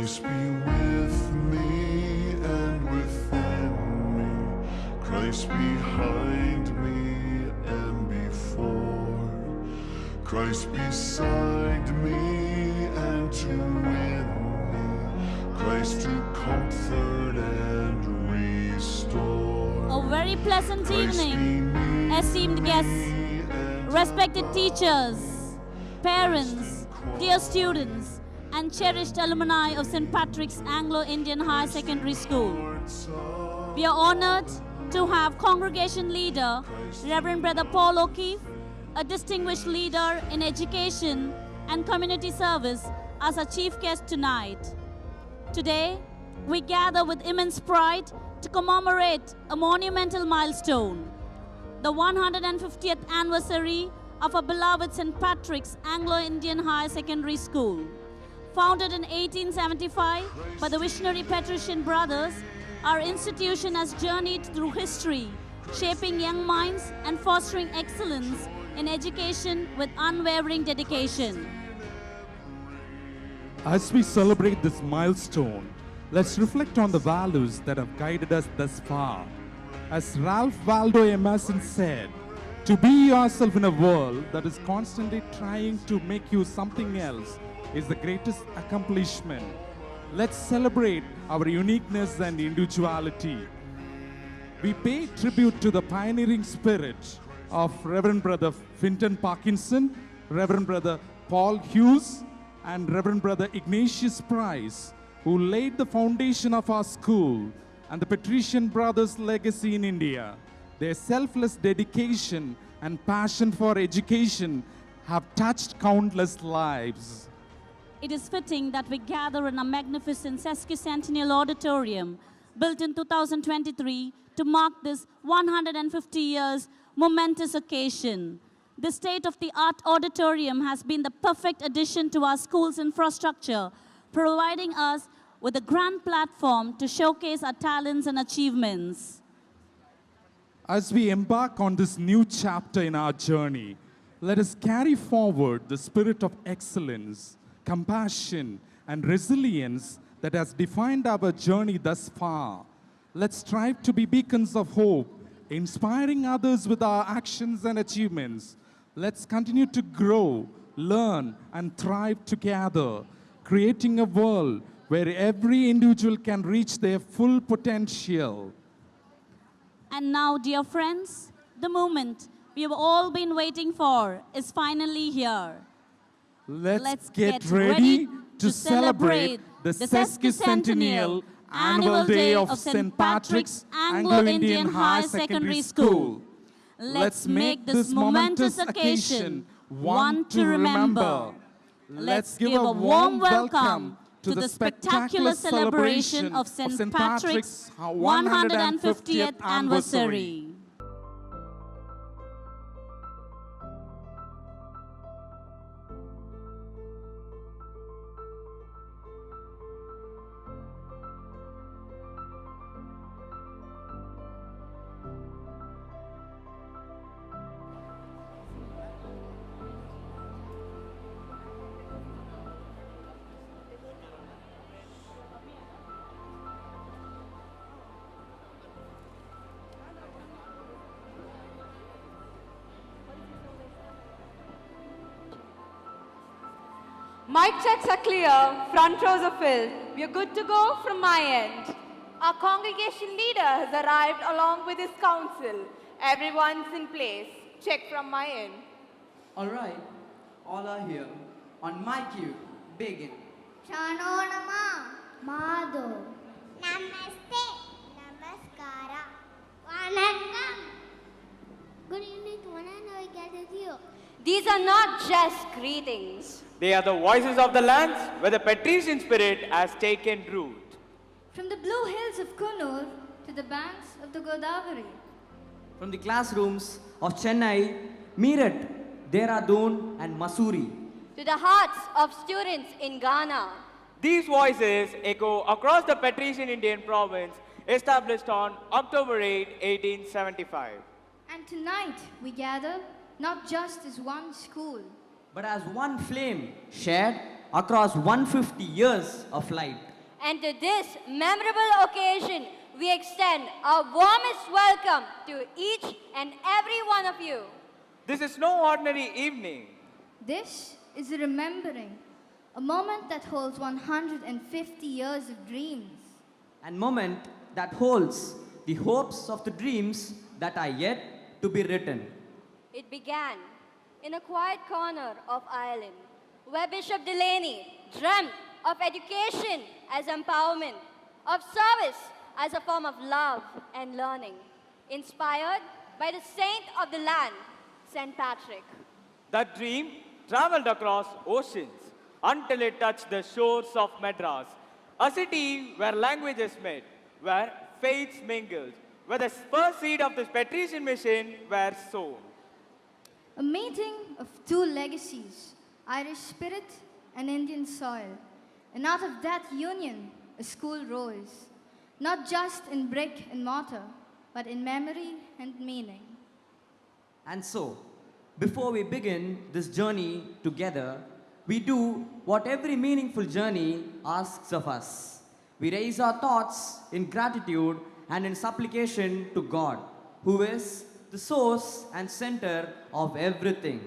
Christ be with me and within me, Christ behind me and before, Christ beside me and to win me, Christ to comfort and restore. A very pleasant evening, esteemed guests, respected teachers, parents, dear students, and cherished alumni of St. Patrick's Anglo-Indian Higher Secondary School. We are honored to have congregation leader, Reverend Brother Paul O'Keefe, a distinguished leader in education and community service, as our chief guest tonight. Today, we gather with immense pride to commemorate a monumental milestone, the 150th anniversary of our beloved St. Patrick's Anglo-Indian Higher Secondary School. Founded in 1875 by the visionary patrician brothers, our institution has journeyed through history, shaping young minds and fostering excellence in education with unwavering dedication. As we celebrate this milestone, let's reflect on the values that have guided us thus far. As Ralph Waldo Emerson said, to be yourself in a world that is constantly trying to make you something else is the greatest accomplishment. Let's celebrate our uniqueness and individuality. We pay tribute to the pioneering spirit of Reverend Brother Finton Parkinson, Reverend Brother Paul Hughes, and Reverend Brother Ignatius Price, who laid the foundation of our school and the Patrician Brothers' legacy in India. Their selfless dedication and passion for education have touched countless lives. It is fitting that we gather in a magnificent Sesquicentennial auditorium built in 2023 to mark this 150 years momentous occasion. The state-of-the-art auditorium has been the perfect addition to our school's infrastructure, providing us with a grand platform to showcase our talents and achievements. As we embark on this new chapter in our journey, let us carry forward the spirit of excellence, compassion, and resilience that has defined our journey thus far. Let's strive to be beacons of hope, inspiring others with our actions and achievements. Let's continue to grow, learn, and thrive together, creating a world where every individual can reach their full potential. And now, dear friends, the moment we have all been waiting for is finally here. Let's get ready to celebrate the Sesquicentennial Annual Day of St. Patrick's Anglo-Indian Higher Secondary School. Let's make this momentous occasion one to remember. Let's give a warm welcome to the spectacular celebration of St. Patrick's 150th anniversary. Mic checks are clear, front rows are filled. We are good to go from my end. Our congregation leader has arrived along with his council. Everyone's in place. Check from my end. All right, all are here. On my cue, begin. Shanonama, Madhu, Namaste, Namaskara, Vanakkam. Good evening to one and all gathered here. These are not just greetings. They are the voices of the lands where the patrician spirit has taken root. From the blue hills of Kannur to the banks of the Godavari. From the classrooms of Chennai, Meerut, Dehradun and Mussoorie. To the hearts of students in Ghana. These voices echo across the patrician Indian province established on October 8, 1875. And tonight we gather not just as one school, but as one flame shared across 150 years of light. And to this memorable occasion, we extend our warmest welcome to each and every one of you. This is no ordinary evening. This is a remembering, a moment that holds 150 years of dreams. And moment that holds the hopes of the dreams that are yet to be written. It began in a quiet corner of Ireland, where Bishop Delaney dreamt of education as empowerment, of service as a form of love and learning, inspired by the saint of the land, St. Patrick. That dream traveled across oceans until it touched the shores of Madras, a city where languages met, where faiths mingled, where the first seed of the patrician mission were sown. A meeting of two legacies, Irish spirit and Indian soil. And out of that union, a school rose, not just in brick and mortar, but in memory and meaning. And so, before we begin this journey together, we do what every meaningful journey asks of us. We raise our thoughts in gratitude and in supplication to God, who is the source and center of everything.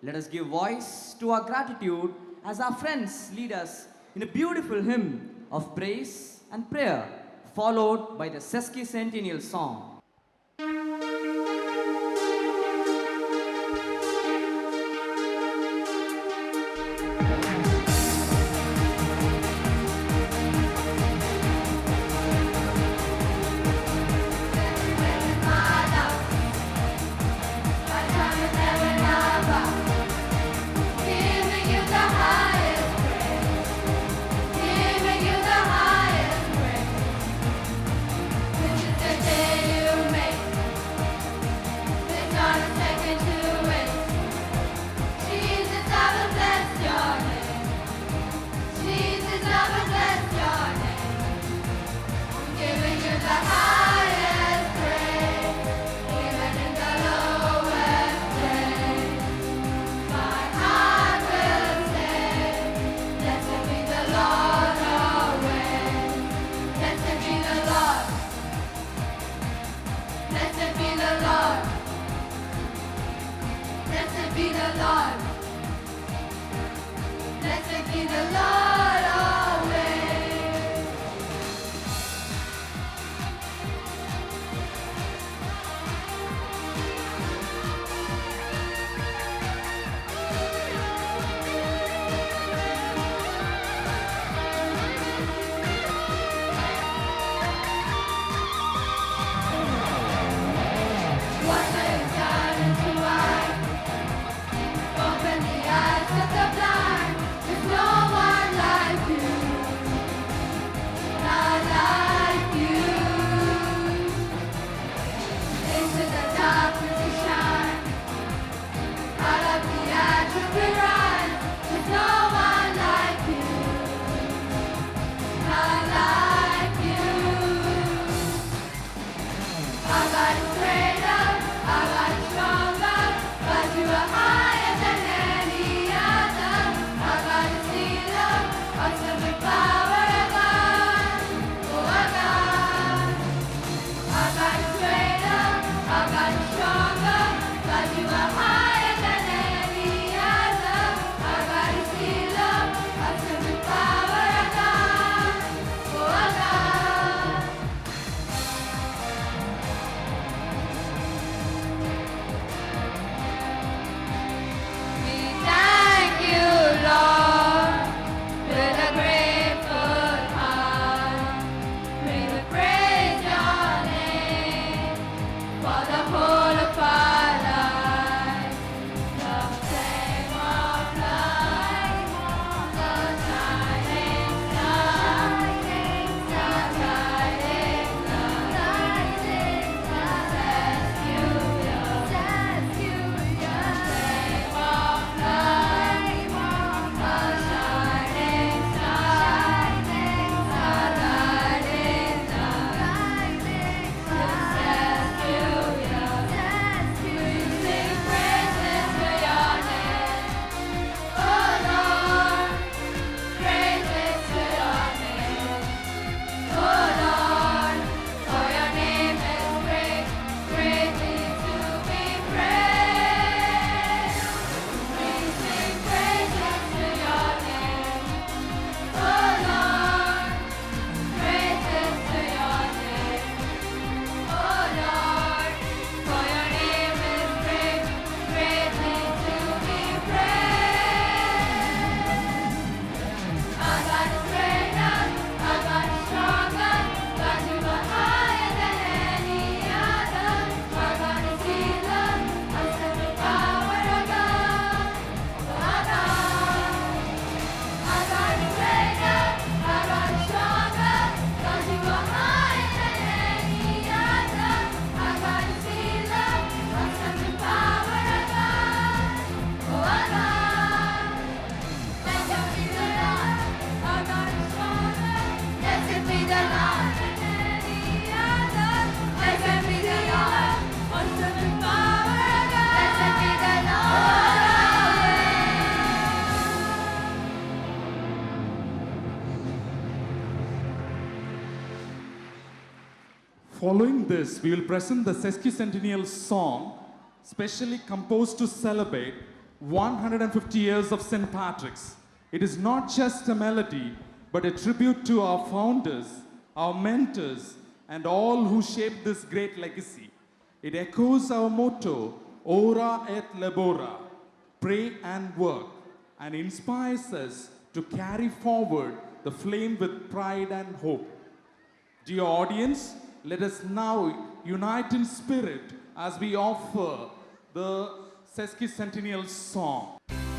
Let us give voice to our gratitude as our friends lead us in a beautiful hymn of praise and prayer, followed by the Sesquicentennial song. Day you Following this, we will present the Sesquicentennial song, specially composed to celebrate 150 years of St. Patrick's. It is not just a melody, but a tribute to our founders, our mentors, and all who shaped this great legacy. It echoes our motto, Ora et Labora, pray and work, and inspires us to carry forward the flame with pride and hope. Dear audience, let us now unite in spirit as we offer the Sesquicentennial song. Glory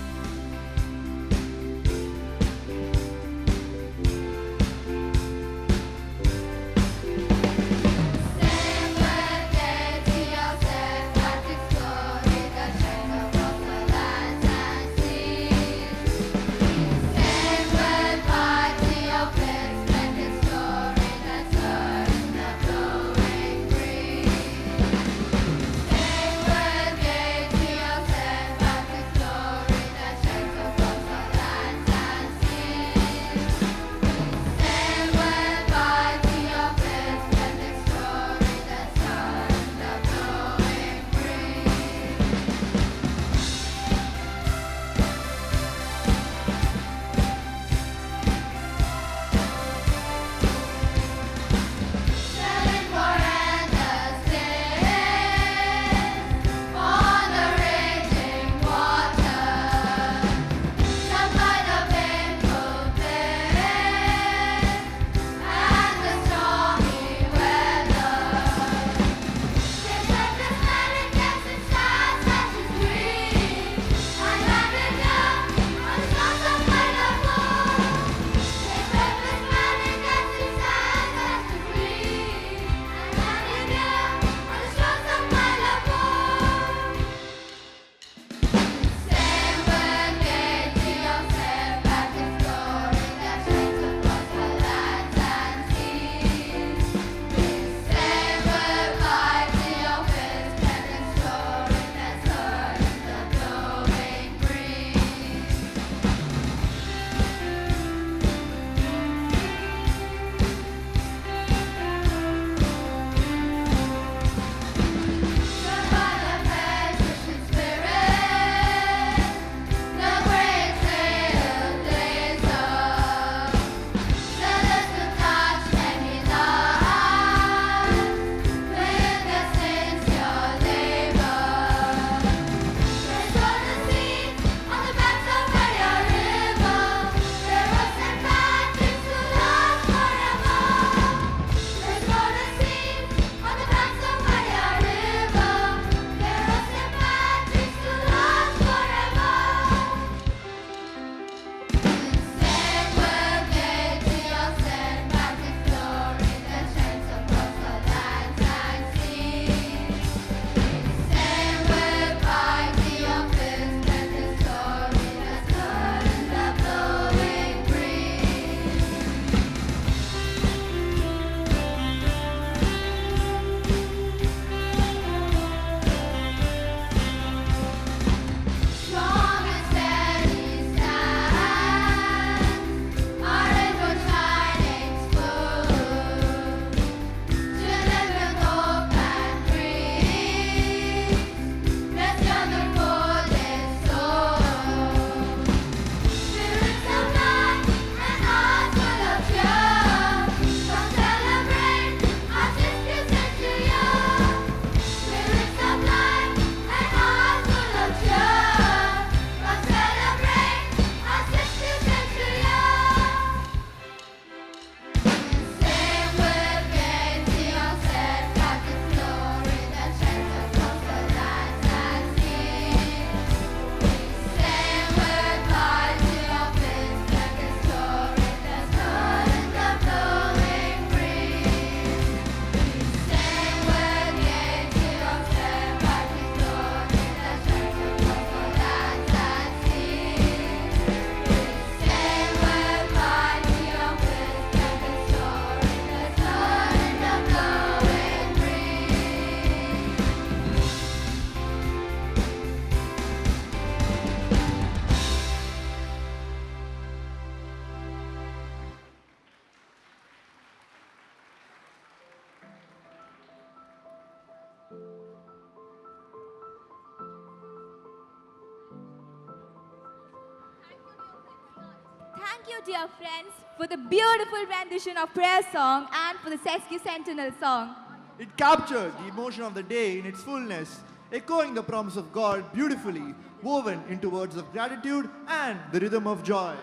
Thank you, dear friends, for the beautiful rendition of prayer song and for the Sesquicentennial song. It captured the emotion of the day in its fullness, echoing the promise of God beautifully, woven into words of gratitude and the rhythm of joy.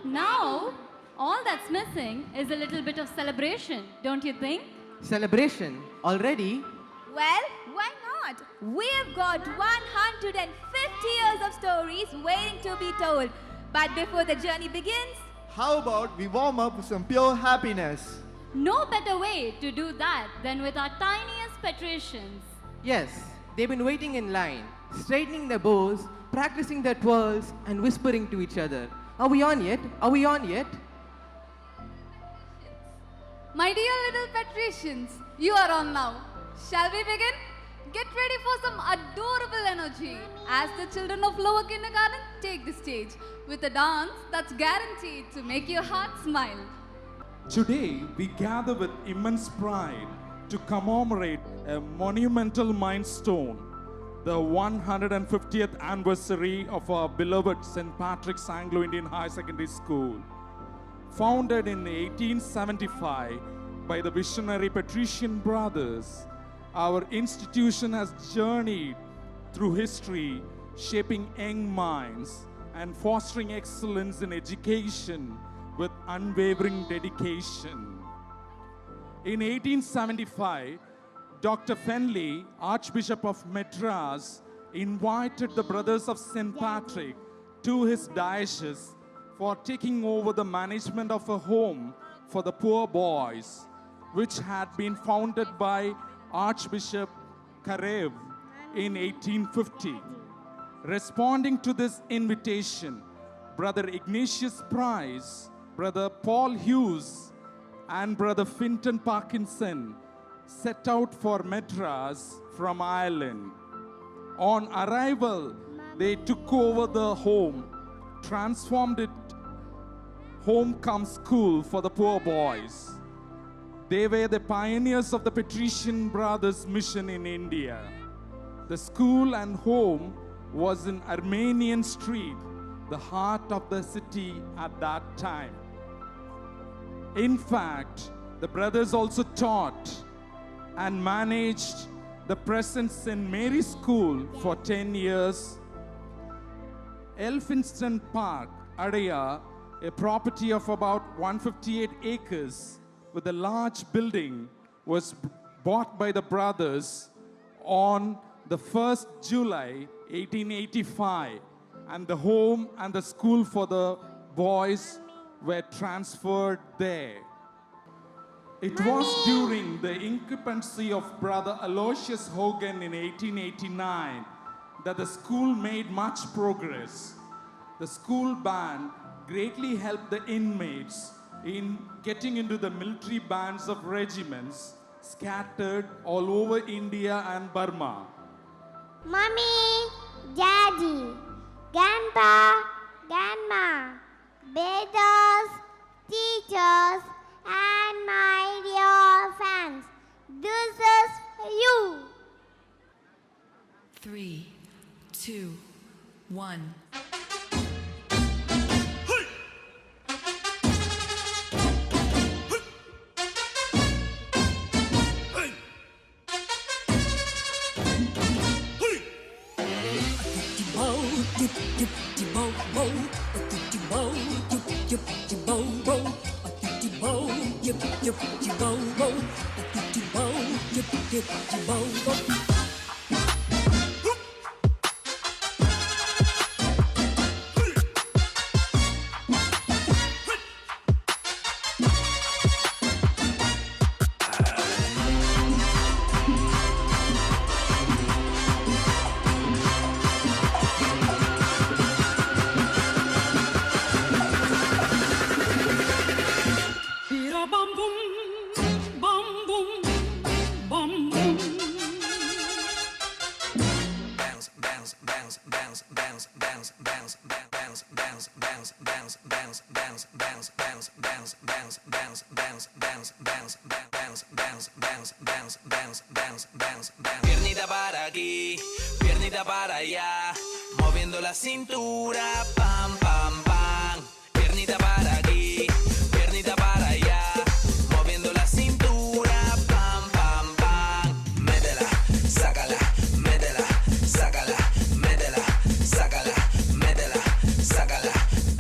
Now, all that's missing is a little bit of celebration, don't you think? Celebration already? Well, why not? We've got 150 years of stories waiting to be told. But before the journey begins, How about we warm up with some pure happiness? No better way to do that than with our tiniest patricians. Yes, they've been waiting in line, straightening their bows, practicing their twirls, and whispering to each other. Are we on yet? Are we on yet? My dear little patricians, you are on now. Shall we begin? Get ready for some adorable energy as the children of lower kindergarten take the stage with a dance that's guaranteed to make your heart smile. Today, we gather with immense pride to commemorate a monumental milestone, the 150th anniversary of our beloved St. Patrick's Anglo-Indian High Secondary School. Founded in 1875 by the Missionary Patrician brothers, our institution has journeyed through history, shaping young minds and fostering excellence in education with unwavering dedication. In 1875, Dr. Finlay, Archbishop of Madras, invited the Brothers of St. Patrick to his diocese for taking over the management of a home for the poor boys, which had been founded by Archbishop Karev in 1850. Responding to this invitation, Brother Ignatius Price, Brother Paul Hughes, and Brother Finton Parkinson set out for Madras from Ireland. On arrival, they took over the home, transformed it home-come school for the poor boys. They were the pioneers of the Patrician Brothers mission in India. The school and home was in Armenian Street, the heart of the city at that time. In fact, the brothers also taught and managed the present St. Mary's School for 10 years. Elphinstone Park, Adaya, a property of about 158 acres with a large building, was bought by the brothers on the 1st July 1885, and the home and the school for the boys were transferred there. It was during the incumbency of Brother Aloysius Hogan in 1889 that the school made much progress. The school band greatly helped the inmates in getting into the military bands of regiments scattered all over India and Burma. Mommy, Daddy, Grandpa, Grandma, brothers, teachers, and my dear fans, this is you. 3, 2, 1. Piernita para aquí, piernita para allá, moviendo la cintura, pam, pam, pam. Piernita para aquí, piernita para allá, moviendo la cintura, pam, pam, pam. Métela, sácala, métela, sácala, métela, sácala, métela, sácala.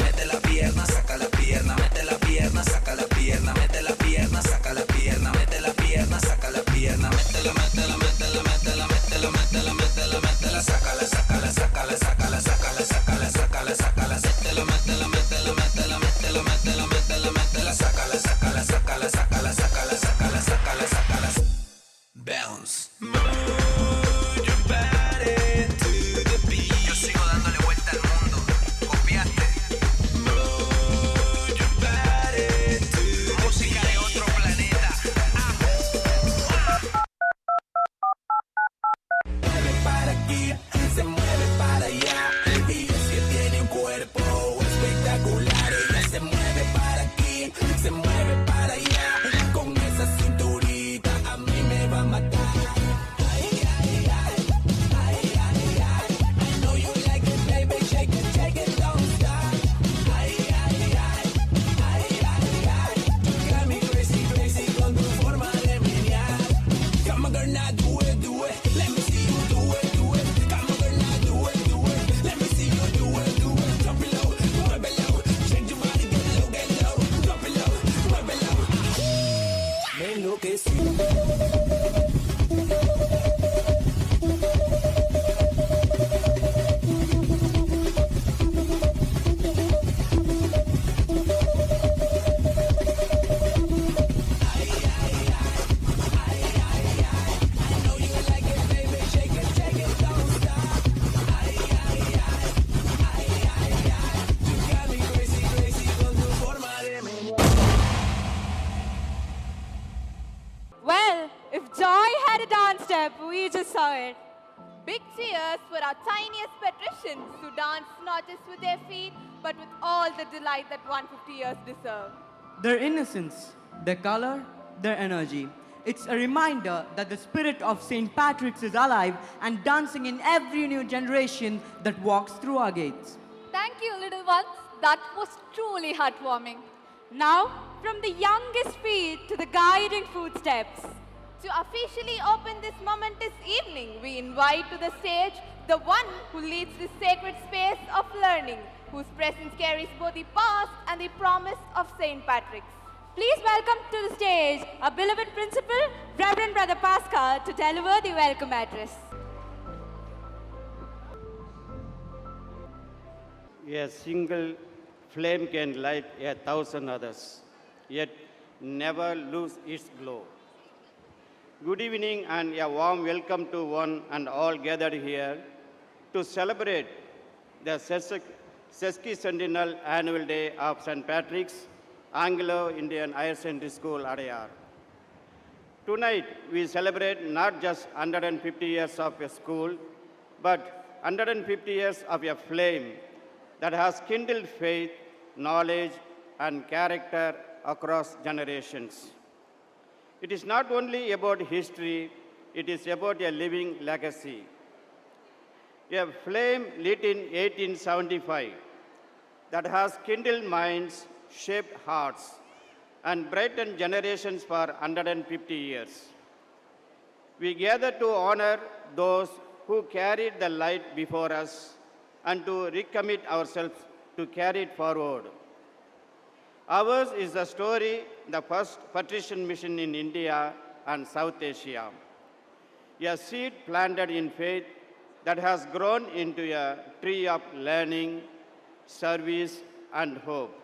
Mete la pierna, saca la pierna, mete la pierna, saca la pierna, mete la pierna, saca la pierna, mete la pierna, saca la pierna, métela, métela, métela, métela, métela, métela, métela, métela, sácala, sácala, sácala, sácala, sácala, sácala, sácala, sácala, métela, métela, métela, métela, métela, métela, métela, métela, sácala, sácala, sácala, sácala, sácala, sácala, sácala, sácala. Bounce. Move your body to the beat. Yo sigo dándole vuelta al mundo. ¿Copiaste? Move your body to the música de otro planeta. Mueve para aquí, se mueve para allá. Y si tiene un cuerpo espectacular. Ella se mueve para aquí, se mueve para allá. Con esa cinturita a mí me va a matar. Ay, ay, ay, ay, ay, ay. I know you like it, baby, shake it, don't stop. Ay, ay, ay, ay, ay, ay. You got me crazy, crazy con tu forma de menear. Come on, girl, now do it, do it. Let me see you do it, do it. Come on, girl, now do it, do it. Let me see you do it, do it. Drop it low, move it low. Change your body, get low. Drop it low, move it low. Me enloquecí. Well, if joy had a dance step, we just saw it. Big cheers for our tiniest patricians who dance not just with their feet, but with all the delight that 150 years deserve. Their innocence, their color, their energy. It's a reminder that the spirit of St. Patrick's is alive and dancing in every new generation that walks through our gates. Thank you, little ones. That was truly heartwarming. Now, from the youngest feet to the guiding footsteps. To officially open this momentous evening, we invite to the stage the one who leads this sacred space of learning, whose presence carries both the past and the promise of St. Patrick's. Please welcome to the stage our beloved principal, Reverend Brother Pascal, to deliver the welcome address. A single flame can light 1,000 others, yet never lose its glow. Good evening and a warm welcome to one and all gathered here to celebrate the Sesquicentennial Annual Day of St. Patrick's, Anglo-Indian Higher Secondary School, Adayar. Tonight, we celebrate not just 150 years of a school, but 150 years of a flame that has kindled faith, knowledge, and character across generations. It is not only about history, it is about a living legacy. A flame lit in 1875 that has kindled minds, shaped hearts, and brightened generations for 150 years. We gather to honor those who carried the light before us and to recommit ourselves to carry it forward. Ours is the story, the first patrician mission in India and South Asia. A seed planted in faith that has grown into a tree of learning, service, and hope.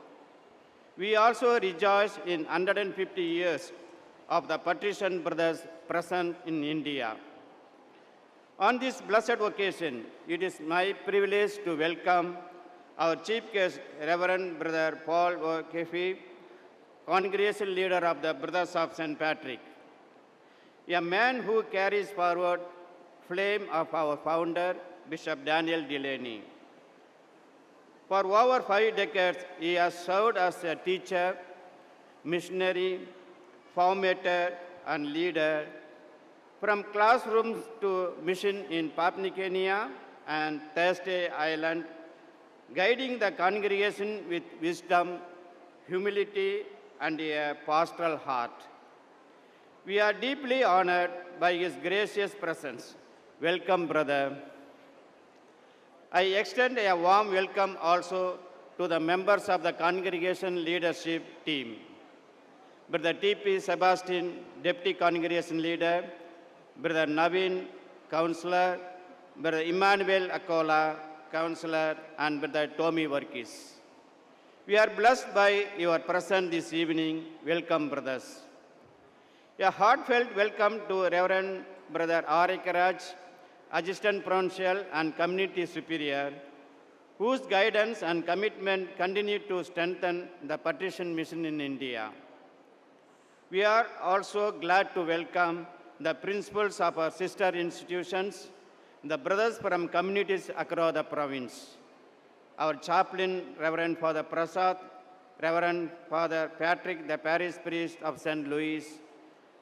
We also rejoice in 150 years of the patrician brothers present in India. On this blessed occasion, it is my privilege to welcome our chief guest, Reverend Brother Paul O'Keefe, congregational leader of the Brothers of St. Patrick, a man who carries forward flame of our founder, Bishop Daniel Delaney. For over 5 decades, he has served as a teacher, missionary, formator, and leader, from classrooms to mission in Papua New Guinea and Thursday Island, guiding the congregation with wisdom, humility, and a pastoral heart. We are deeply honored by his gracious presence. Welcome, brother. I extend a warm welcome also to the members of the congregation leadership team. Brother T.P. Sebastian, Deputy Congregation Leader, Brother Naveen, Counselor, Brother Emmanuel Akola, Counselor, and Brother Tommy Varkis. We are blessed by your presence this evening. Welcome, brothers. A heartfelt welcome to Reverend Brother R. Karaj, Assistant Provincial and Community Superior, whose guidance and commitment continue to strengthen the patrician mission in India. We are also glad to welcome the principals of our sister institutions, the brothers from communities across the province, our chaplain, Reverend Father Prasad, Reverend Father Patrick, the parish priest of St. Louis,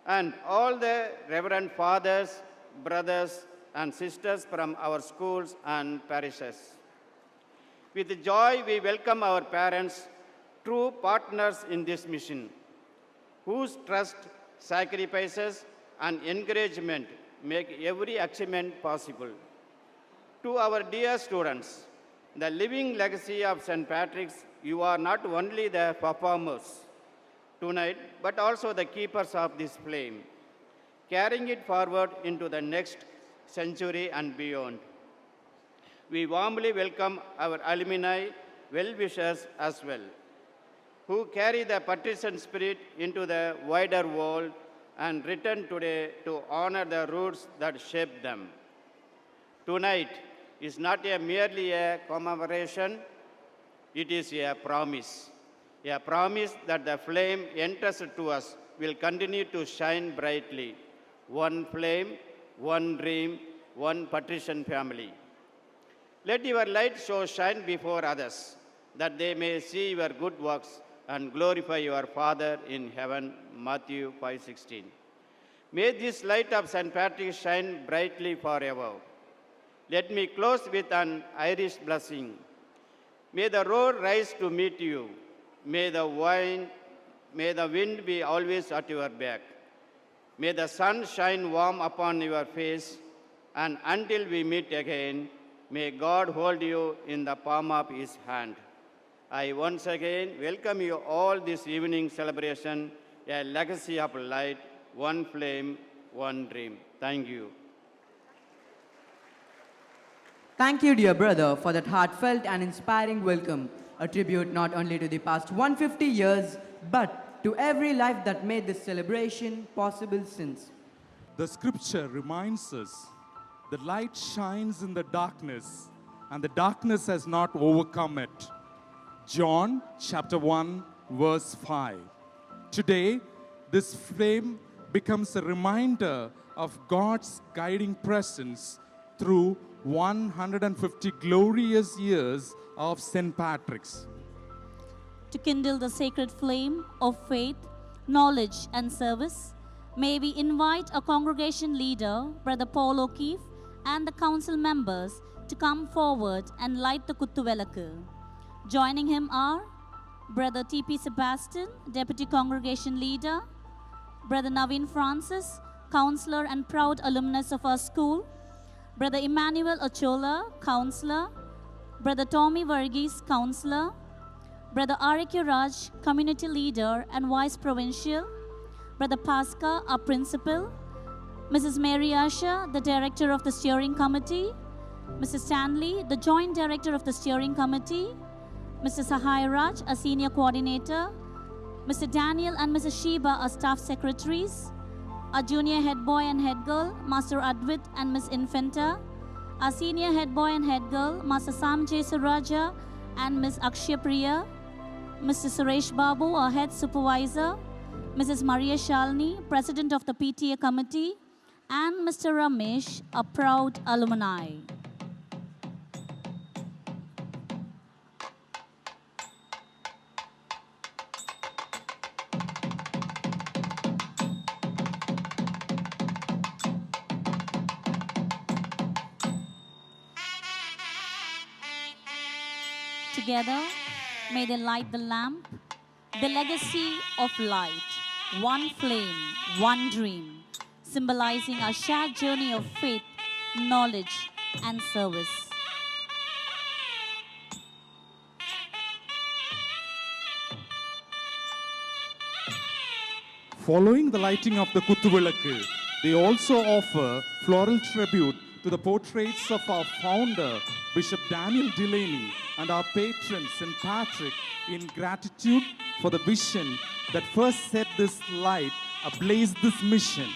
and all the Reverend Fathers, brothers, and sisters from our schools and parishes. With joy, we welcome our parents, true partners in this mission, whose trust, sacrifices, and encouragement make every achievement possible. To our dear students, the living legacy of St. Patrick's, you are not only the performers tonight, but also the keepers of this flame, carrying it forward into the next century and beyond. We warmly welcome our alumni, well-wishers as well, who carry the patrician spirit into the wider world and return today to honor the roots that shaped them. Tonight is not merely a commemoration, it is a promise that the flame entrusted to us will continue to shine brightly. One flame, one dream, one patrician family. Let your light so shine before others, that they may see your good works and glorify your Father in heaven. Matthew 5:16. May this light of St. Patrick shine brightly forever. Let me close with an Irish blessing. May the road rise to meet you. May the wind be always at your back. May the sun shine warm upon your face, and until we meet again, may God hold you in the palm of his hand. I once again welcome you all this evening celebration, a legacy of light, one flame, one dream. Thank you. Thank you, dear brother, for that heartfelt and inspiring welcome, a tribute not only to the past 150 years, but to every life that made this celebration possible since. The scripture reminds us the light shines in the darkness, and the darkness has not overcome it. John chapter 1, verse 5. Today, this flame becomes a reminder of God's guiding presence through 150 glorious years of St. Patrick's. To kindle the sacred flame of faith, knowledge, and service, may we invite our congregation leader, Brother Paul O'Keefe, and the council members to come forward and light the Kuttuvelakku. Joining him are Brother T.P. Sebastian, Deputy Congregation Leader, Brother Naveen Francis, Counselor and proud alumnus of our school, Brother Emmanuel Ochola, Counselor, Brother Tommy Varghese, Counselor, Brother R.K. Raj, Community Leader and Vice Provincial, Brother Pasca, our Principal, Mrs. Mary Asha, the Director of the Steering Committee, Mrs. Stanley, the Joint Director of the Steering Committee, Mr. Sahai Raj, a Senior Coordinator, Mr. Daniel and Mrs. Sheba, our Staff Secretaries, our Junior Head Boy and Head Girl, Master Advit and Miss Infanta, our Senior Head Boy and Head Girl, Master Sam J. Suraja and Miss Akshya Priya, Mr. Suresh Babu, our Head Supervisor, Mrs. Maria Shalini, President of the PTA Committee, and Mr. Ramesh, a proud alumni. Together, may they light the lamp, The legacy of light, one flame, one dream, symbolizing our shared journey of faith, knowledge, and service. Following the lighting of the Kuthuvilakku, they also offer floral tribute to the portraits of our founder, Bishop Daniel Delaney, and our patron, St. Patrick, in gratitude for the vision that first set this light ablaze this mission.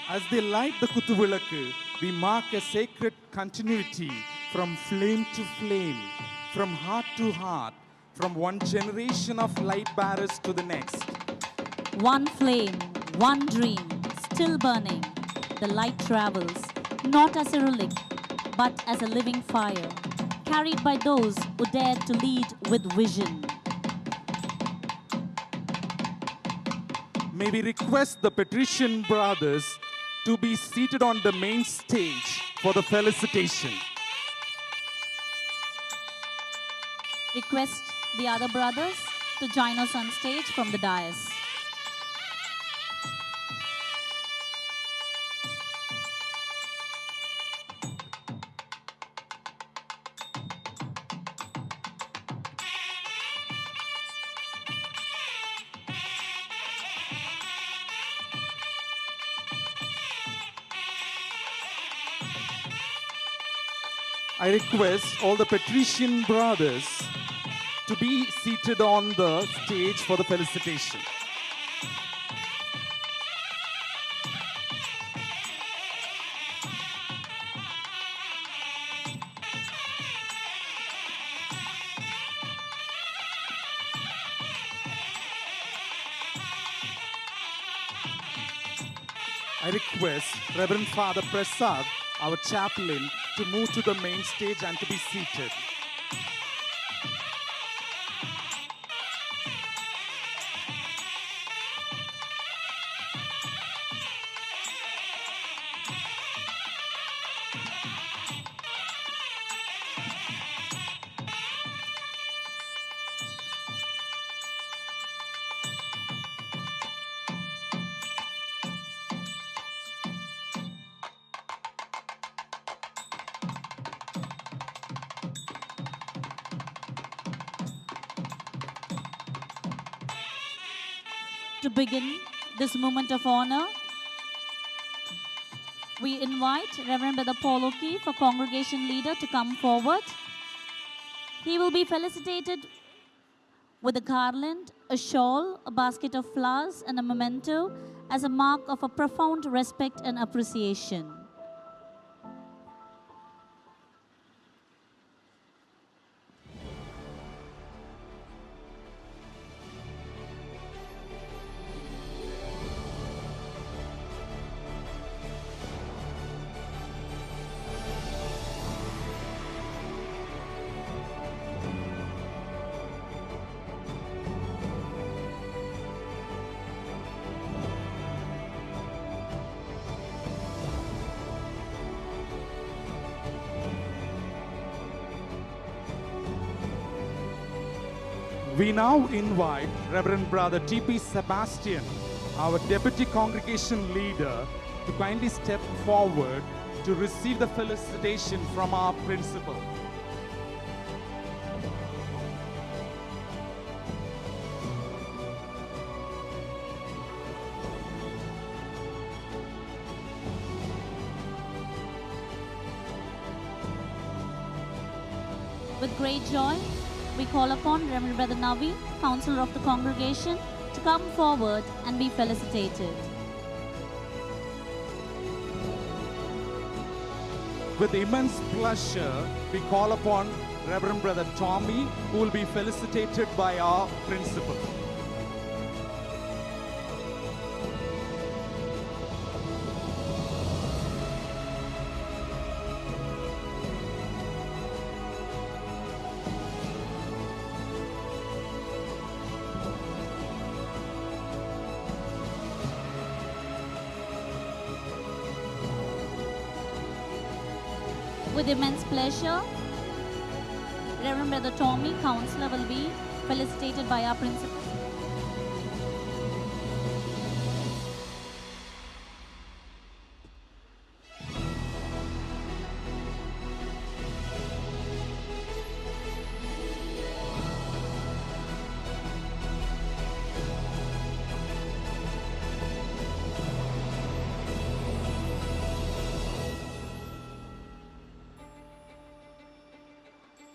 As they light the Kuthuvilakku, we mark a sacred continuity from flame to flame, from heart to heart, from one generation of light bearers to the next. One flame, one dream, still burning. The light travels, not as a relic, but as a living fire, carried by those who dare to lead with vision. May we request the Patrician brothers to be seated on the main stage for the felicitation. Request the other brothers to join us on stage from the dais. I request all the Patrician brothers to be seated on the stage for the felicitation. I request Reverend Father Prasad, our chaplain, to move to the main stage and to be seated. To begin this moment of honor, we invite Reverend Brother Paul O'Keefe, a congregation leader, to come forward. He will be felicitated with a garland, a shawl, a basket of flowers, and a memento as a mark of a profound respect and appreciation. We now invite Reverend Brother T.P. Sebastian, our Deputy Congregation Leader, to kindly step forward to receive the felicitation from our principal. With great joy, we call upon Reverend Brother Navi, Counselor of the congregation, to come forward and be felicitated. With immense pleasure, we call upon Reverend Brother Tommy, who will be felicitated by our principal. With immense pleasure, Reverend Brother Tommy, Counselor, will be felicitated by our principal.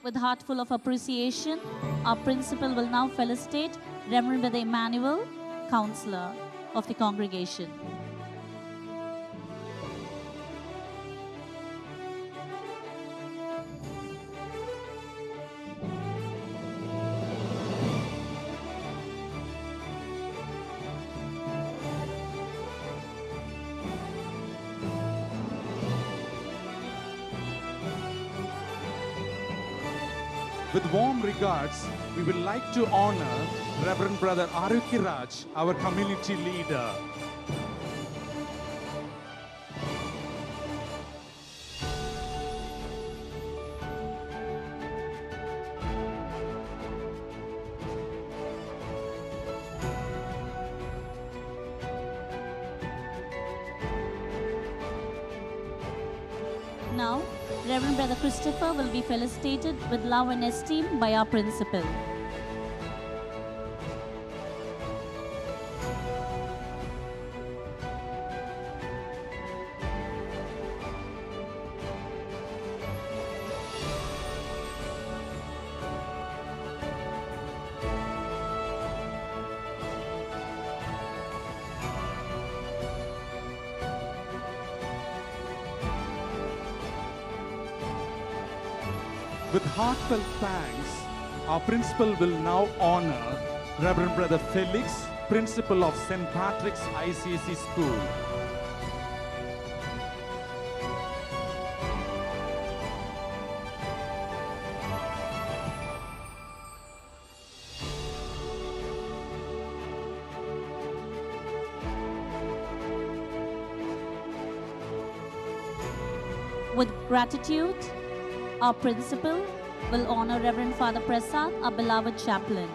With heart full of appreciation, our principal will now felicitate Reverend Brother Emmanuel, Counselor of the congregation. With warm regards, we would like to honor Reverend Brother Arukiraj, our community leader. Now, Reverend Brother Christopher will be felicitated with love and esteem by our principal. With heartfelt thanks, our principal will now honor Reverend Brother Felix, principal of St. Patrick's ICSE School. With gratitude, our principal will honor Reverend Father Prasad, our beloved chaplain.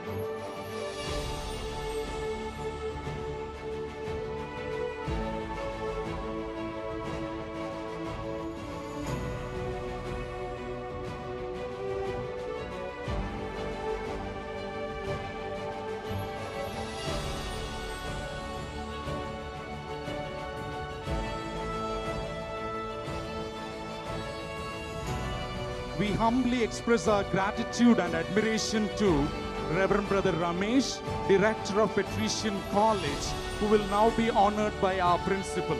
We humbly express our gratitude and admiration to Reverend Brother Ramesh, Director of Patrician College, who will now be honored by our principal.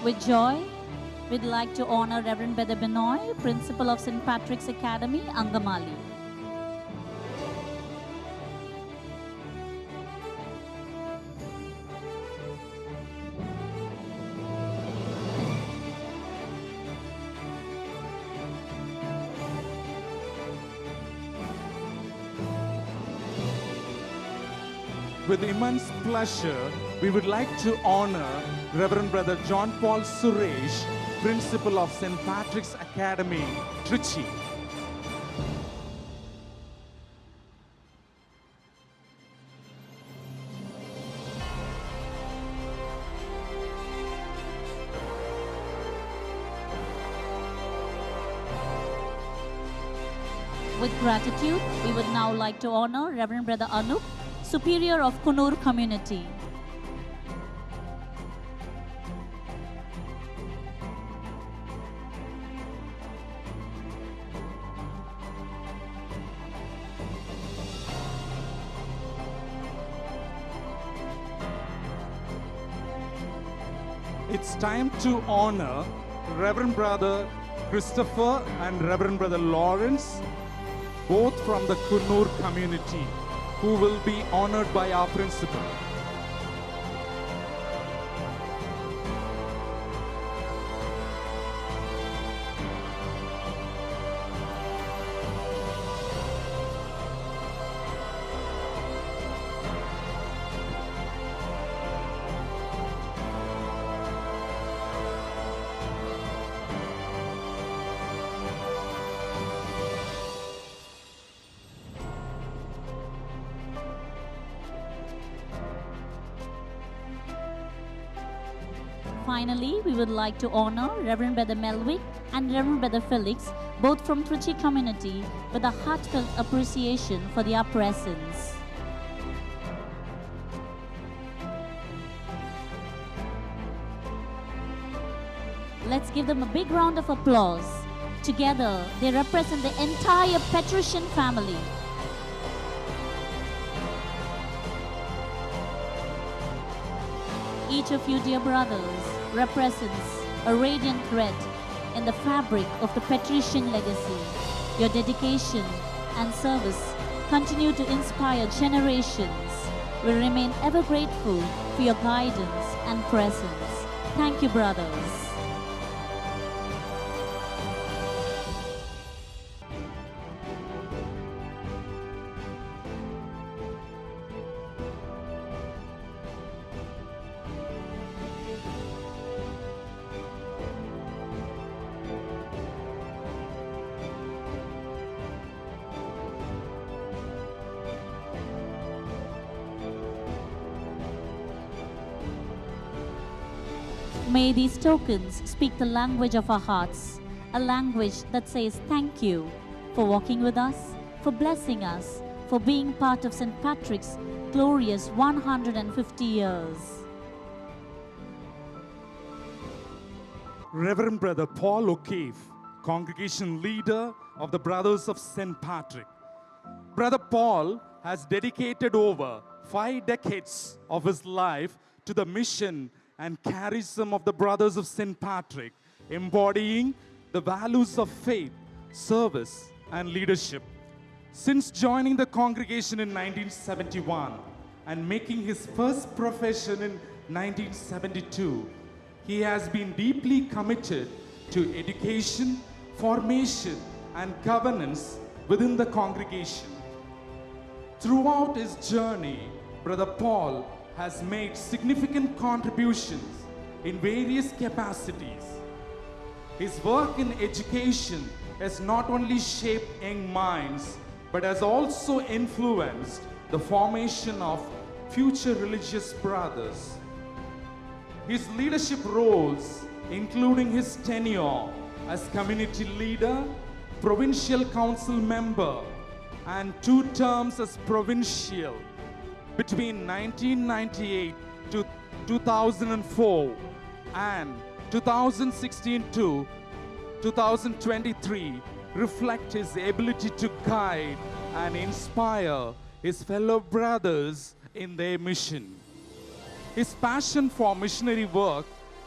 With joy, we'd like to honor Reverend Brother Benoy, Principal of St. Patrick's Academy, Angamali. With immense pleasure, we would like to honor Reverend Brother John Paul Suresh, Principal of St. Patrick's Academy, Truchi. With gratitude, we would now like to honor Reverend Brother Anup, Superior of Kunur Community. It's time to honor Reverend Brother Christopher and Reverend Brother Lawrence, both from the Kunur community, who will be honored by our principal. Finally, we would like to honor Reverend Brother Melvick and Reverend Brother Felix, both from Truchi community, with a heartfelt appreciation for their presence. Let's give them a big round of applause. Together, they represent the entire patrician family. Each of you, dear brothers, represents a radiant thread in the fabric of the patrician legacy. Your dedication and service continue to inspire generations. We remain ever grateful for your guidance and presence. Thank you, brothers. May these tokens speak the language of our hearts, a language that says thank you for walking with us, for blessing us, for being part of St. Patrick's glorious 150 years. Reverend Brother Paul O'Keefe, congregation leader of the Brothers of St. Patrick. Brother Paul has dedicated over 5 decades of his life to the mission and charism of the Brothers of St. Patrick, embodying the values of faith, service, and leadership. Since joining the congregation in 1971 and making his first profession in 1972, he has been deeply committed to education, formation, and governance within the congregation. Throughout his journey, Brother Paul has made significant contributions in various capacities. His work in education has not only shaped young minds, but has also influenced the formation of future religious brothers. His leadership roles, including his tenure as community leader, provincial council member, and 2 terms as provincial, between 1998 to 2004 and 2016 to 2023 reflect his ability to guide and inspire his fellow brothers in their mission. His passion for missionary work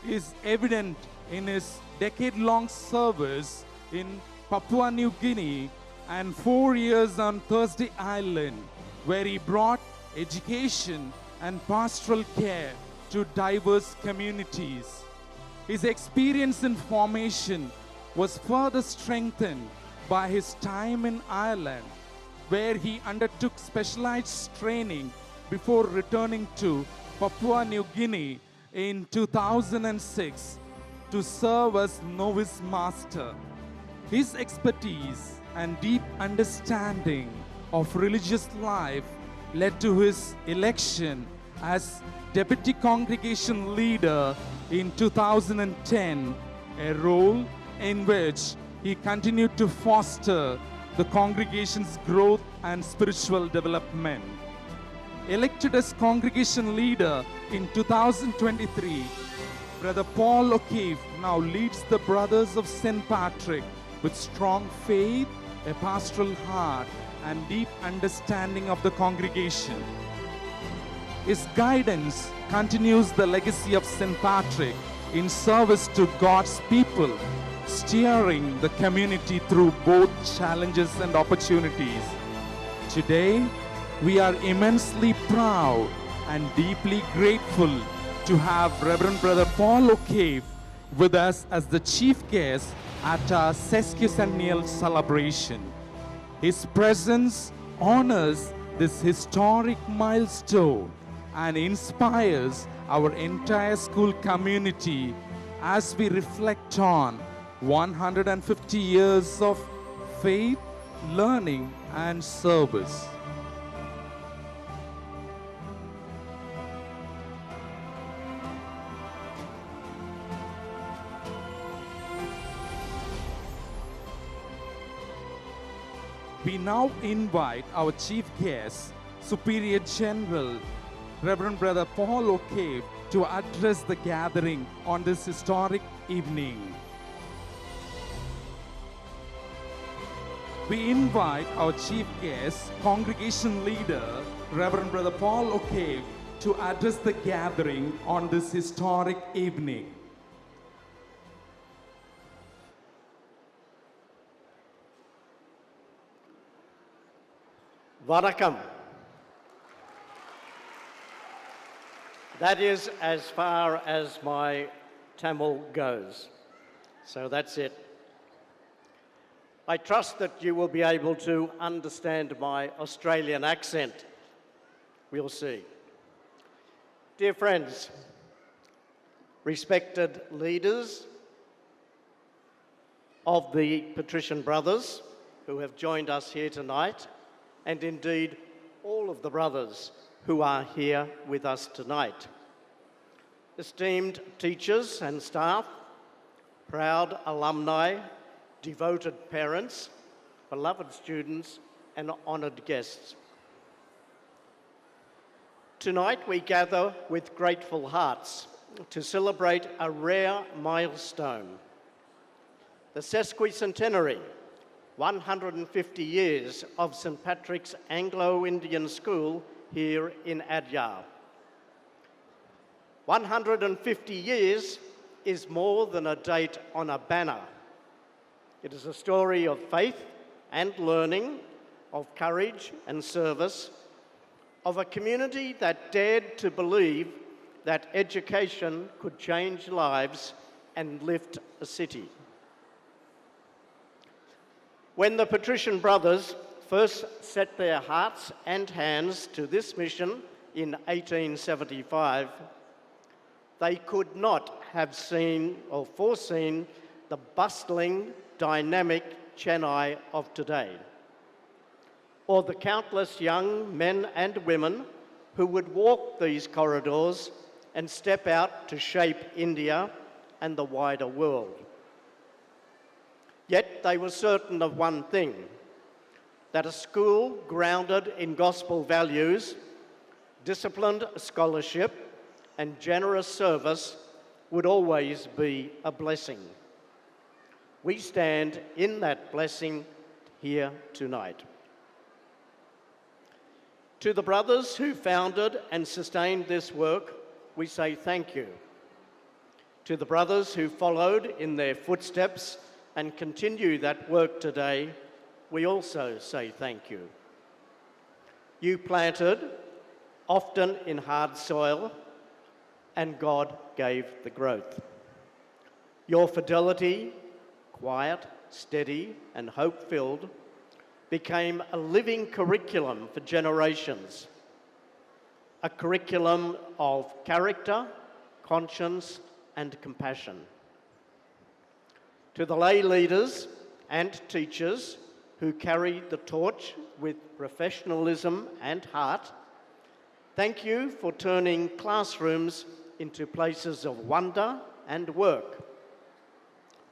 is evident in his decade-long service in Papua New Guinea and 4 years on Thursday Island, where he brought education and pastoral care to diverse communities. His experience in formation was further strengthened by his time in Ireland, where he undertook specialized training before returning to Papua New Guinea in 2006 to serve as novice master. His expertise and deep understanding of religious life led to his election as deputy congregation leader in 2010, a role in which he continued to foster the congregation's growth and spiritual development. Elected as congregation leader in 2023, Brother Paul O'Keefe now leads the Brothers of St. Patrick with strong faith, a pastoral heart, and deep understanding of the congregation. His guidance continues the legacy of St. Patrick in service to God's people, steering the community through both challenges and opportunities. Today, we are immensely proud and deeply grateful to have Reverend Brother Paul O'Keefe with us as the chief guest at our Sesquicentennial celebration. His presence honors this historic milestone and inspires our entire school community as we reflect on 150 years of faith, learning, and service. We now invite our chief guest, Superior General Reverend Brother Paul O'Cave, to address the gathering on this historic evening. We invite our chief guest, congregation leader, Reverend Brother Paul O'Cave, to address the gathering on this historic evening. Vanakkam. That is as far as my Tamil goes. So that's it. I trust that you will be able to understand my Australian accent. We'll see. Dear friends, respected leaders of the Patrician Brothers who have joined us here tonight, and indeed all of the brothers who are here with us tonight. Esteemed teachers and staff, proud alumni, devoted parents, beloved students, and honoured guests. Tonight we gather with grateful hearts to celebrate a rare milestone, the Sesquicentenary, 150 years of St. Patrick's Anglo-Indian School here in Adyar. 150 years is more than a date on a banner. It is a story of faith and learning, of courage and service, of a community that dared to believe that education could change lives and lift a city. When the Patrician Brothers first set their hearts and hands to this mission in 1875, they could not have seen or foreseen the bustling, dynamic Chennai of today, or the countless young men and women who would walk these corridors and step out to shape India and the wider world. Yet they were certain of one thing, that a school grounded in gospel values, disciplined scholarship, and generous service would always be a blessing. We stand in that blessing here tonight. To the brothers who founded and sustained this work, we say thank you. To the brothers who followed in their footsteps and continue that work today, we also say thank you. You planted, often in hard soil, and God gave the growth. Your fidelity, quiet, steady, and hope-filled, became a living curriculum for generations, a curriculum of character, conscience, and compassion. To the lay leaders and teachers who carry the torch with professionalism and heart, thank you for turning classrooms into places of wonder and work,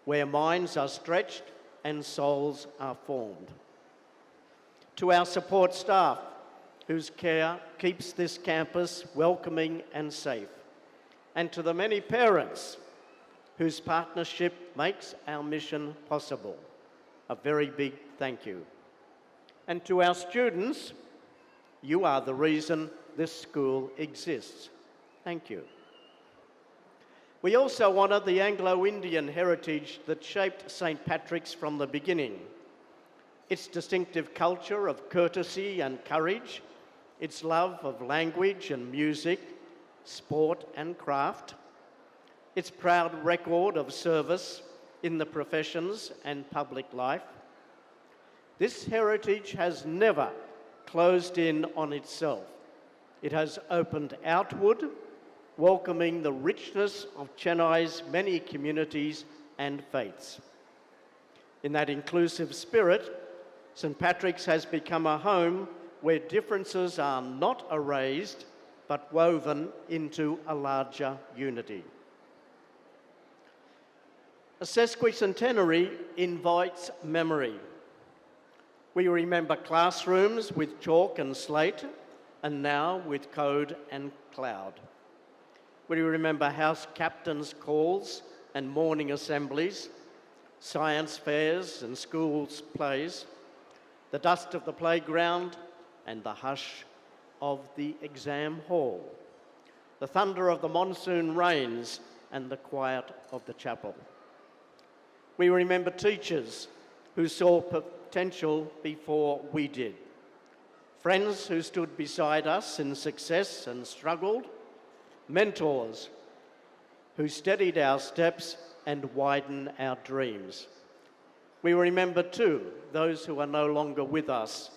where minds are stretched and souls are formed. To our support staff, whose care keeps this campus welcoming and safe, and to the many parents whose partnership makes our mission possible, a very big thank you. And to our students, you are the reason this school exists. Thank you. We also honour the Anglo-Indian heritage that shaped St. Patrick's from the beginning. Its distinctive culture of courtesy and courage, its love of language and music, sport and craft, its proud record of service in the professions and public life. This heritage has never closed in on itself. It has opened outward, welcoming the richness of Chennai's many communities and faiths. In that inclusive spirit, St. Patrick's has become a home where differences are not erased, but woven into a larger unity. A sesquicentenary invites memory. We remember classrooms with chalk and slate, and now with code and cloud. We remember house captains' calls and morning assemblies, science fairs and schools' plays, the dust of the playground and the hush of the exam hall, the thunder of the monsoon rains and the quiet of the chapel. We remember teachers who saw potential before we did, friends who stood beside us in success and struggled, mentors who steadied our steps and widened our dreams. We remember too those who are no longer with us,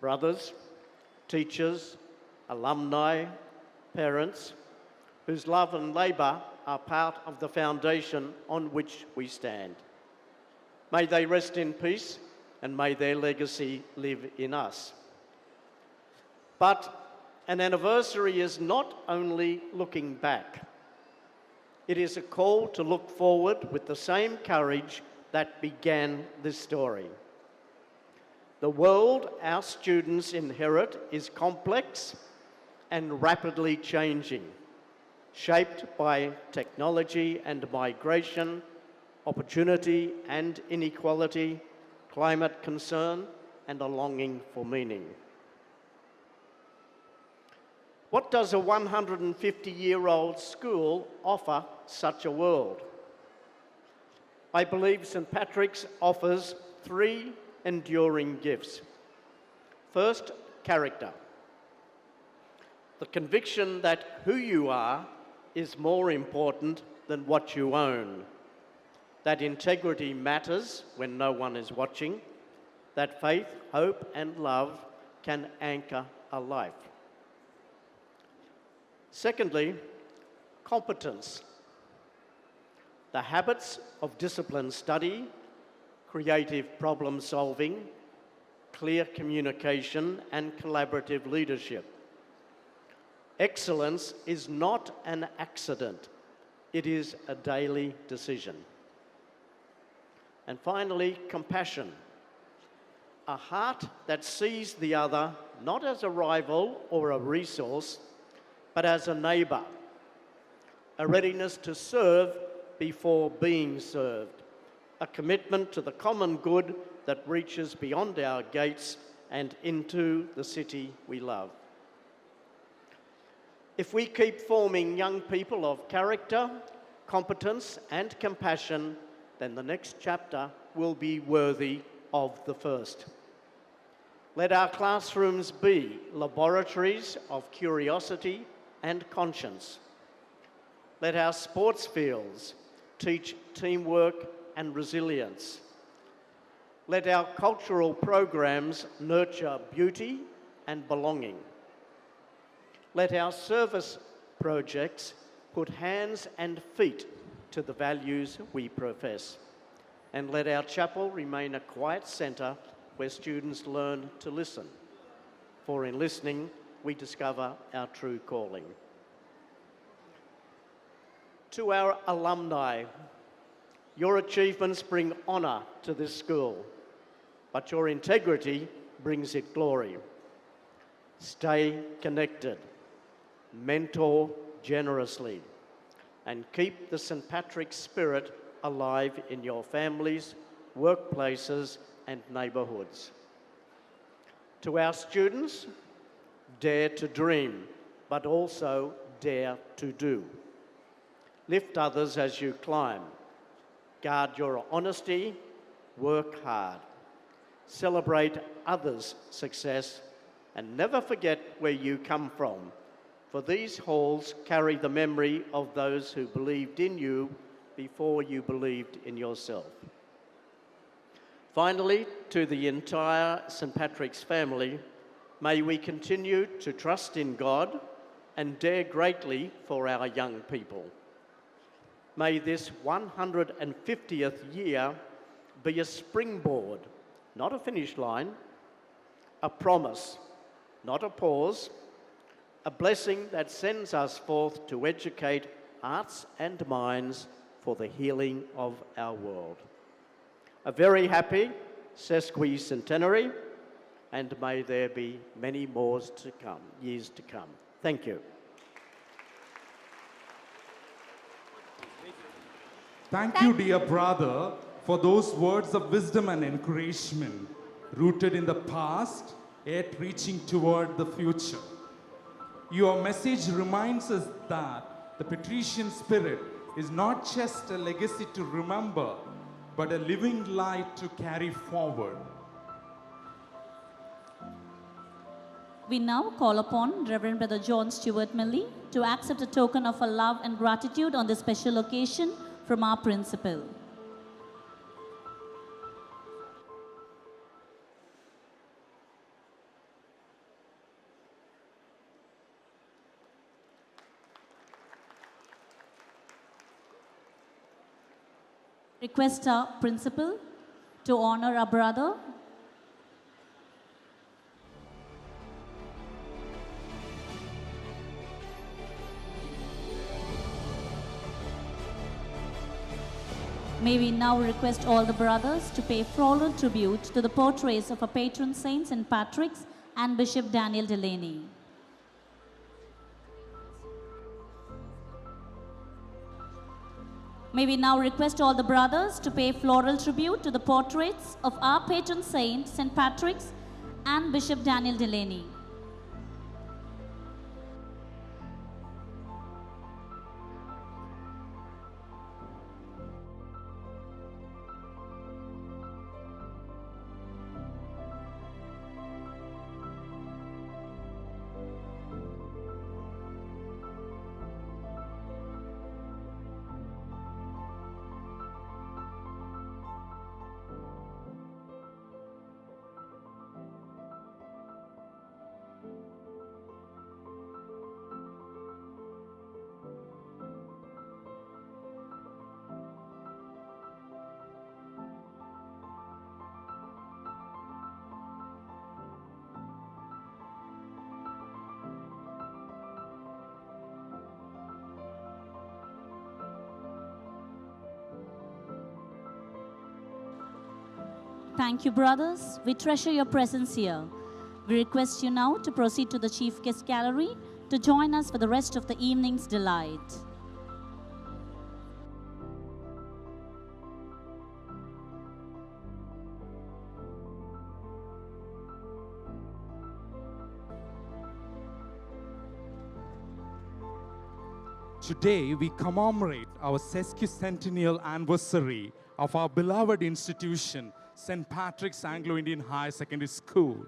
brothers, teachers, alumni, parents, whose love and labour are part of the foundation on which we stand. May they rest in peace and may their legacy live in us. But an anniversary is not only looking back. It is a call to look forward with the same courage that began this story. The world our students inherit is complex and rapidly changing, shaped by technology and migration, opportunity and inequality, climate concern, and a longing for meaning. What does a 150-year-old school offer such a world? I believe St. Patrick's offers three enduring gifts. First, character. The conviction that who you are is more important than what you own. That integrity matters when no one is watching. That faith, hope, and love can anchor a life. Secondly, competence. The habits of disciplined study, creative problem solving, clear communication, and collaborative leadership. Excellence is not an accident. It is a daily decision. And finally, compassion. A heart that sees the other not as a rival or a resource, but as a neighbour. A readiness to serve before being served. A commitment to the common good that reaches beyond our gates and into the city we love. If we keep forming young people of character, competence, and compassion, then the next chapter will be worthy of the first. Let our classrooms be laboratories of curiosity and conscience. Let our sports fields teach teamwork and resilience. Let our cultural programs nurture beauty and belonging. Let our service projects put hands and feet to the values we profess. And let our chapel remain a quiet centre where students learn to listen. For in listening, we discover our true calling. To our alumni, your achievements bring honour to this school, but your integrity brings it glory. Stay connected, mentor generously, and keep the St. Patrick's spirit alive in your families, workplaces, and neighbourhoods. To our students, dare to dream, but also dare to do. Lift others as you climb. Guard your honesty, work hard. Celebrate others' success, and never forget where you come from, for these halls carry the memory of those who believed in you before you believed in yourself. Finally, to the entire St. Patrick's family, may we continue to trust in God and dare greatly for our young people. May this 150th year be a springboard, not a finish line, a promise, not a pause, a blessing that sends us forth to educate hearts and minds for the healing of our world. A very happy Sesquicentennial and may there be many more to come, years to come. Thank you. Thank you, dear brother, for those words of wisdom and encouragement, rooted in the past, yet reaching toward the future. Your message reminds us that the patrician spirit is not just a legacy to remember, but a living light to carry forward. We now call upon Reverend Brother John Stewart Millie to accept a token of our love and gratitude on this special occasion from our principal. Request our principal to honor our brother. May we now request all the brothers to pay floral tribute to the portraits of our patron saints St. Patrick's and Bishop Daniel Delaney. May we now request all the brothers to pay floral tribute to the portraits of our patron saint St. Patrick's and Bishop Daniel Delaney. Thank you, brothers. We treasure your presence here. We request you now to proceed to the Chief Guest Gallery to join us for the rest of the evening's delight. Today, we commemorate our Sesquicentennial anniversary of our beloved institution, St. Patrick's Anglo-Indian Higher Secondary School.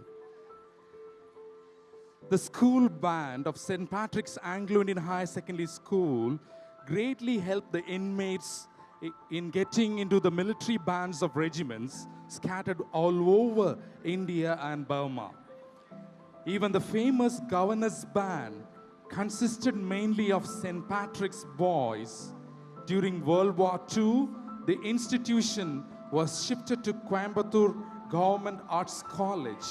The school band of St. Patrick's Anglo-Indian Higher Secondary School greatly helped the inmates in getting into the military bands of regiments scattered all over India and Burma. Even the famous Governor's Band consisted mainly of St. Patrick's boys. During World War II, the institution was shifted to Coimbatore Government Arts College,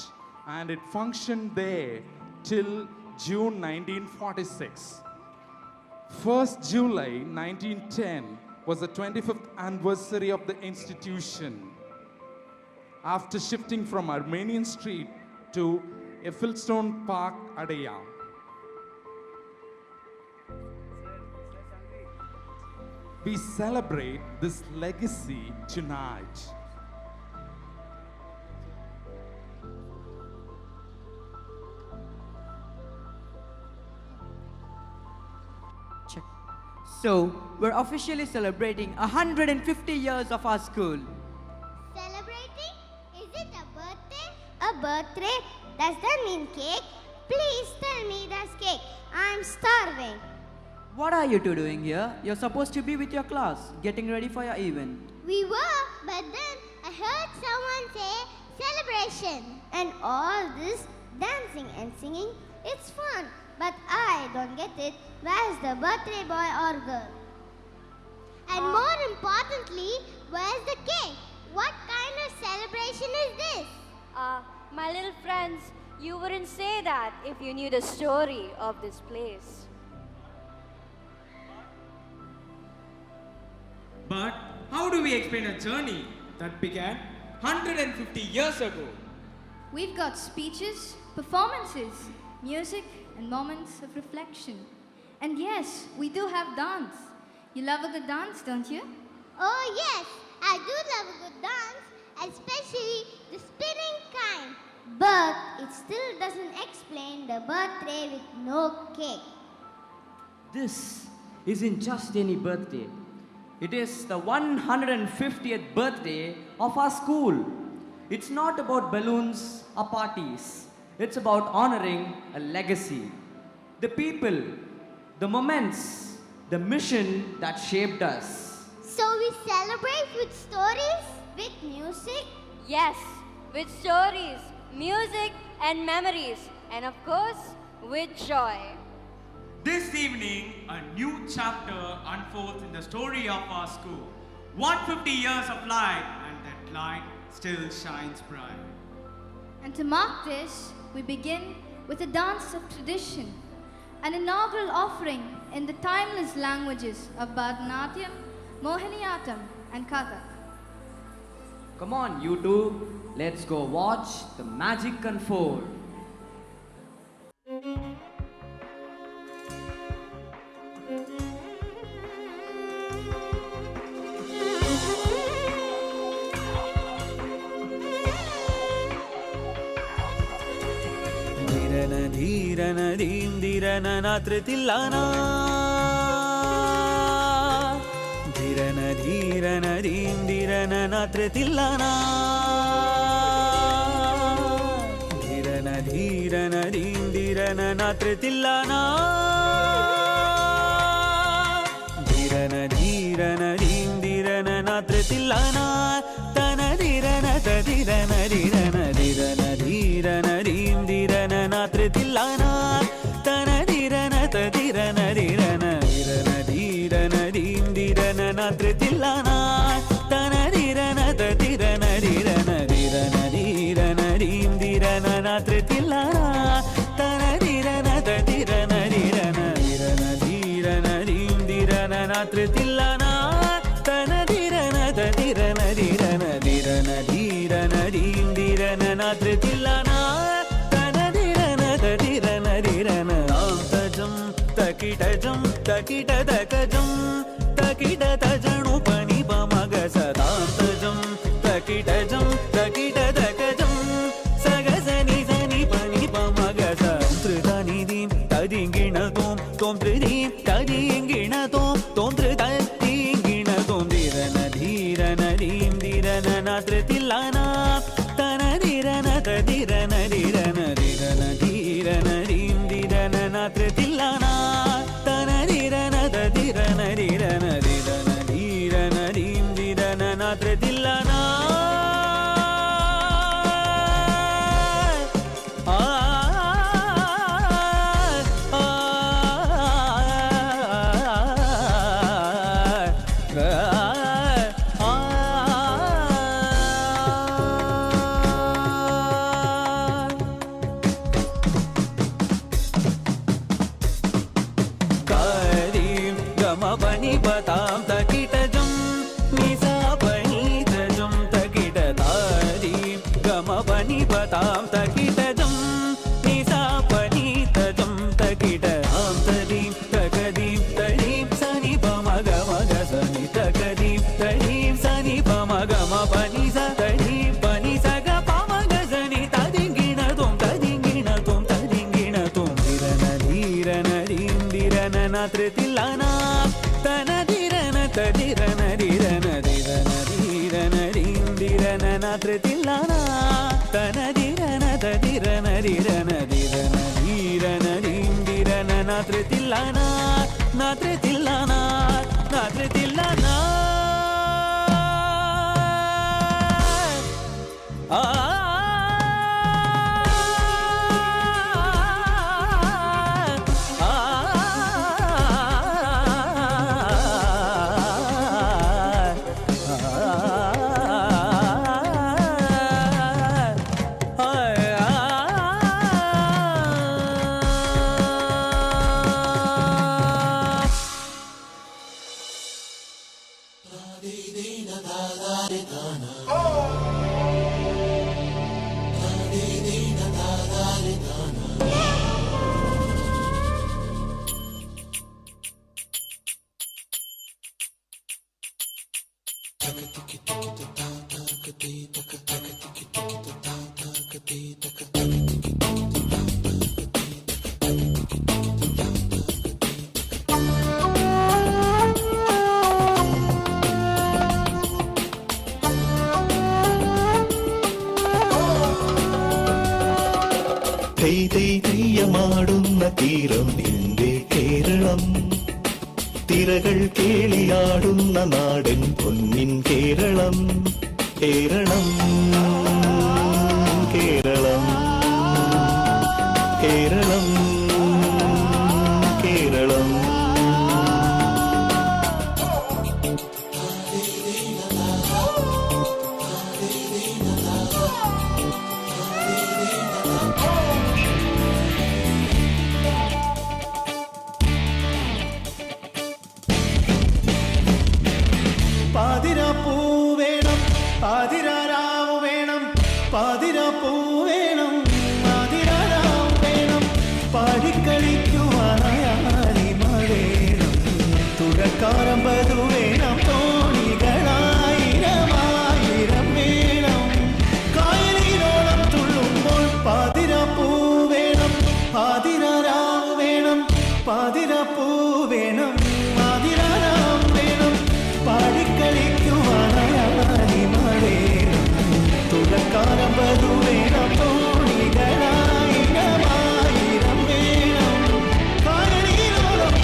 and it functioned there till June 1946. 1st July 1910 was the 25th anniversary of the institution. After shifting from Armenian Street to Ecclestone Park, Adaya. We celebrate this legacy tonight. Check. So, we're officially celebrating 150 years of our school. Celebrating? Is it a birthday? A birthday? Does that mean cake? Please tell me there's cake. I'm starving. What are you two doing here? You're supposed to be with your class, getting ready for your event. We were, but then I heard someone say celebration. And all this dancing and singing, it's fun. But I don't get it. Where's the birthday boy or girl? And more importantly, where's the cake? What kind of celebration is this? My little friends, you wouldn't say that if you knew the story of this place. But how do we explain a journey that began 150 years ago? We've got speeches, performances, music, and moments of reflection. And yes, we do have dance. You love a good dance, don't you? Oh yes, I do love a good dance, especially the spinning kind. But it still doesn't explain the birthday with no cake. This isn't just any birthday. It is the 150th birthday of our school. It's not about balloons or parties. It's about honoring a legacy. The people, the moments, the mission that shaped us. So we celebrate with stories, with music. Yes, with stories, music, and memories. And of course, with joy. This evening, a new chapter unfolds in the story of our school. 150 years of light, and that light still shines bright. And to mark this, we begin with a dance of tradition, an inaugural offering in the timeless languages of Bharatanatyam, Mohiniyattam, and Kathak. Come on, you two. Let's go watch the magic unfold. ധീരന ധീം ധീരന നാത്രത്തില്ലാന ധീരന ധീം ധീരന നാത്രത്തില്ലാന ധീരന ധീം ധീരന നാത്രത്തില്ലാന ധീരന ധീം ധീരന നാത്രത്തില്ലാന തന ധീരന തധീരന ധീരന ധീരന ധീരന ധീം ധീരന നാത്രത്തില്ലാന തന ധീരന തധീരന ധീരന ധീരന ധീരന ധീം ധീരന നാത്രത്തില്ലാന തന ധീരന തധീരന ധീരന ധീരന ധീരന ധീം ധീരന നാത്രത്തില്ലാന തന ധീരന തധീരന ധീരന ധീരന ധീരന ധീം ധീരന നാത്രത്തില്ലാന തന ധീരന തധീരന ധീരന ധീരന ധീരന ധീം ധീരന നാത്രത്തില്ലാന തന ധീരന തധീരന ധീരന താം തജം തകിടജം തകിട തകജം തകിട തജണു പനി പമഗ സദാം തജം തകിടജം തകിട തകജം സഗസനി സനി പനി പമഗ സൃതനി ദീം തദിങ്കിണ തോം തോം ത്രിദീം തദിങ്കിണ തോം തോം ത്രിദീങ്കിണ തോം ധീരന ധീരന ധീം ധീരന നാത്രത്തില്ലാന തന ധീരന തധീരന ധീരന ധീരന ധീരന ധീം ധീരന നാത്രത്തില്ലാന തന ധീരന തധീരന ധീരന ധീരന ധീരന ധീം ധീരന നാത്രത്തില്ലാന பதாம் தகிடஜம் நிசா பணிதஜம் தகிட தாரீம் கம பனி பதாம் தகிடஜம் நிசா பணிதஜம் தகிட ஆம் தரீம் தகதீம் தரீம் சனி பமக மக சனி தகதீம் தரீம் சனி பமக ம பனி ச தரீம் பனி சக பமக சனி ததிங்கிண தோம் ததிங்கிண தோம் ததிங்கிண தோம் திரன தீரன ரீம் திரன நாத்ரதில்லானா தன தீரன ததிரன தீரன தீரன தீரன ரீம் தீரன நாத்ரதில்லானா தன தீரன ததிரன தீரன தீரன தீரன ரீம் தீரன நாத்ரதில்லானா நாத்ரதில்லானா நாத்ரதில்லானா തെയ്യമാടുന്ന തീരം നിന്റെ കേരളം, തിരകൾ കേളിയാടുന്ന നാടൻ പൊന്നിൻ കേരളം. കേരളം കേരളം കേരളം കേരളം. പാതിരാപ്പൂ വേണം, പാതിരാരാവ് വേണം, പാതിരാപ്പൂ വേണം, പാതിരാരാവ് വേണം, പാടിക്കളിക്കുവാനായാലിമ വേണം, തുഴക്കാരമ്പതു വേണം, തോണികളായിരമായിരം വേണം, കായലിനോളം തുള്ളുമ്പോൾ പാതിരാപ്പൂ വേണം, പാതിരാരാവ് വേണം, പാതിരാപ്പൂ വേണം, പാതിരാരാവ് വേണം, പാടിക്കളിക്കുവാനായാലിമ വേണം, തുഴക്കാരമ്പതു വേണം, തോണികളായിരമായിരം വേണം, കായലിനോളം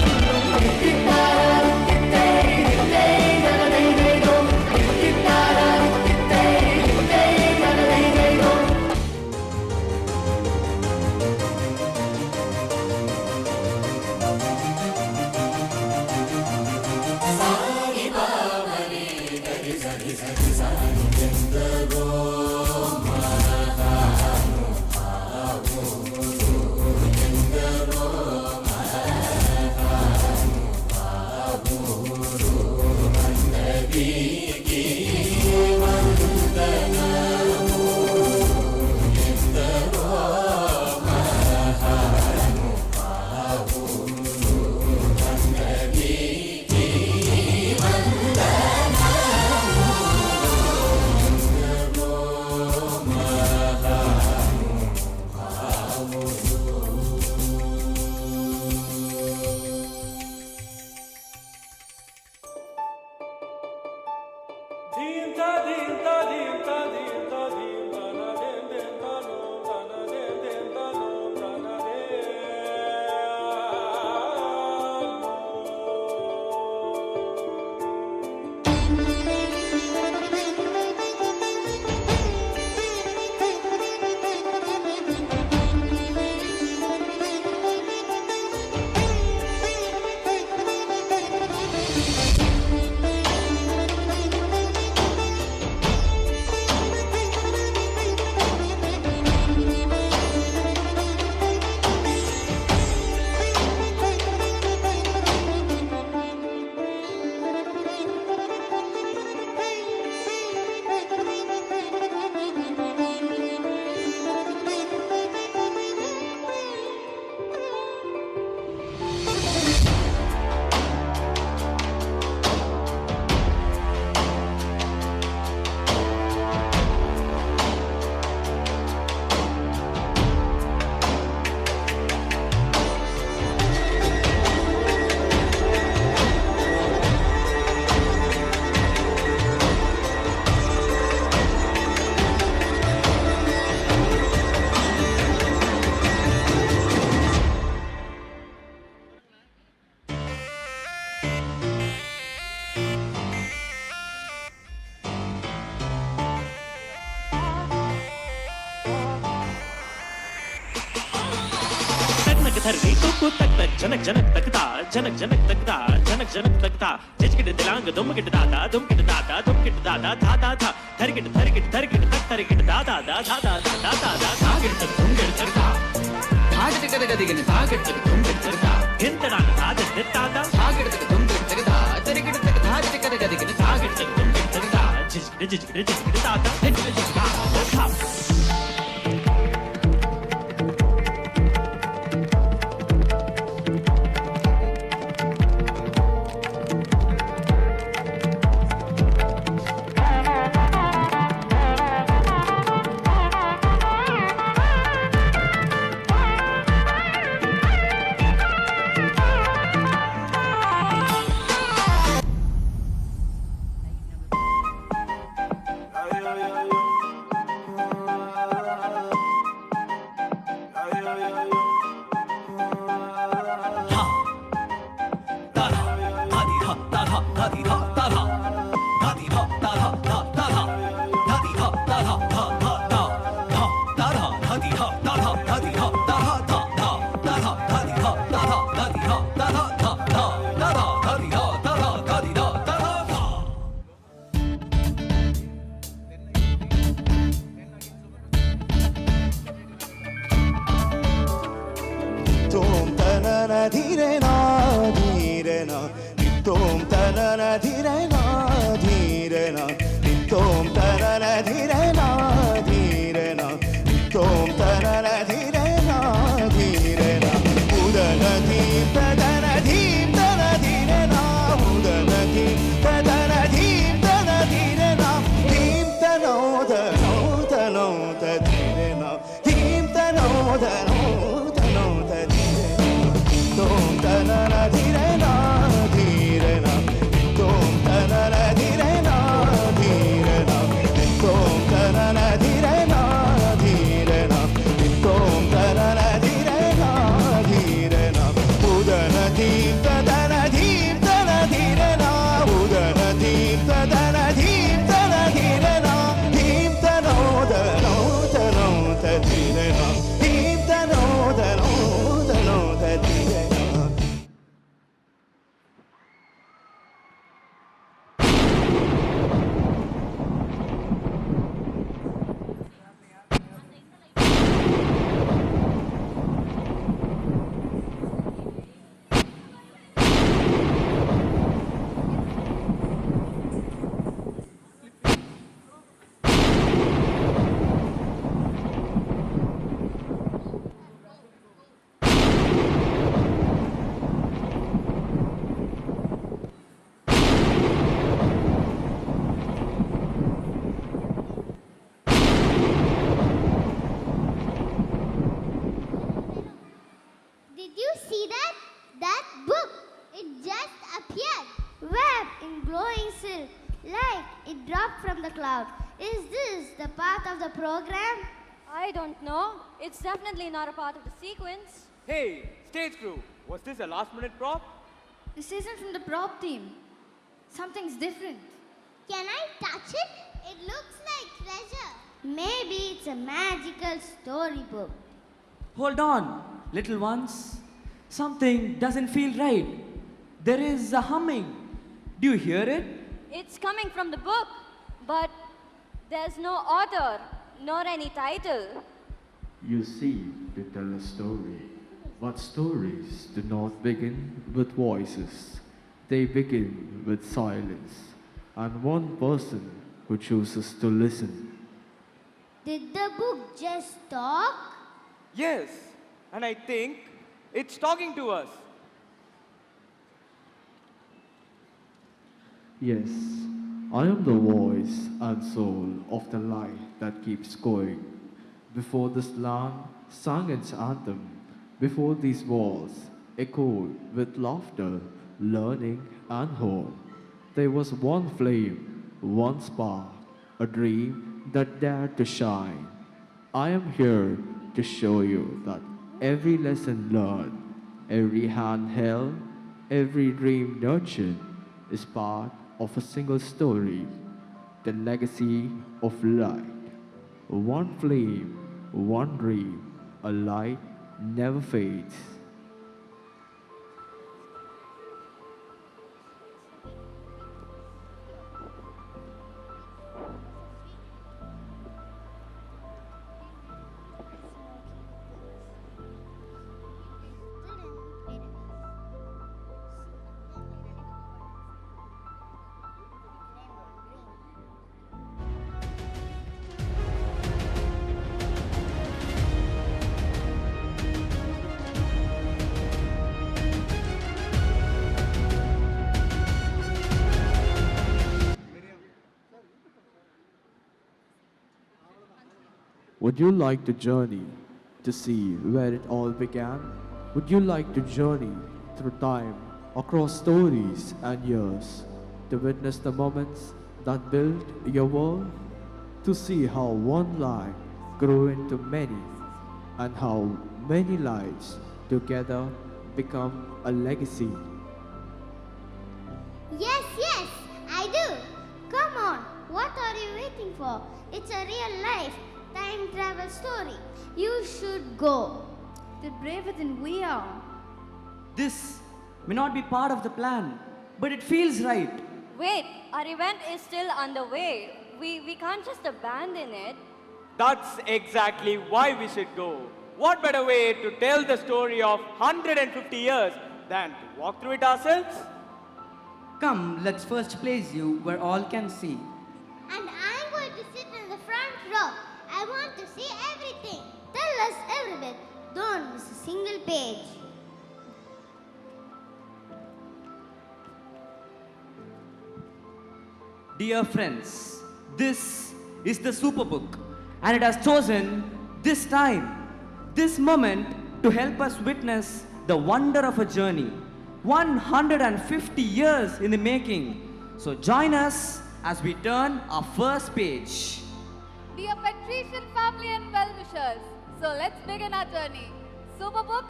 धरती कुकु तक तक जनक जनक तकता जनक जनक तकता जनक जनक तकता जिजकिट दिलांग दुमकिट दादा दुमकिट दादा दुमकिट दादा धा धा धा धरकिट धरकिट धरकिट तक धरकिट दादा दा धा धा धा धा धा धागिट तक दुमकिट तकता धागिट कद गदिगिन धागिट तक दुमकिट तकता हिंतडान धागिट दादा धागिट तक दुमकिट तकता धरकिट तक धागिट कद गदिगिन धागिट तक दुमकिट तकता जिजकिट जिजकिट जिजकिट दादा हिंतड जिजका धा धीरे ना धीरे ना दित्तोम तनन धीरे ना धीरे ना दित्तोम तनन धीरे ना धीरे ना दित्तोम तनन धीरे ना धीरे ना उदन धीम तदन धीम तन धीरे ना उदन धीम तदन धीम तन धीरे ना धीम तनो तनो तनो धीरे ना धीम तनो तनो तनो धीरे ना तोम तनन धीरे ना धीरे ना तोम तनन धीरे ना धीरे ना तोम तनन धीरे ना धीरे ना तोम तनन धीरे ना धीरे ना उदन धीम तदन धीम तन धीरे ना उदन धीम तदन धीम तन धीरे ना धीम तनो तनो तनो धीरे ना धीम तनो तनो तनो धीरे ना Did you see that? That book, it just appeared. Wrapped in glowing silk, like it dropped from the cloud. Is this the part of the program? I don't know. It's definitely not a part of the sequence. Hey, stage crew, was this a last minute prop? This isn't from the prop team. Something's different. Can I touch it? It looks like treasure. Maybe it's a magical storybook. Hold on, little ones. Something doesn't feel right. There is a humming. Do you hear it? It's coming from the book, but there's no author, nor any title. You see, to tell a story. But stories do not begin with voices. They begin with silence. And one person who chooses to listen. Did the book just talk? Yes, and I think it's talking to us. Yes, I am the voice and soul of the light that keeps going. Before this land sang its anthem, before these walls echoed with laughter, learning and hope, there was one flame, one spark, a dream that dared to shine. I am here to show you that every lesson learned, every hand held, every dream nurtured is part of a single story, the legacy of light. One flame, one dream, a light never fades. Would you like to journey to see where it all began? Would you like to journey through time, across stories and years, to witness the moments that built your world? To see how one light grew into many, and how many lights together become a legacy? Yes, yes, I do. Come on, what are you waiting for? It's a real life time travel story. You should go. They're braver than we are. This may not be part of the plan, but it feels right. Wait, our event is still underway. We can't just abandon it. That's exactly why we should go. What better way to tell the story of 150 years than to walk through it ourselves? Come, let's first place you where all can see. And I'm going to sit in the front row. I want to see everything. Tell us every bit. Don't miss a single page. Dear friends, this is the Superbook, and it has chosen this time, this moment to help us witness the wonder of a journey. 150 years in the making. So join us as we turn our first page. Dear patrician family and well-wishers, so let's begin our journey. Superbook,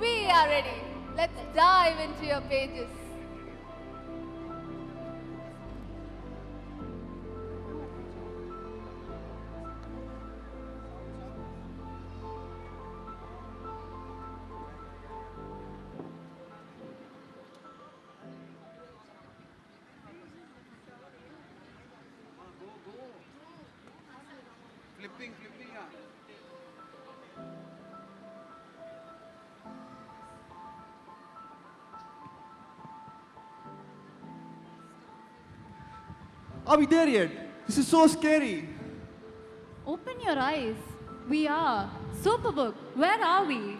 we are ready. Let's dive into your pages. Are we there yet? This is so scary. Open your eyes. We are. Superbook, where are we?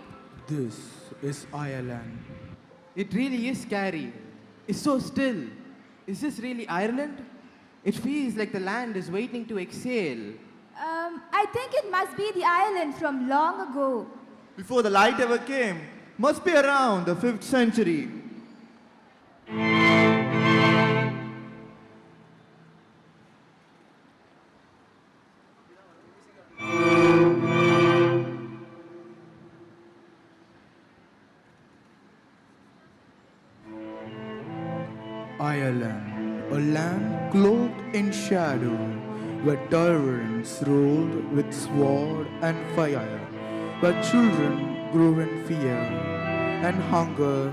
This is Ireland. It really is scary. It's so still. Is this really Ireland? It feels like the land is waiting to exhale. I think it must be the island from long ago. Before the light ever came, must be around the 5th century. Ireland, a land cloaked in shadow, where tyrants ruled with sword and fire, where children grew in fear, and hunger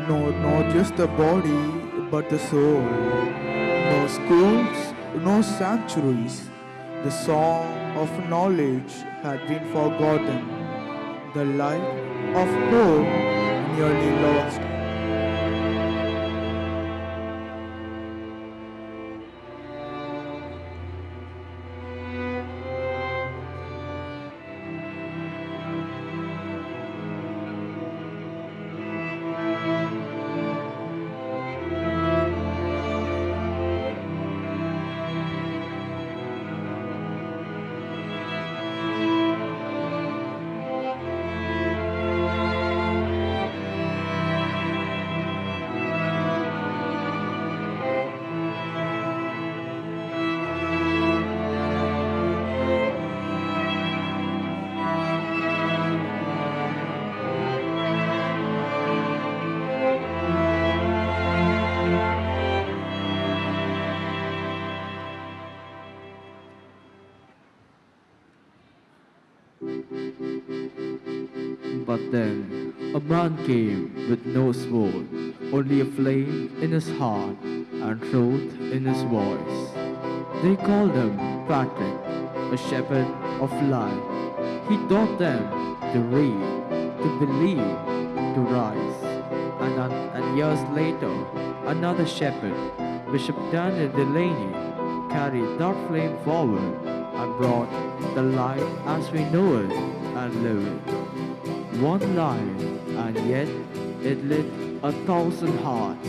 gnawed not just the body but the soul. No schools, no sanctuaries, the song of knowledge had been forgotten, the light of hope nearly lost. But then a man came with no sword, only a flame in his heart and truth in his voice. They called him Patrick, a shepherd of light. He taught them to read, to believe, to rise. And years later, another shepherd, Bishop Daniel Delaney, carried that flame forward and brought the light as we know it and live it. One light, and yet it lit 1,000 hearts.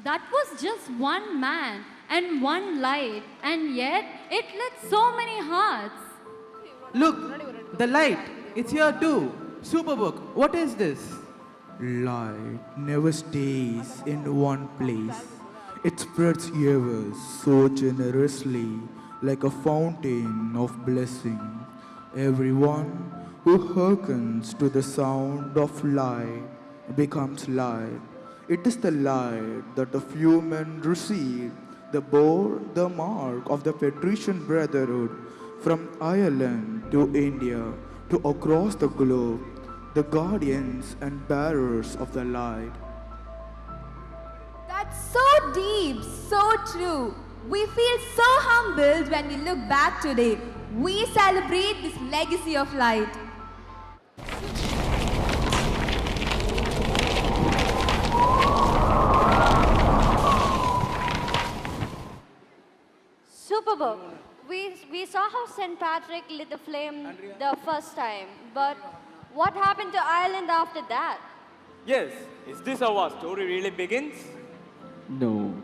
That was just one man and one light, and yet it lit so many hearts. Look, the light. It's here too. Superbook, what is this? Light never stays in one place. It spreads ever so generously, like a fountain of blessing. Everyone who hearkens to the sound of light becomes light. It is the light that the few men received that bore the mark of the Patrician Brotherhood from Ireland to India to across the globe, the guardians and bearers of the light. That's so deep, so true. We feel so humbled when we look back today. We celebrate this legacy of light. Superb. We saw how St. Patrick lit the flame the first time, but what happened to Ireland after that? Yes, is this how our story really begins? No,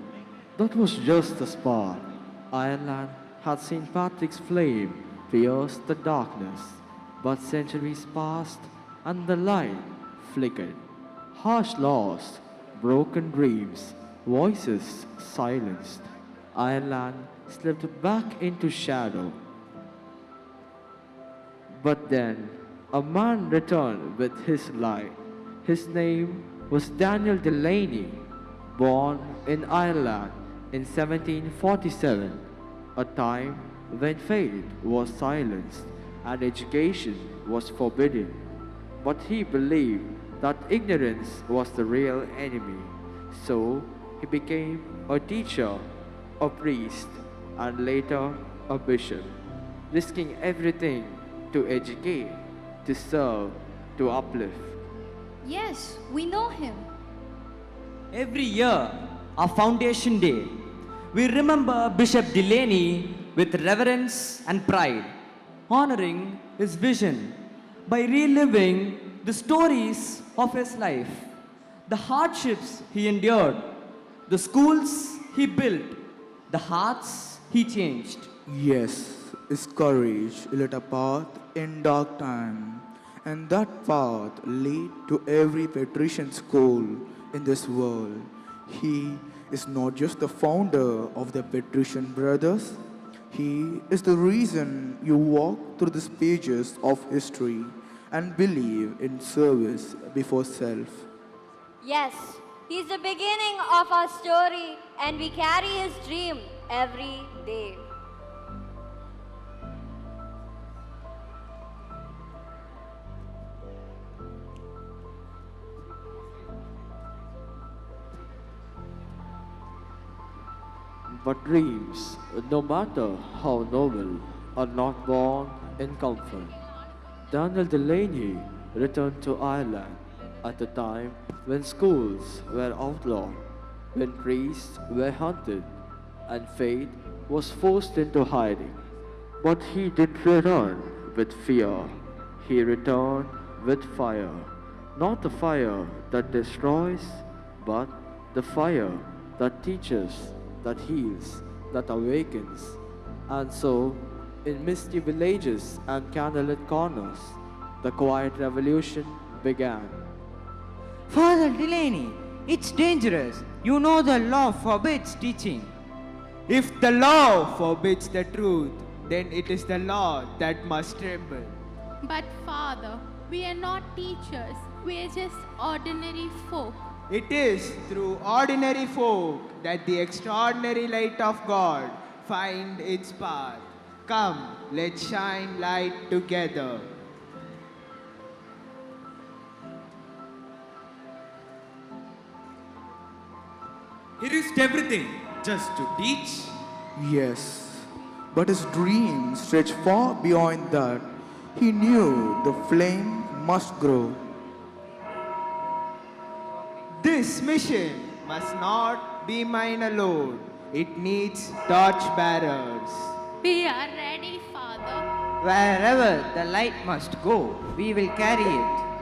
that was just the spark. Ireland had St. Patrick's flame pierce the darkness, but centuries passed and the light flickered. Harsh laws, broken dreams, voices silenced. Ireland slipped back into shadow. But then a man returned with his light. His name was Daniel Delaney, born in Ireland in 1747, a time when faith was silenced and education was forbidden. But he believed that ignorance was the real enemy, so he became a teacher, a priest, and later a bishop, risking everything to educate, to serve, to uplift. Yes, we know him. Every year, our Foundation Day, we remember Bishop Delaney with reverence and pride, honoring his vision by reliving the stories of his life, the hardships he endured, the schools he built, the hearts he changed. Yes, his courage lit a path in dark time, and that path led to every patrician school in this world. He is not just the founder of the Patrician Brothers, he is the reason you walk through these pages of history and believe in service before self. Yes, he's the beginning of our story, and we carry his dream every day. But dreams, no matter how noble, are not born in comfort. Daniel Delaney returned to Ireland at a time when schools were outlawed, when priests were hunted, and faith was forced into hiding. But he didn't return with fear. He returned with fire. Not the fire that destroys, but the fire that teaches, that heals, that awakens. And so, in misty villages and candlelit corners, the quiet revolution began. Father Delaney, it's dangerous. You know the law forbids teaching. If the law forbids the truth, then it is the law that must tremble. But Father, we are not teachers. We are just ordinary folk. It is through ordinary folk that the extraordinary light of God find its path. Come, let's shine light together. He risked everything just to teach. Yes, but his dream stretched far beyond that. He knew the flame must grow. This mission must not be mine alone. It needs torch bearers. We are ready, Father. Wherever the light must go, we will carry it.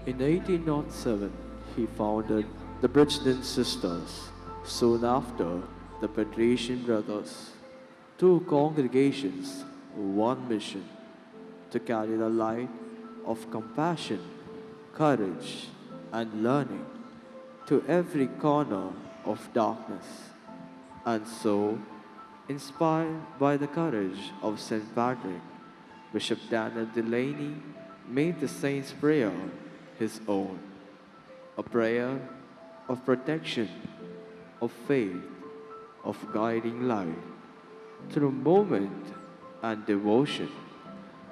In 1807, he founded the Bridgeton Sisters. Soon after, the Patrician Brothers. 2 congregations, 1 mission, to carry the light of compassion, courage, and learning to every corner of darkness. And so, inspired by the courage of St. Patrick, Bishop Daniel Delaney made the saint's prayer his own, a prayer of protection, of faith, of guiding light. Through movement and devotion,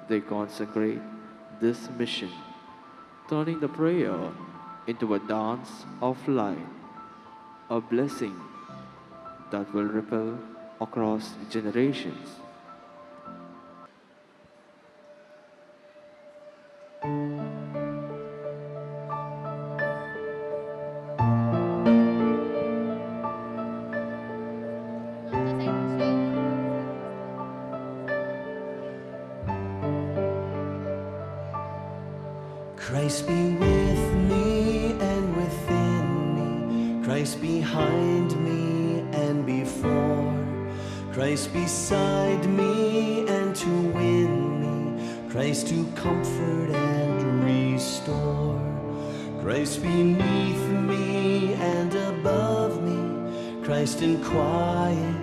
they consecrate this mission, turning the prayer into a dance of light, a blessing that will ripple across generations. Christ be with me and within me, Christ behind me and before, Christ beside me and to win me, Christ to comfort and restore, Christ beneath me and above me, Christ in quiet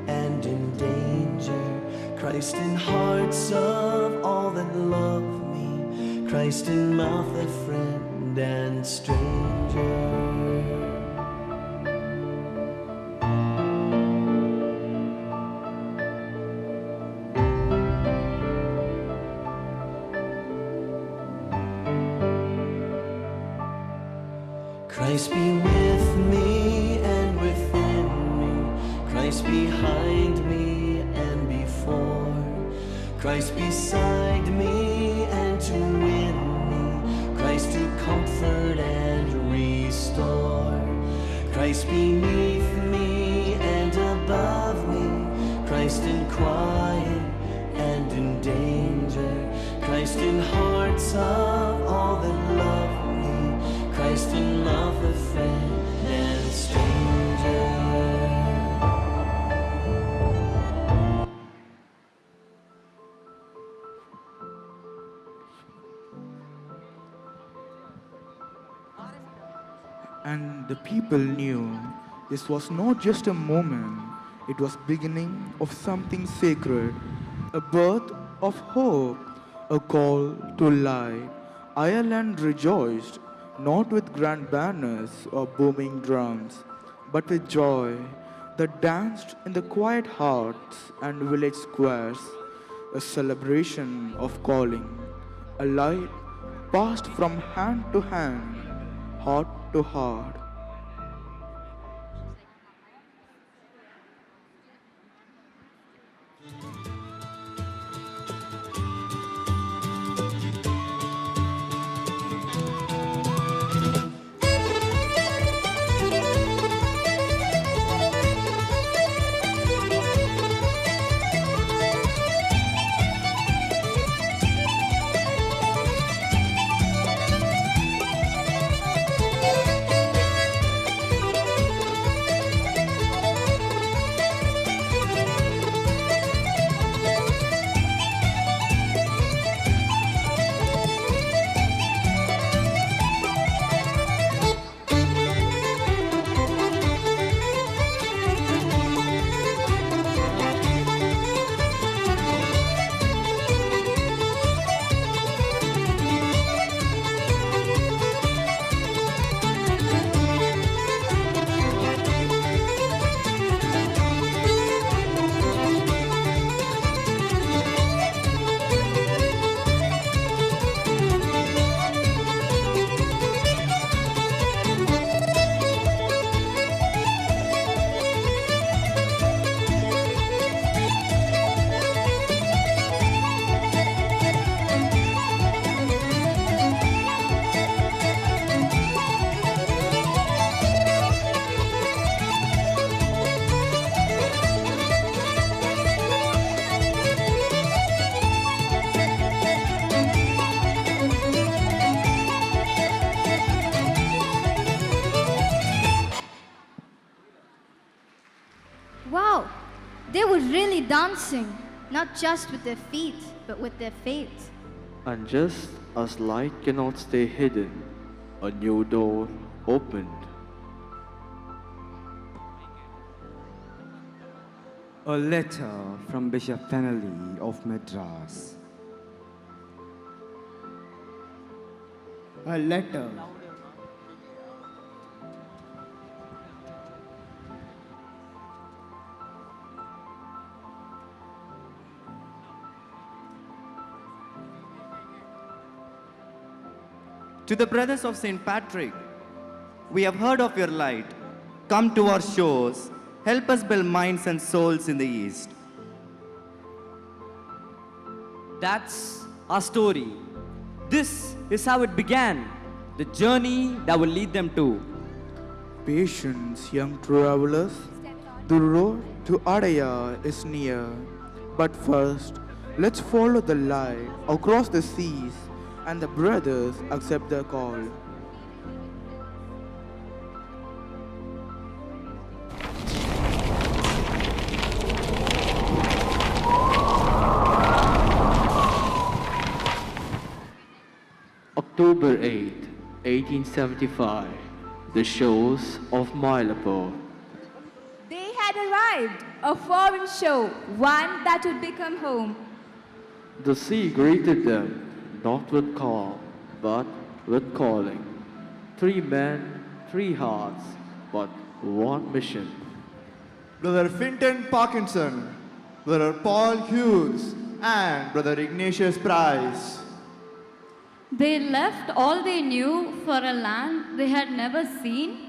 and in danger, Christ in hearts of all that love me, Christ in mouth of friend and stranger. Christ be with me and within me, Christ behind me and before, Christ beside me and to win me, Christ to comfort and restore, Christ beneath me and above me, Christ in quiet and in danger, Christ in hearts of all that love me, Christ in mouth of friend and stranger. And the people knew this was not just a moment, it was beginning of something sacred, a birth of hope, a call to light. Ireland rejoiced, not with grand banners or booming drums, but with joy that danced in the quiet hearts and village squares, a celebration of calling, a light passed from hand to hand, heart to heart. They were really dancing, not just with their feet, but with their faith. And just as light cannot stay hidden, a new door opened. A letter from Bishop Fennelly of Madras. A letter. To the brothers of St. Patrick, we have heard of your light. Come to our shores. Help us build minds and souls in the East. That's our story. This is how it began, the journey that will lead them to. Patience, young travelers. The road to Adaya is near. But first, let's follow the light across the seas, and the brothers accept the call. October 8, 1875, the shores of Mylapore. They had arrived, a foreign shore, one that would become home. The sea greeted them, not with call, but with calling. 3 men, 3 hearts, but one mission. Brother Finton Parkinson, Brother Paul Hughes, and Brother Ignatius Price. They left all they knew for a land they had never seen.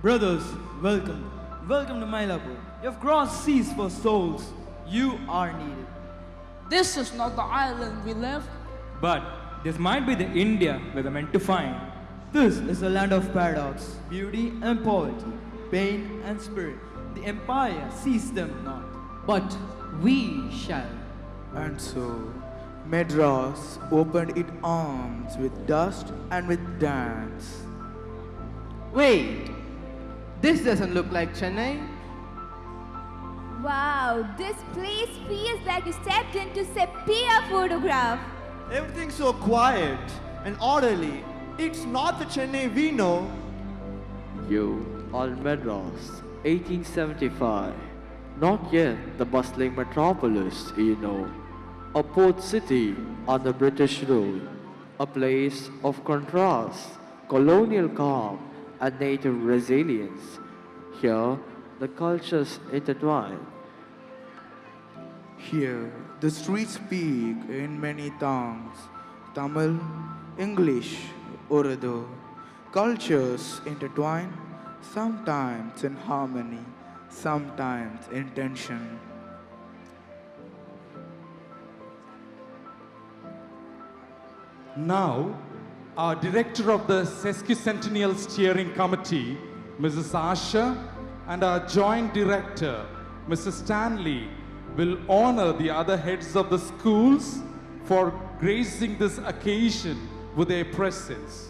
Brothers, welcome. Welcome to Mylapore. You have crossed seas for souls. You are needed. This is not the island we left. But this might be the India we were meant to find. This is a land of paradox, beauty and poverty, pain and spirit. The empire sees them not, but we shall. And so, Madras opened its arms with dust and with dance. Wait, this doesn't look like Chennai. Wow, this place feels like you stepped into sepia photograph. Everything's so quiet and orderly. It's not the Chennai we know. You are Madras, 1875. Not yet the bustling metropolis, you know. A port city under British rule. A place of contrast, colonial calm, and native resilience. Here, the cultures intertwine. Here, the streets speak in many tongues: Tamil, English, Urdu. Cultures intertwine, sometimes in harmony, sometimes in tension. Now, our director of the Sesquicentennial Steering Committee, Mrs. Asha, and our joint director, Mrs. Stanley, will honor the other heads of the schools for gracing this occasion with their presence.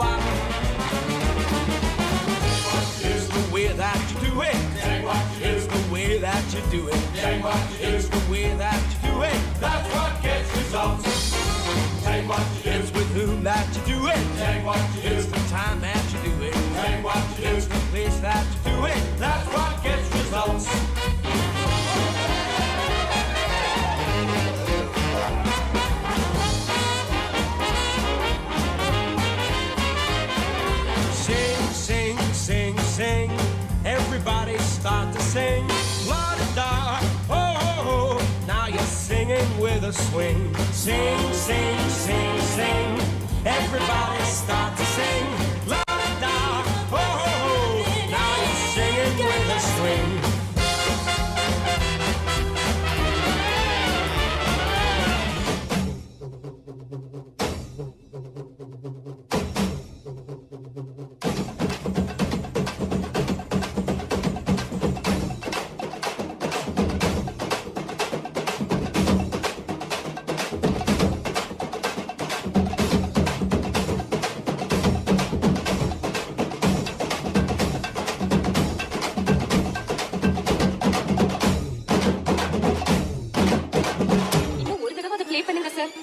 what is the way that you do it. It's the way that you do it. It's the way that you do it. That's what gets results. It's with whom that you do it. It's the time that you do it. It's the place that you do it. That's what gets results. Sing, sing, sing, sing. Everybody start to sing. La-da-da, oh, oh, oh. Now you're singing with a swing. Sing, sing, sing, sing. Everybody start to sing. La-da-da, oh, oh, oh. Now you're singing with a swing.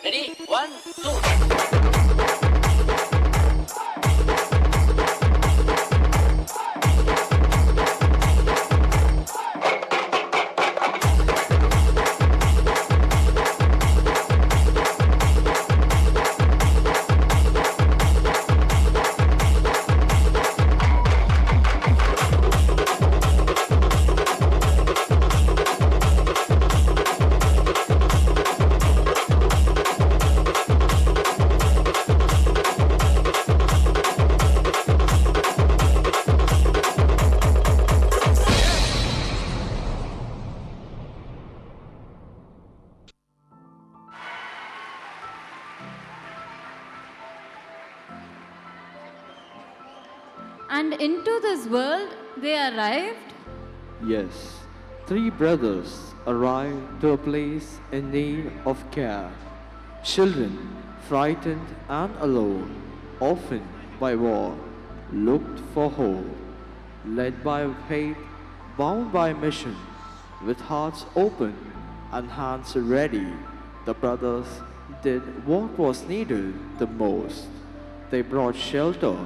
Ready? 1, 2. And into this world they arrived? Yes, 3 brothers arrived to a place in need of care. Children, frightened and alone, orphaned by war, looked for hope. Led by faith, bound by mission, with hearts open and hands ready, the brothers did what was needed the most. They brought shelter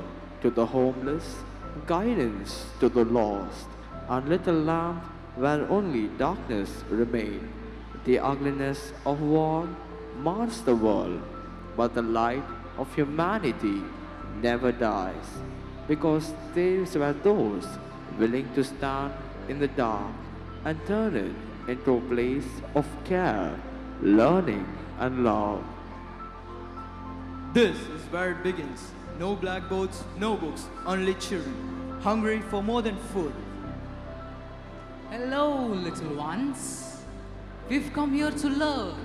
to the homeless, guidance to the lost, and lit a lamp where only darkness remained. The ugliness of war mars the world, but the light of humanity never dies, because there were those willing to stand in the dark and turn it into a place of care, learning, and love. This is where it begins. No blackboards, no books, only children, hungry for more than food. Hello, little ones. We've come here to learn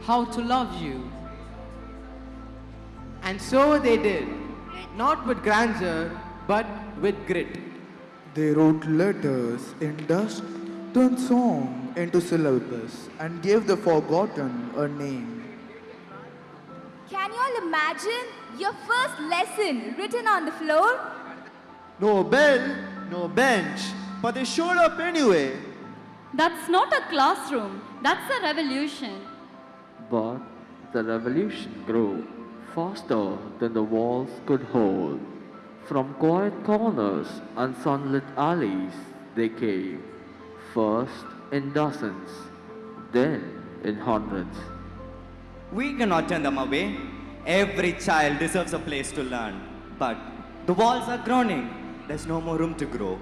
how to love you. And so they did, not with grandeur, but with grit. They wrote letters in dust, turned song into syllables, and gave the forgotten a name. Can you all imagine your first lesson written on the floor? No bell, no bench, but they showed up anyway. That's not a classroom, that's a revolution. But the revolution grew faster than the walls could hold. From quiet corners and sunlit alleys they came, first in dozens, then in hundreds. We cannot turn them away. Every child deserves a place to learn. But the walls are groaning. There's no more room to grow.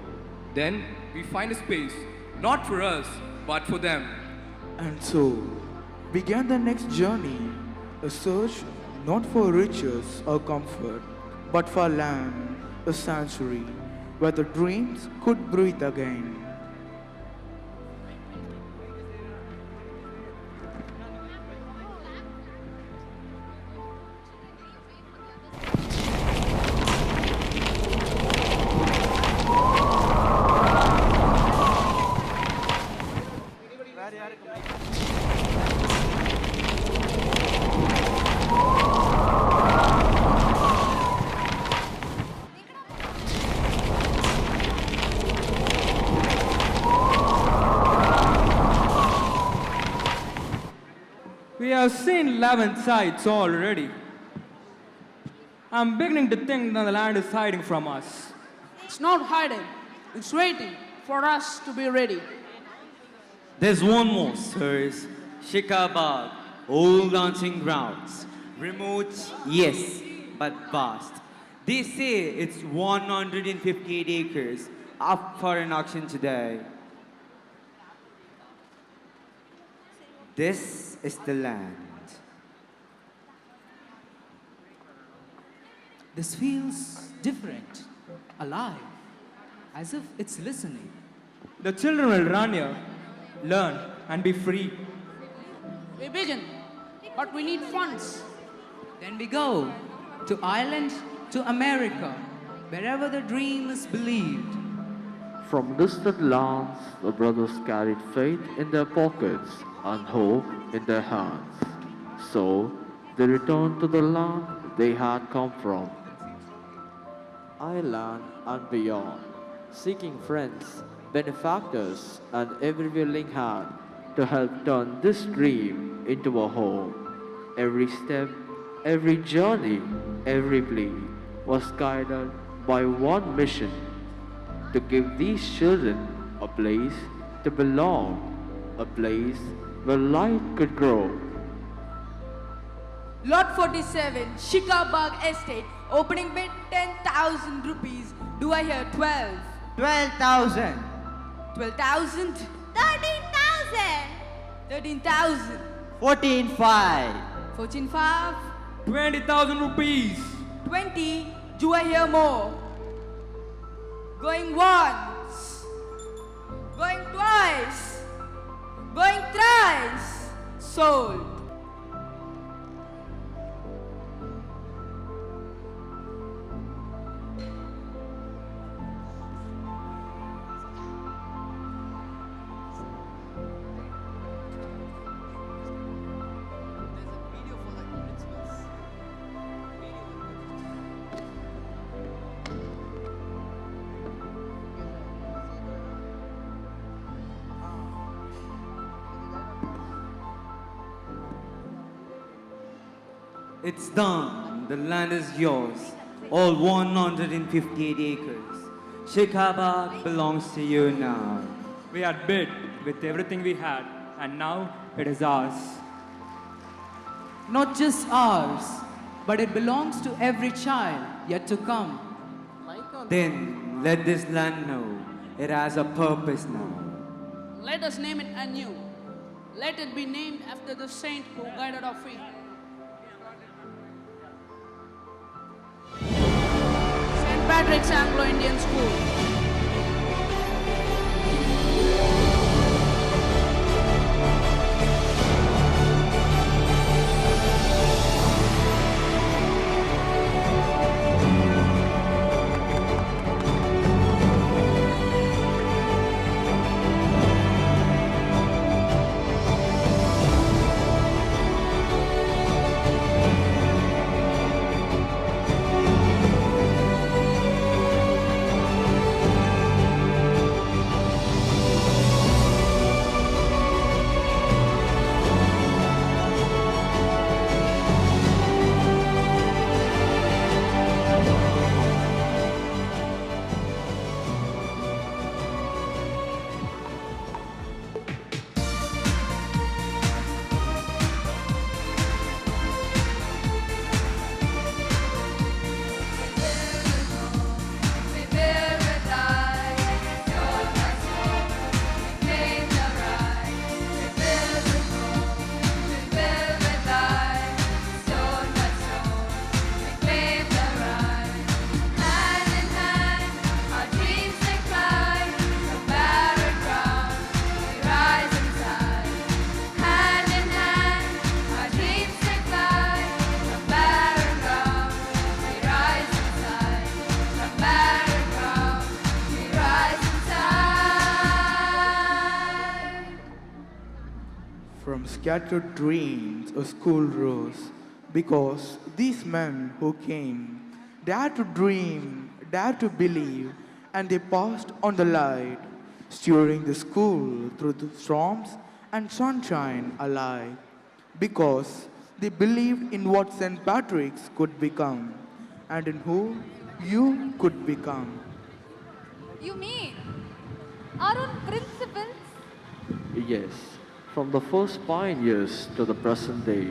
Then we find a space, not for us, but for them. And so began the next journey, a search not for riches or comfort, but for land, a sanctuary where the dreams could breathe again. haven't sights already. I'm beginning to think that the land is hiding from us. It's not hiding. It's waiting for us to be ready. There's one more, sirs. Shikhaba, old dancing grounds. Remote, yes, but vast. They say it's 158 acres up for an auction today. This is the land. This feels different, alive, as if it's listening. The children will run here, learn, and be free. We begin, but we need funds. Then we go to Ireland, to America, wherever the dream is believed. From distant lands, the brothers carried faith in their pockets and hope in their hands. So, they returned to the land they had come from. Ireland and beyond, seeking friends, benefactors, and every willing hand to help turn this dream into a home. Every step, every journey, every plea was guided by one mission: to give these children a place to belong, a place where light could grow. Lot 47, Shikhaba Estate, opening bid 10,000 rupees. Do I hear 12? 12,000. 12,000? 13,000. 13,000. 14,500. 14,500. 20,000 rupees. 20. Do I hear more? Going once. Going twice. Going thrice. Sold. It's done. The land is yours. All 158 acres. Shikhaba belongs to you now. We had bid with everything we had, and now it is ours. Not just ours, but it belongs to every child yet to come. Then let this land know it has a purpose now. Let us name it anew. Let it be named after the saint who guided our feet. St.PATRICK'S Anglo-Indian School. From scattered dreams a school rose, because these men who came dared to dream, dared to believe, and they passed on the light, steering the school through the storms and sunshine alike. Because They believed in what St. Patrick's could become and in who you could become. You mean our own principles? Yes, from the first pioneers to the present day,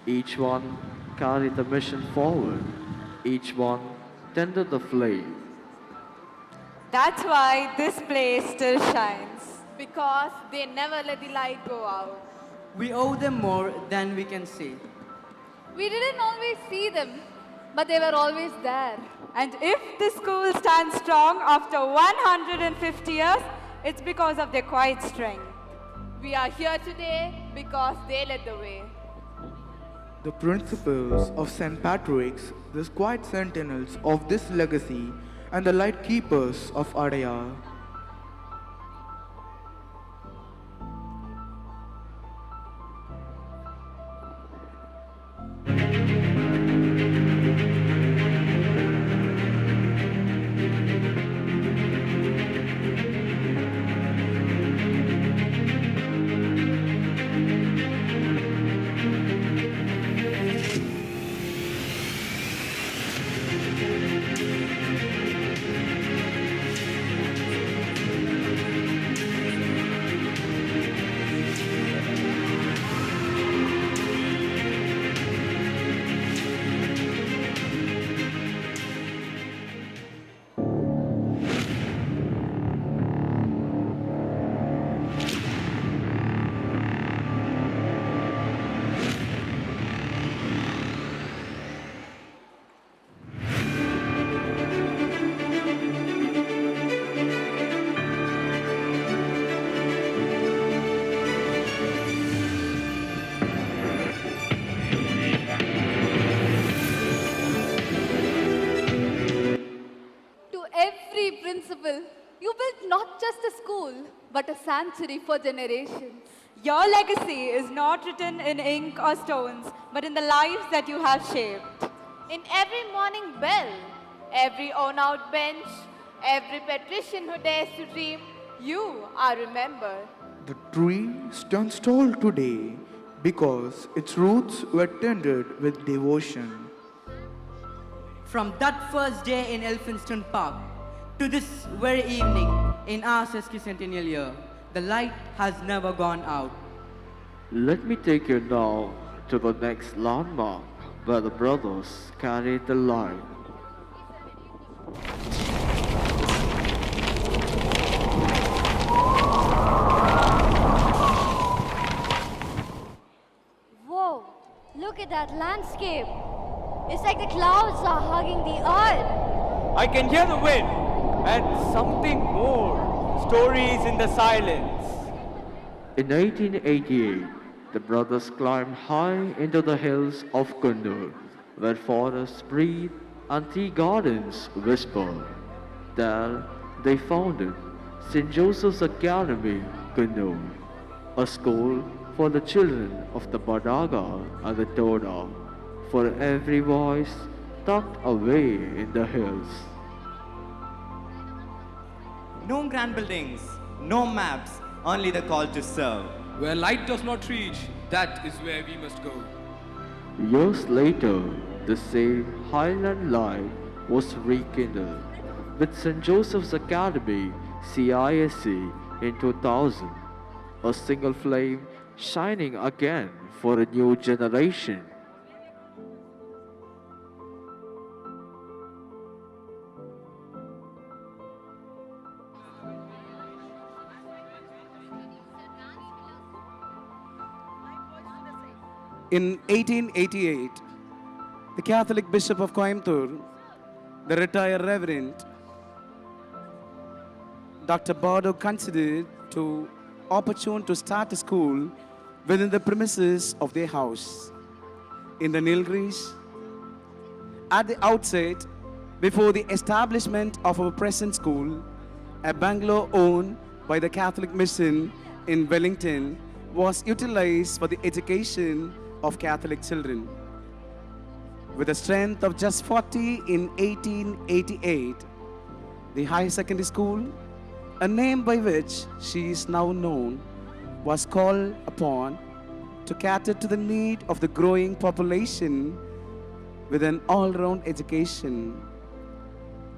each one carried the mission forward, each one tended the flame. That's why this place still shines. Because they never let the light go out. We owe them more than we can say. We didn't always see them, but they were always there. And if this school stands strong after 150 years, it's because of their quiet strength. We are here today because they led the way. The principles of St. Patrick's, the quiet sentinels of this legacy, and the light keepers of Adaya. Principal, you built not just a school, but a sanctuary for generations. Your legacy is not written in ink or stones, but in the lives that you have shaped. In every morning bell, every worn-out bench, every patrician who dares to dream, you are remembered. The tree stands tall today because its roots were tended with devotion. From that first day in Elphinstone Park to this very evening in our Sesquicentennial year, the light has never gone out. Let me take you now to the next landmark where the brothers carried the light. Whoa, look at that landscape. It's like the clouds are hugging the earth. I can hear the wind and something more. Stories in the silence. In 1888, the brothers climbed high into the hills of Kundur, where forests breathe and tea gardens whisper. There, they founded St. Joseph's Academy, Kundur, a school for the children of the Badaga and the Toda, for every voice tucked away in the hills. No grand buildings, no maps, only the call to serve. Where light does not reach, that is where we must go. Years later, the same highland light was rekindled with St. Joseph's Academy, CISC, in 2000, a single flame shining again for a new generation. In 1888, the Catholic Bishop of Coimbatore, the retired Reverend Dr. Bardo, considered to opportune to start a school within the premises of their house in the Nilgiris. At the outset, before the establishment of our present school, a bungalow owned by the Catholic Mission in Wellington was utilized for the education of Catholic children. With a strength of just 40 in 1888, the higher secondary school, a name by which she is now known, was called upon to cater to the need of the growing population with an all-round education.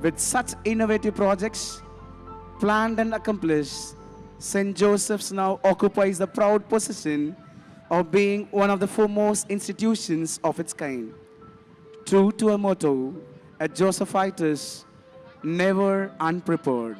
With such innovative projects planned and accomplished, St. Joseph's now occupies the proud position of being one of the foremost institutions of its kind. True to a motto, at Josephitis, never unprepared.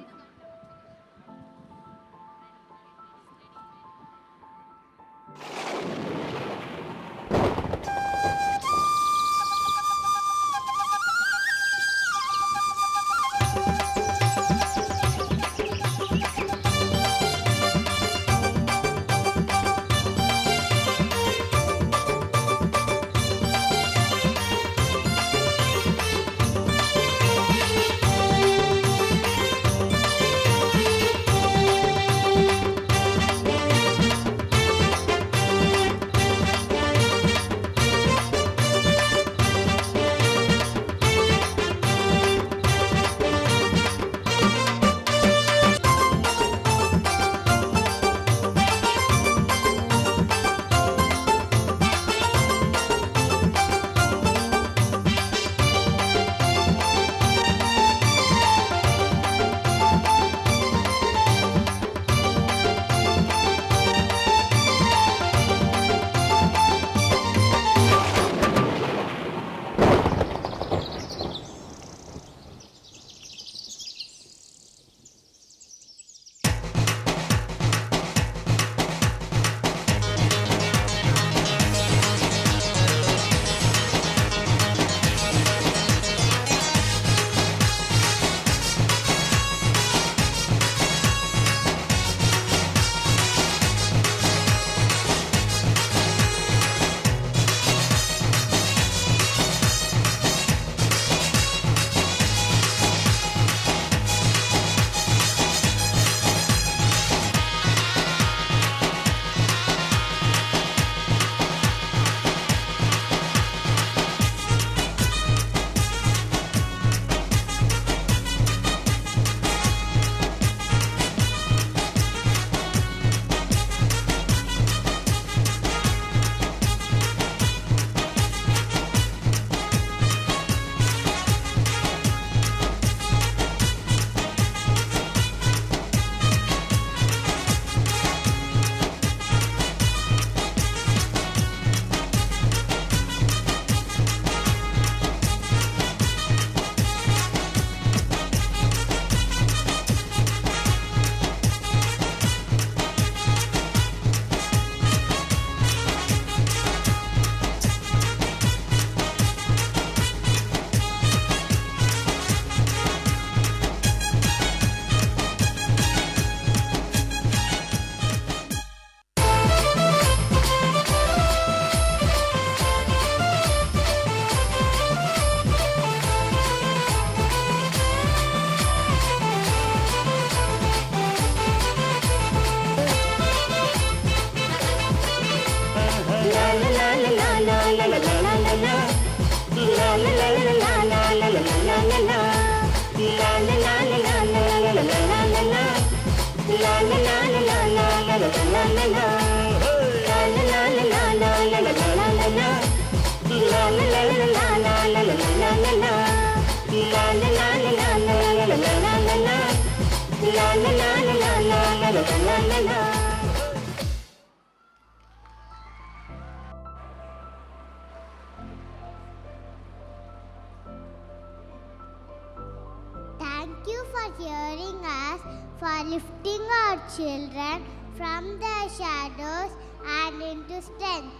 Thank you for hearing us, for lifting our children from their shadows and into strength.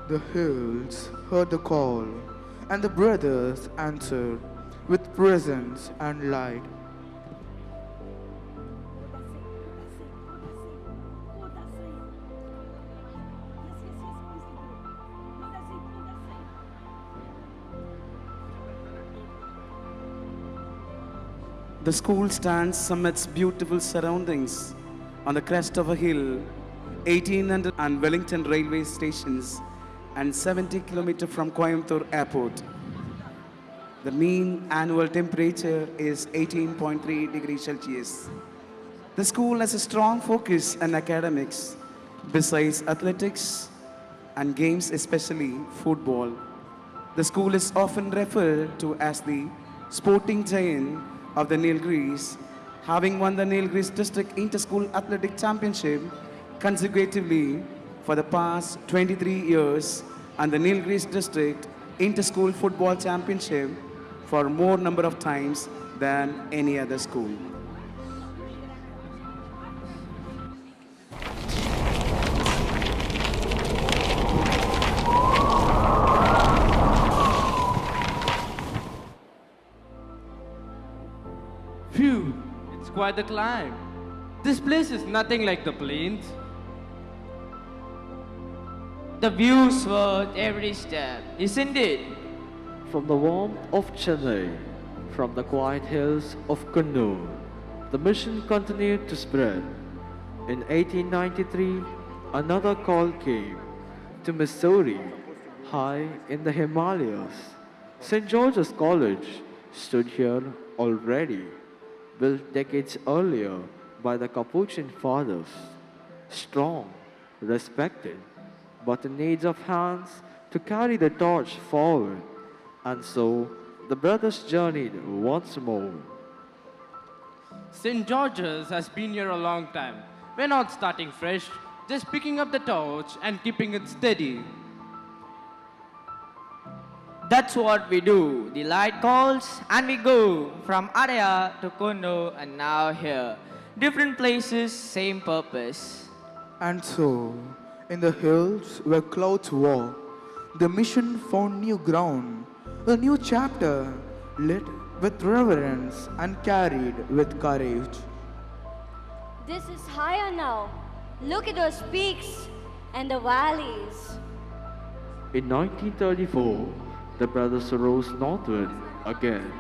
The hills heard the call, and the brothers answered with presence and light. The school stands amidst beautiful surroundings on the crest of a hill, 1800 and Wellington railway stations, and 70 kilometers from Coimbatore Airport. The mean annual temperature is 18.3 degrees Celsius. The school has a strong focus on academics, Besides athletics and games, especially football, the school is often referred to as the sporting giant of the Nilgiris, having won the Nilgiris District Inter-School Athletic Championship consecutively for the past 23 years and the Nilgiris District Inter-School Football Championship for more number of times than any other school. Phew, it's quite the climb. This place is nothing like the plains. The view's worth every step, isn't it? From the warmth of Chennai, from the quiet hills of Kannur, the mission continued to spread. In 1893, another call came to Missouri, high in the Himalayas. St. George's College stood here already, built decades earlier by the Capuchin fathers. Strong, respected, but in need of hands to carry the torch forward. And so, the brothers journeyed once more. St. George's has been here a long time. We're not starting fresh, just picking up the torch and keeping it steady. That's what we do. The light calls and we go from Arya to Kuno and now here. Different places, same purpose. And so, in the hills where clouds walk, the mission found new ground, a new chapter lit with reverence and carried with courage. This is higher now. Look at those peaks and the valleys. In 1934, the brothers rose northward again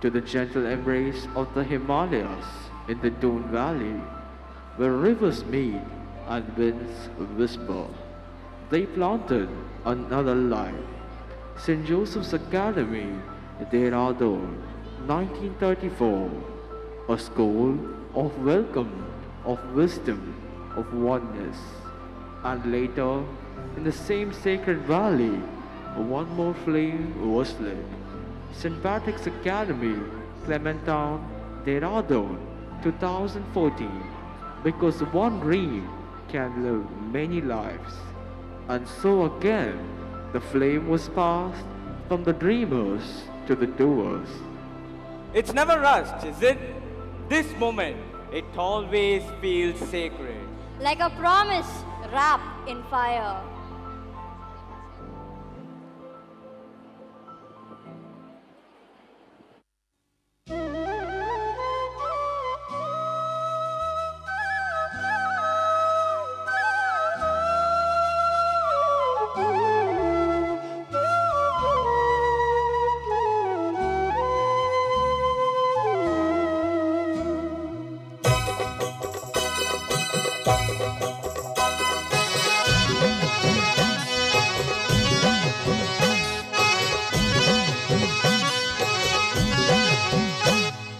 to the gentle embrace of the Himalayas in the Doon Valley, where rivers meet and winds whisper. They planted another life. St. Joseph's Academy, Dehradun, 1934, a school of welcome, of wisdom, of oneness. And later, in the same sacred valley, one more flame was lit. St. Patrick's Academy, Clementown, Dehradun, 2014, because one dream can live many lives. And so again, the flame was passed from the dreamers to the doers. It's never rushed, is it? This moment, it always feels sacred. Like a promise wrapped in fire.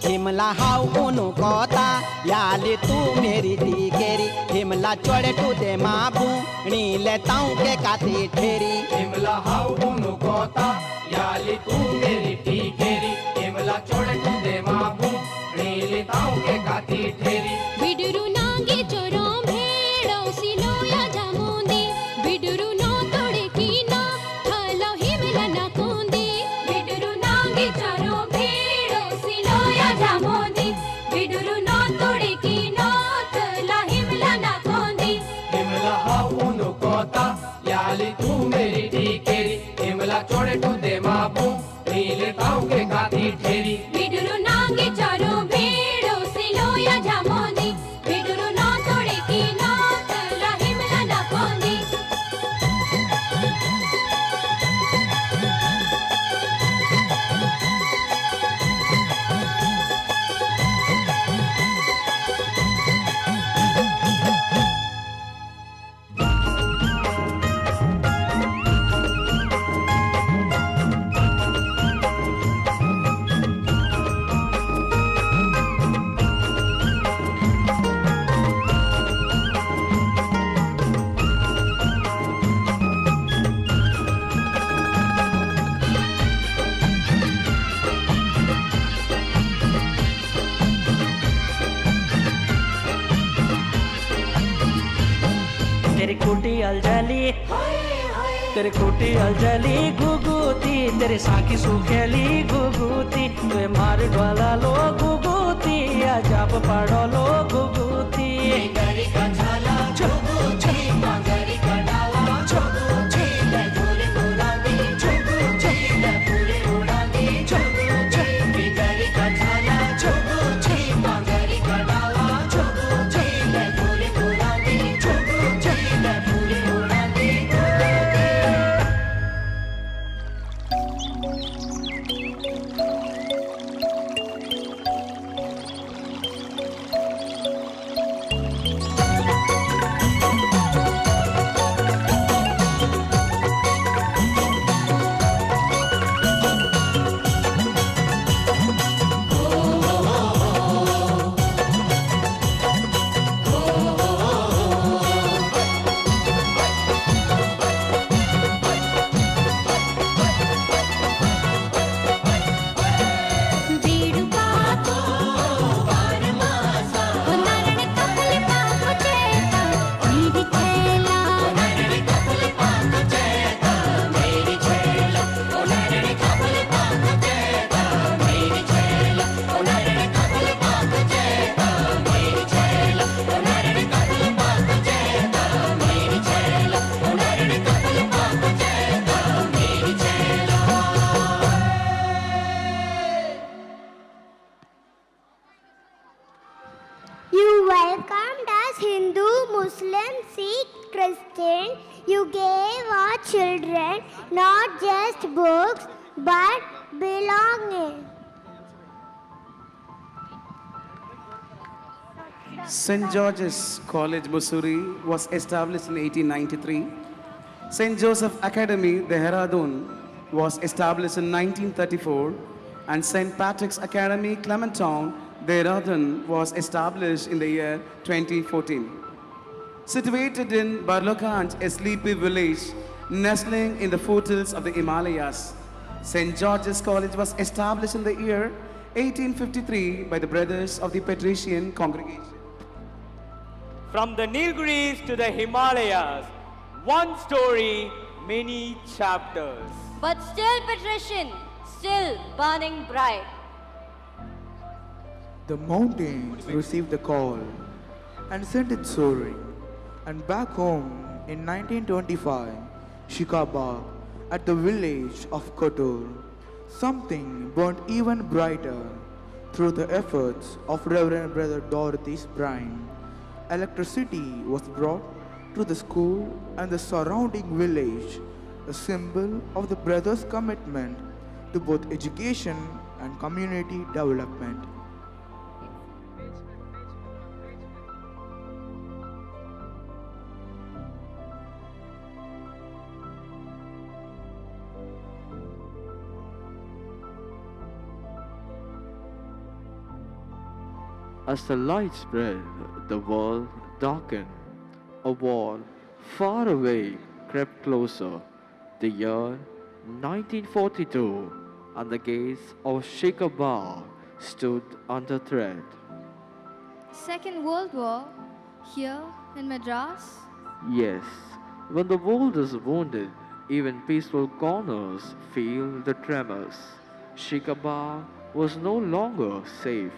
हिमला हाउ उनु कोता Yale तू मेरी दीकेरी Himla चोड़े to दे माबू नीले ताऊ के काती ठेरी हिमला हाउ उनु कोता याली तू मेरी दीकेरी हिमला चोड़े टू दे माबू नीले ताऊ के काती ठेरी बिडुरु नांगे चोरों भेड़ों सिलोया जामुंदी बिडुरु नो तोड़े की ना हलो हिमला ना कुंदी बिडुरु नांगे चोरों भेड़ों सिलोया जामुंदी बिडुरु नो तोड़े की ना हलो हिमला ना कुंदी हिमला हाउ उनु कोता याली तू मेरी दीकेरी हिमला चोड़े टू दे माबू नीले ताऊ के काती ठेरी बिडुरु नांगे चोरों भेड़ों सिलोया जामुंदी बिडुरु नो तोड़े की ना हलो हिमला ना कुंदी अलजली तेरे खूटी अलजली गुगुती तेरे साकी सुखेली गुगुती तुए मार वाला लो गुगुती अजाब पड़ो लो गुगुती गरी का झाला गुगुती गरी का डाला गुगुती ले फूली उड़ानी गुगुती ले फूली उड़ानी गुगुती गरी का झाला गुगुती गरी का डाला गुगुती ले फूली उड़ानी गुगुती ले फूली उड़ानी You welcomed us Hindu, Muslim, Sikh, Christian. You gave our children not just books but belonging. St. George's College, Mussoorie was established in 1893. St. Joseph Academy, Dehradun was established in 1934. And St. Patrick's Academy, Clementown, Dehradun was established in the year 2014. Situated in Barlokanj, a sleepy village nestling in the foothills of the Himalayas, St. George's College was established in the year 1853 by the brothers of the Patrician congregation. From the Nilgiris to the Himalayas, one story, many chapters. But still patrician, still burning bright. The mountains received the call and sent it soaring. And back home in 1925, Shikhaba, at the village of Kotur, something burnt even brighter through the efforts of Reverend Brother Dorothy's Prime. Electricity was brought to the school and the surrounding village, a symbol of the brothers' commitment to both education and community development. As the light spread, the world darkened. A wall far away crept closer. The year 1942, and the gates of Shikhaba stood under threat. Second World War, here in Madras. Yes, when the world is wounded, even peaceful corners feel the tremors. Shikhaba was no longer safe.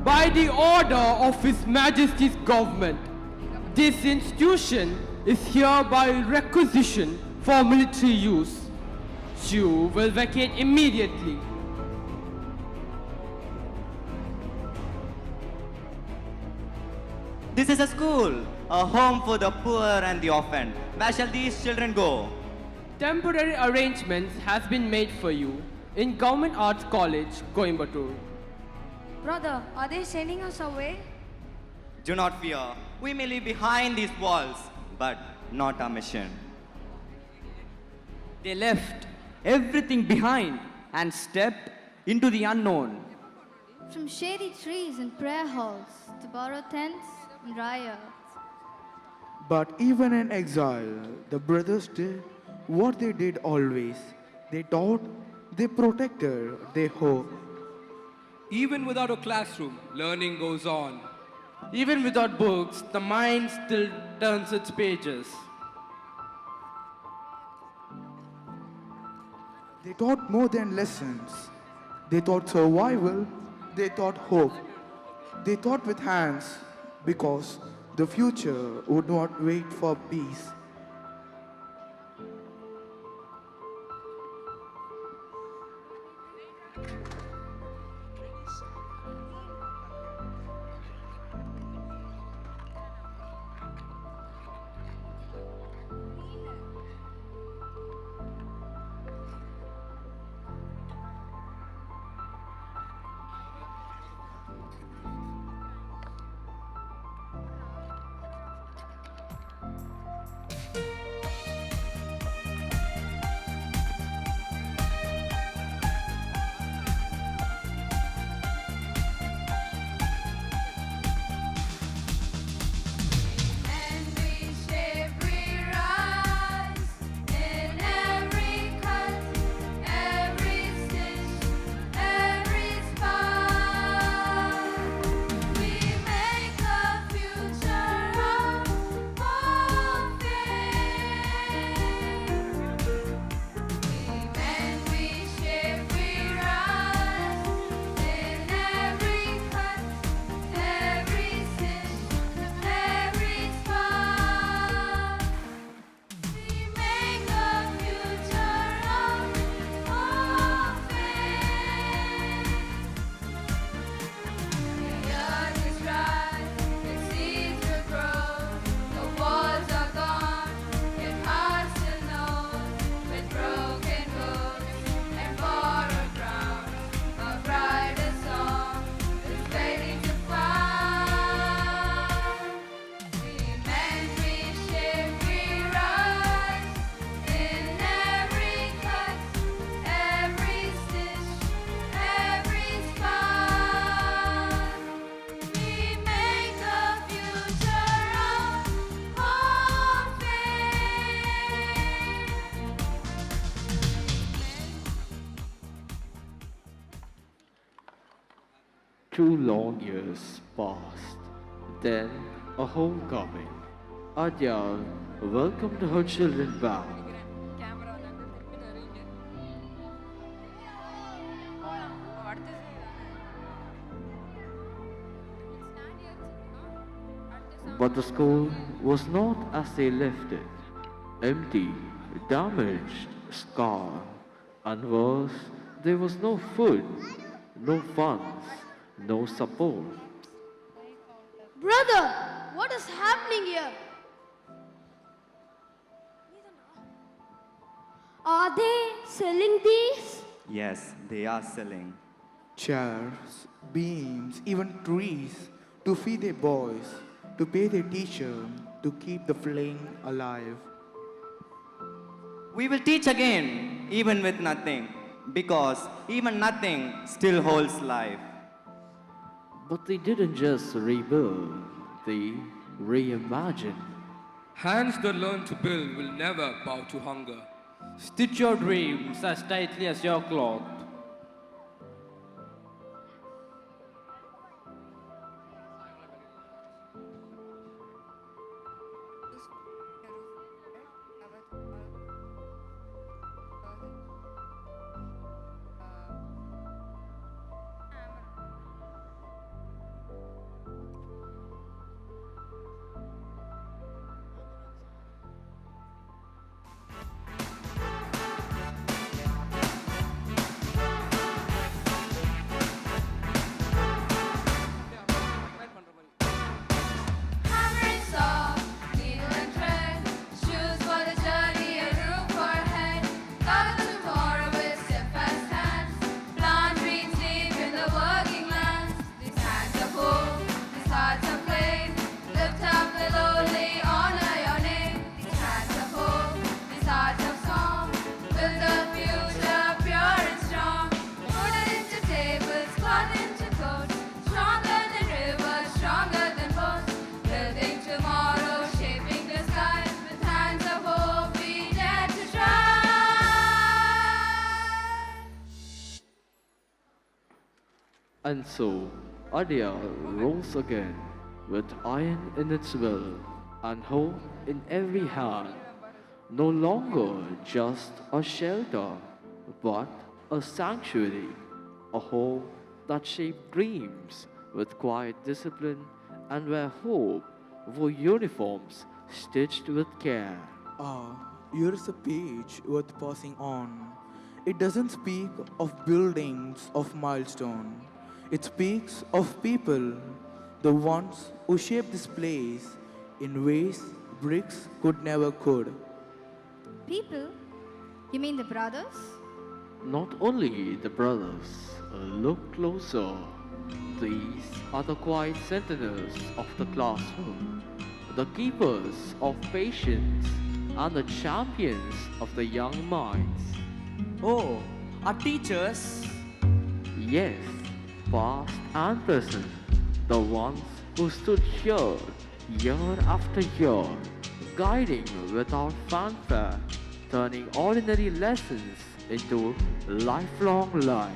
By the order of His Majesty's government, this institution is hereby requisitioned for military use. You will vacate immediately. This is a school, a home for the poor and the orphan. Where shall these children go? Temporary arrangements has been made for you in Government Arts College, Coimbatore. Brother, are they sending us away? Do not fear. We may leave behind these walls, but not our mission. They left everything behind and stepped into the unknown. From shady trees and prayer halls to borrowed tents and riots. But even in exile, the brothers did what they did always. They taught, they protected, they hoped. Even without a classroom, learning goes on. Even without books, the mind still turns its pages. They taught more than lessons. They taught survival, they taught hope. They taught with hands because the future would not wait for peace. Two long years passed. Then a homecoming. Adya welcomed her children back. But the school was not as they left it. Empty, damaged, scarred, and worse, there was no food, no funds, no support. Brother, what is happening here? Are they selling these? Yes, they are selling. Chairs, beams, even trees to feed their boys, to pay their teacher, to keep the flame alive. We will teach again, even with nothing, because even nothing still holds life. But they didn't just rebuild, they reimagined. Hands that learn to build will never bow to hunger. Stitch your dreams as tightly as your cloth. And so, Adia rose again, with iron in its will and hope in every hand, no longer just a shelter, but a sanctuary, a home that shaped dreams with quiet discipline and where hope wore uniforms stitched with care. Here is a page worth passing on. It doesn't speak of buildings of milestone. It speaks of people, the ones who shaped this place in ways bricks never could. People? You mean the brothers? Not only the brothers, look closer. These are the quiet sentinels of the classroom, the keepers of patience, and the champions of the young minds. Oh, our teachers? Yes, past and present, the ones who stood here year after year, guiding without fanfare, turning ordinary lessons into lifelong life.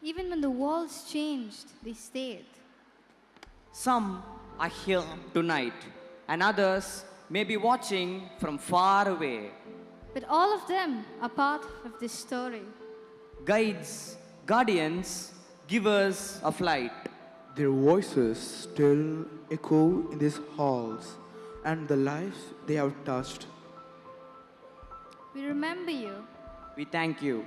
Even when the walls changed, they stayed. Some are here tonight, and others may be watching from far away. But all of them are part of this story. Guides, guardians, givers of light. Their voices still echo in these halls and the lives they have touched. We remember you. We thank you.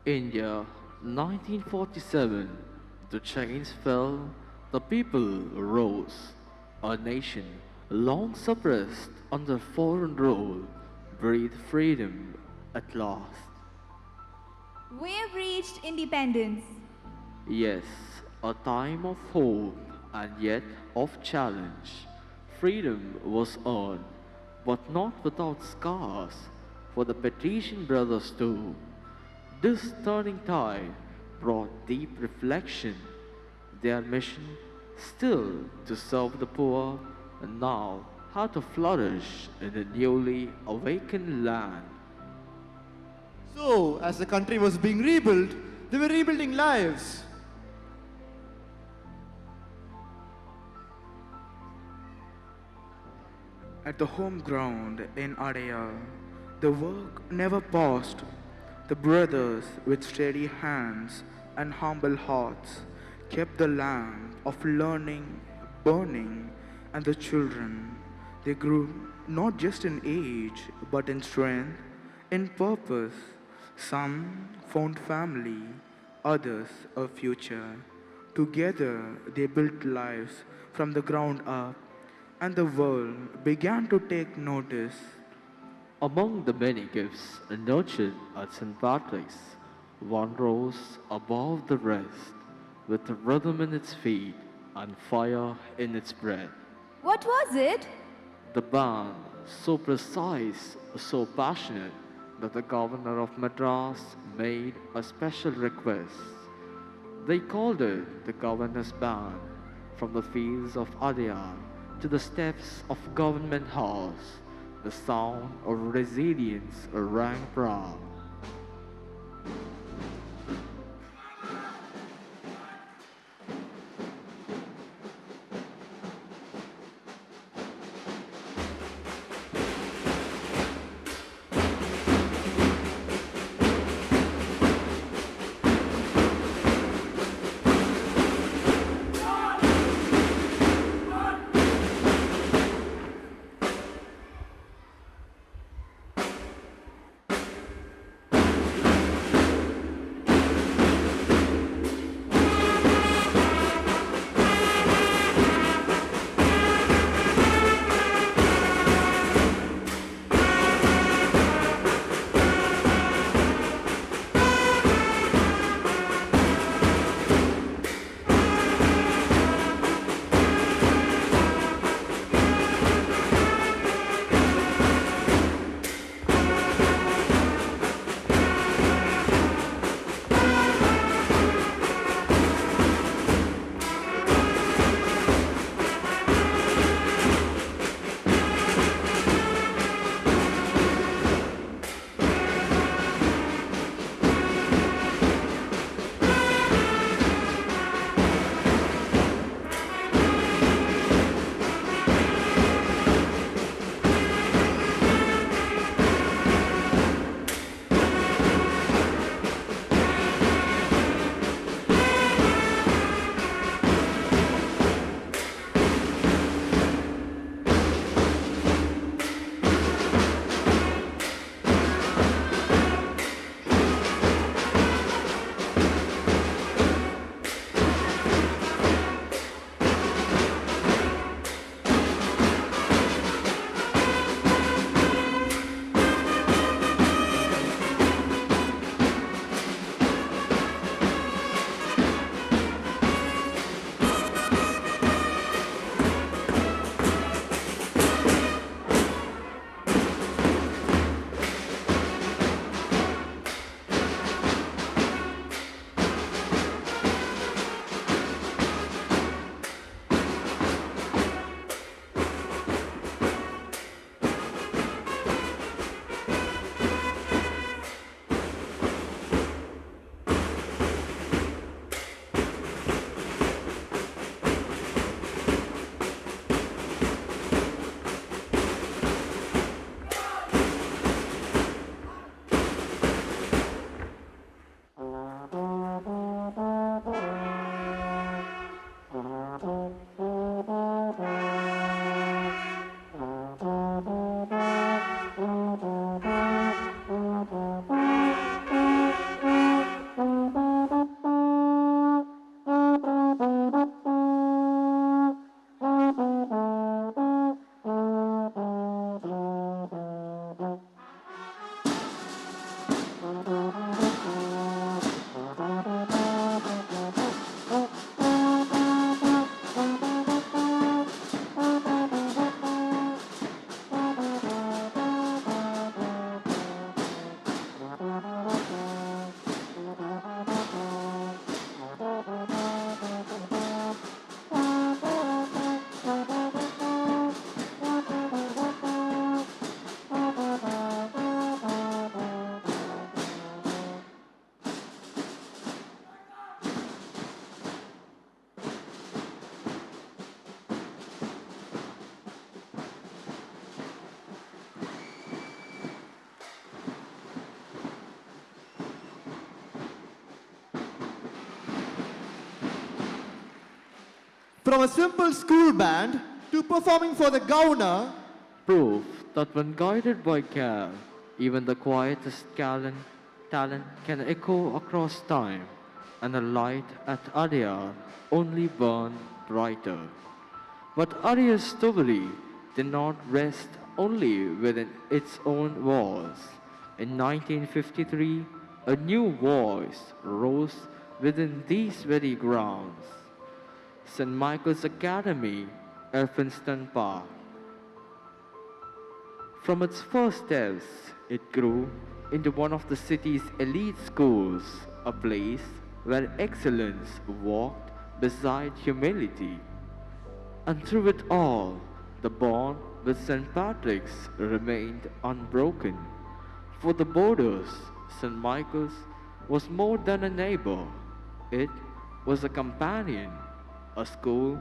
India, 1947. The chains fell, the people rose. A nation long suppressed under foreign rule breathed freedom at last. We have reached independence. Yes, a time of hope and yet of challenge. Freedom was earned, but not without scars for the Patrician brothers too. This turning tide brought deep reflection. Their mission still to serve the poor, and now how to flourish in a newly awakened land. So, as the country was being rebuilt, they were rebuilding lives. At the home ground in Adaya, the work never paused. The brothers, with steady hands and humble hearts, kept the lamp of learning burning, and the children, they grew not just in age, but in strength, in purpose. Some found family, others a future. Together, they built lives from the ground up, and the world began to take notice. Among the many gifts nurtured at St.PATRICK'S, one rose above the rest, with a rhythm in its feet and fire in its breath. What was it? The band, so precise, so passionate, that the governor of Madras made a special request. They called it the Governor's Band, from the fields of Adyar to the steps of Government House. The sound of resilience rang proud. From a simple school band to performing for the governor, Proof that when guided by care, even the quietest talent can echo across time, and the light at Adyar only burned brighter. But Adyar's story did not rest only within its own walls. In 1953, a new voice rose within these very grounds. St. Michael's Academy, Elphinstone Park. From its first steps, it grew into one of the city's elite schools, a place where excellence walked beside humility. And through it all, the bond with St. Patrick's remained unbroken. For the boarders, St. Michael's was more than a neighbor. It was a companion, a school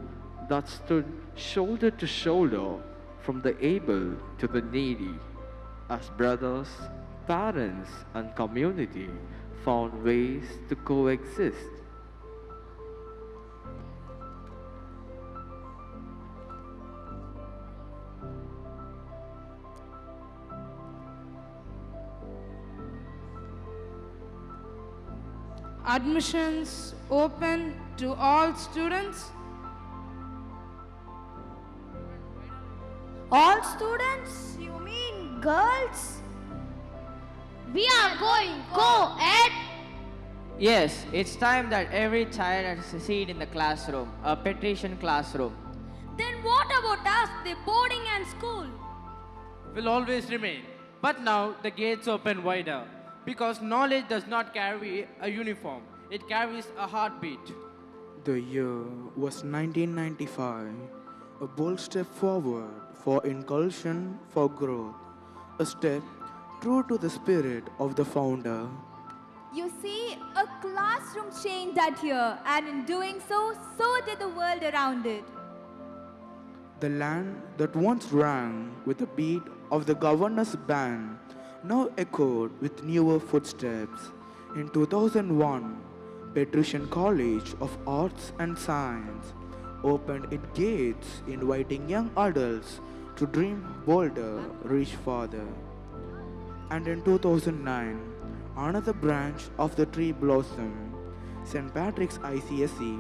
that stood shoulder to shoulder from the able to the needy, as brothers, parents, and community found ways to coexist. Admissions open to all students. All students? You mean girls? We are going co-ed. Yes, it's time that every child has a seat in the classroom, a patrician classroom. Then what about us, the boarding and school? Will always remain. But now the gates open wider, because knowledge does not carry a uniform, it carries a heartbeat. The year was 1995, a bold step forward for inclusion, for growth, a step true to the spirit of the founder. You see, a classroom changed that year, and in doing so, so did the world around it. The land that once rang with the beat of the governor's band now echoed with newer footsteps. In 2001, Patrician College of Arts and Science opened its gates, inviting young adults to dream bolder, reach farther. And in 2009, another branch of the tree blossomed, St. Patrick's ICSE,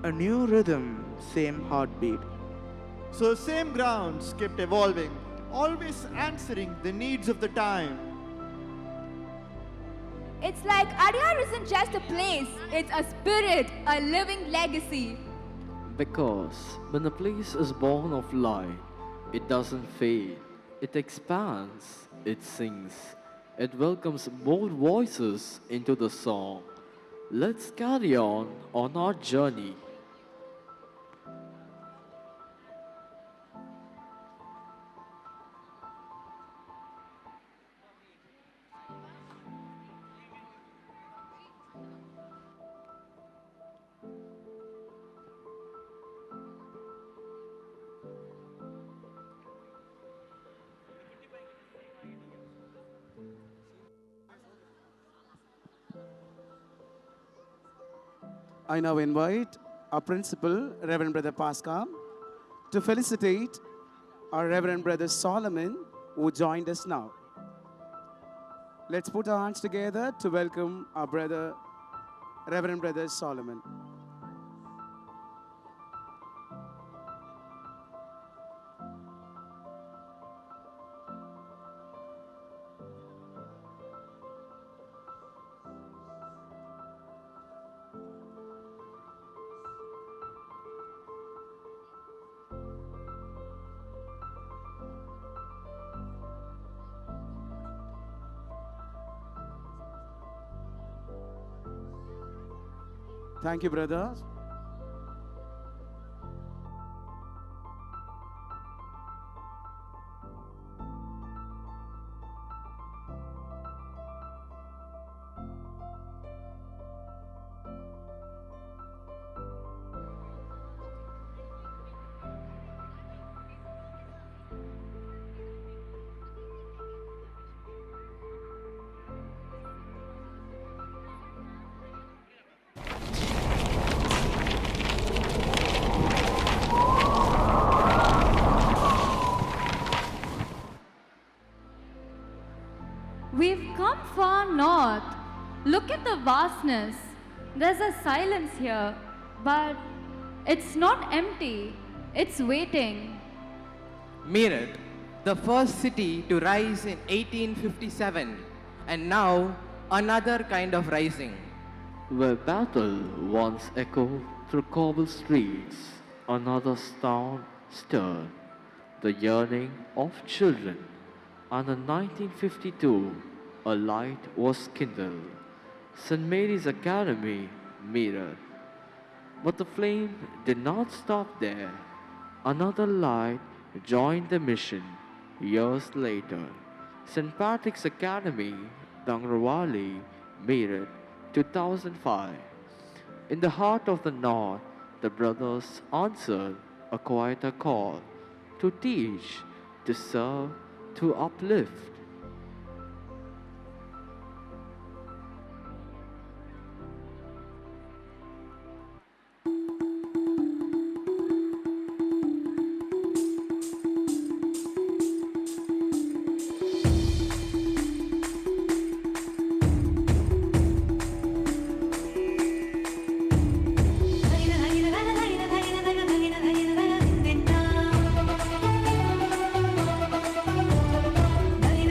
a new rhythm, same heartbeat. so same grounds kept evolving, always answering the needs of the time. It's like Adyar isn't just a place, it's a spirit, a living legacy. Because when a place is born of light, it doesn't fade, it expands, it sings, it welcomes bold voices into the song. Let's carry on our journey. I now invite our principal, Reverend Brother Pascal, to felicitate our Reverend Brother Solomon, who joined us now. Let's put our hands together to welcome our brother, Reverend Brother Solomon. Thank you, brother. We've come far north. Look at the vastness. There's a silence here, but it's not empty. It's waiting. Meerut, the first city to rise in 1857, and now another kind of rising. Where battle once echoed through cobble streets, another town stirred the yearning of children, and in 1952 a light was kindled. St. Mary's Academy, Meerut. But the flame did not stop there. Another light joined the mission years later. St. Patrick's Academy, Dangrawali, Meerut, 2005. In the heart of the north, the brothers answered a quieter call to teach, to serve, to uplift. Dai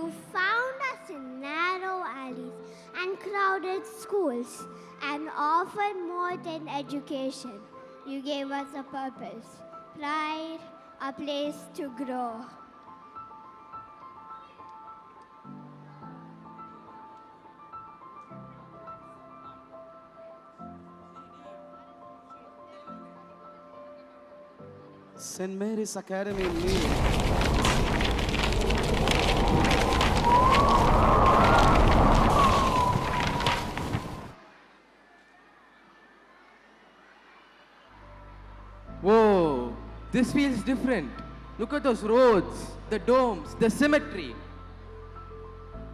You found us in narrow alleys and crowded schools and offered more than education. You gave us a purpose, pride, a place to grow. St. Mary's Academy in New Whoa, this feels different. Look at those roads, the domes, the symmetry.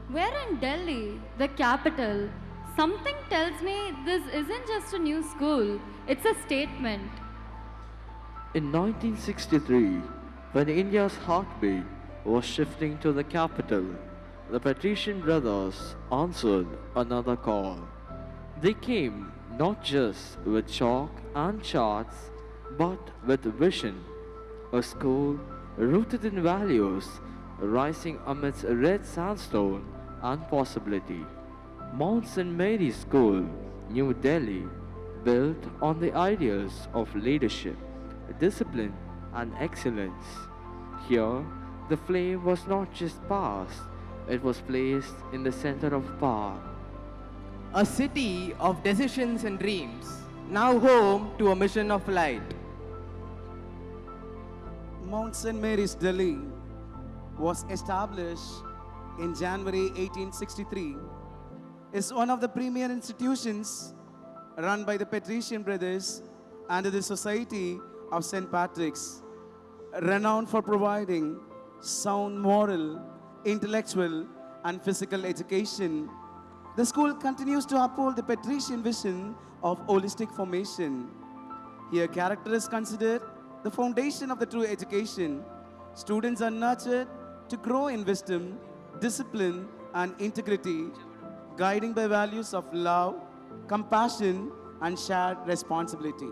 We're in Delhi, the capital. Something tells me this isn't just a new school, it's a statement. In 1963, when India's heartbeat was shifting to the capital, the Patrician brothers answered another call. They came not just with chalk and charts, but with vision, a school rooted in values, rising amidst red sandstone and possibility. Mount St. Mary's School, New Delhi, built on the ideals of leadership, discipline, and excellence. Here, the flame was not just passed, it was placed in the center of power. A city of decisions and dreams, now home to a mission of light. Mount St. Mary's, Delhi, was established in January 1863, is one of the premier institutions run by the Patrician brothers under the Society of St. Patrick's, renowned for providing sound moral, intellectual, and physical education. The school continues to uphold the Patrician vision of holistic formation. Here, character is considered the foundation of the true education. Students are nurtured to grow in wisdom, discipline, and integrity, guiding by values of love, compassion, and shared responsibility.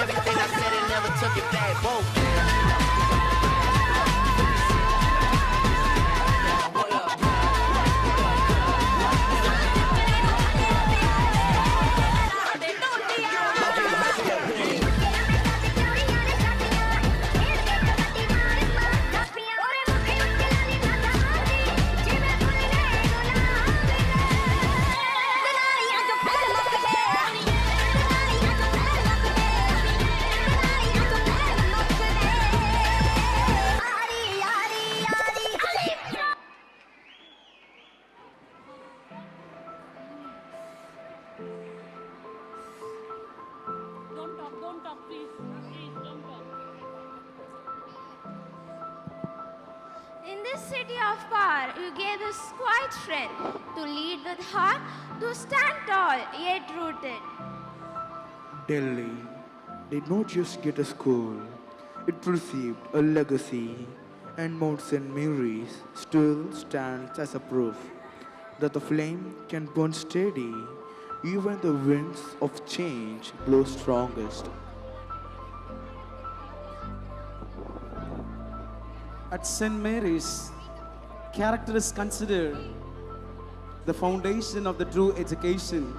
Everything I said and never took it back. Whoa. this city of power, you gave us quiet strength to lead with heart, to stand tall yet rooted. Delhi did not just get a school, it received a legacy, and Mount St. Mary's still stands as a proof that the flame can burn steady even the winds of change blow strongest. At St. Mary's, character is considered the foundation of the true education.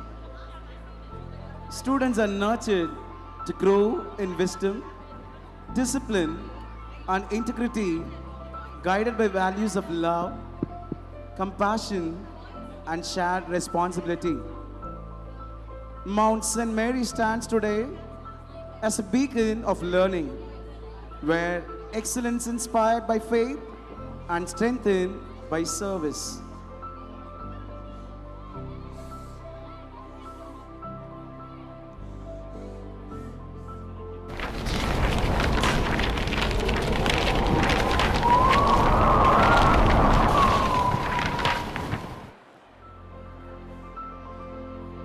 Students are nurtured to grow in wisdom, discipline, and integrity, guided by values of love, compassion, and shared responsibility. Mount St. Mary stands today as a beacon of learning, where excellence inspired by faith and strengthened by service.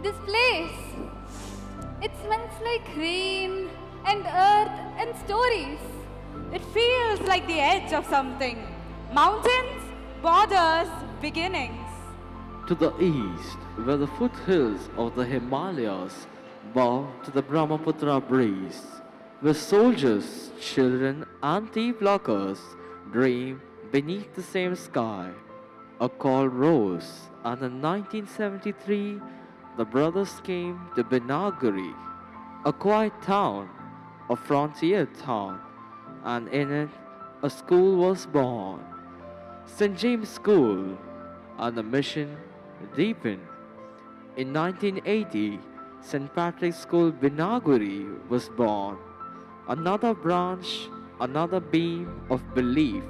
This place, it smells like rain and earth and stories. It feels like the edge of something. Mountains, borders, beginnings. To the east, where the foothills of the Himalayas bow to the Brahmaputra breeze, where soldiers, children, and thief blockers dream beneath the same sky, a call rose, and in 1973, the brothers came to Binaguri, a quiet town, a frontier town, and in it a school was born, St. James School, and the mission deepened. In 1980, St. Patrick's School Binaguri was born, another branch, another beam of belief.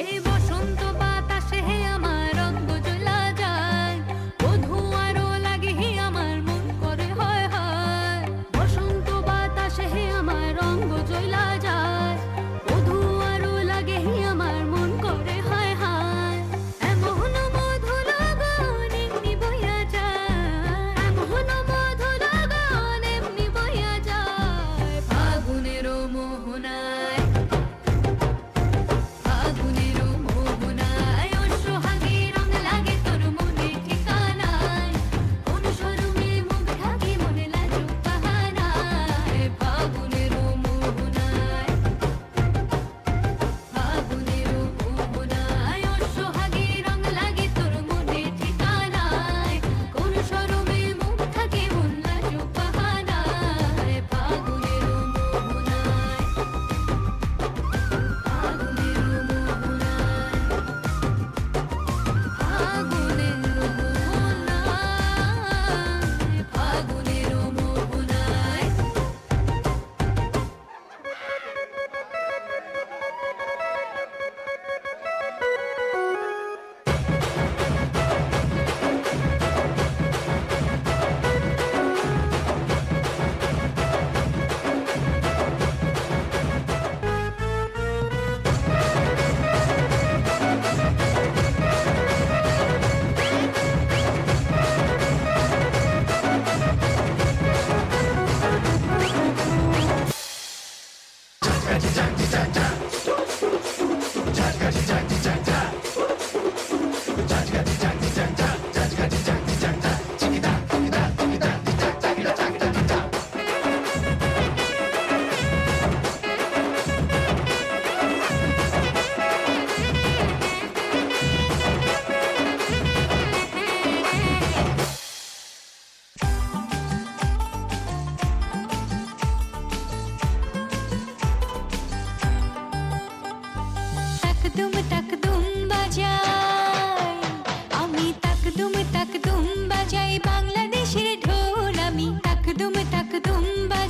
এই বসন্ত বাতাসে হে আমার রঙ্গ জ্বলা যায় বধূ আরো লাগে হে আমার মন করে হয় হয় বসন্ত বাতাসে হে আমার রঙ্গ জ্বলা যায় বধূ আরো লাগে হে আমার মন করে হয় হয় এমন মধু লগন এমনি বইয়া যায় এমন মধু লগন এমনি বইয়া যায় ফাগুনেরও মোহনায় ফাগুনেরও মোহনায় ওর সোহাগে রং লাগে তোর মনে ঠিকানায় কোন শরমে মুখ ঢাকি মনে লাজুক বাহানায় ফাগুনেরও মোহনায় ফাগুনেরও মোহনায় ওর সোহাগে রং লাগে তোর মনে ঠিকানায় কোন শরমে মুখ ঢাকি মন লাজুক বাহানায় ফাগুনেরও মোহনায় ফাগুনেরও মোহনায় তাকদুম বাজাই আমি তাকদুম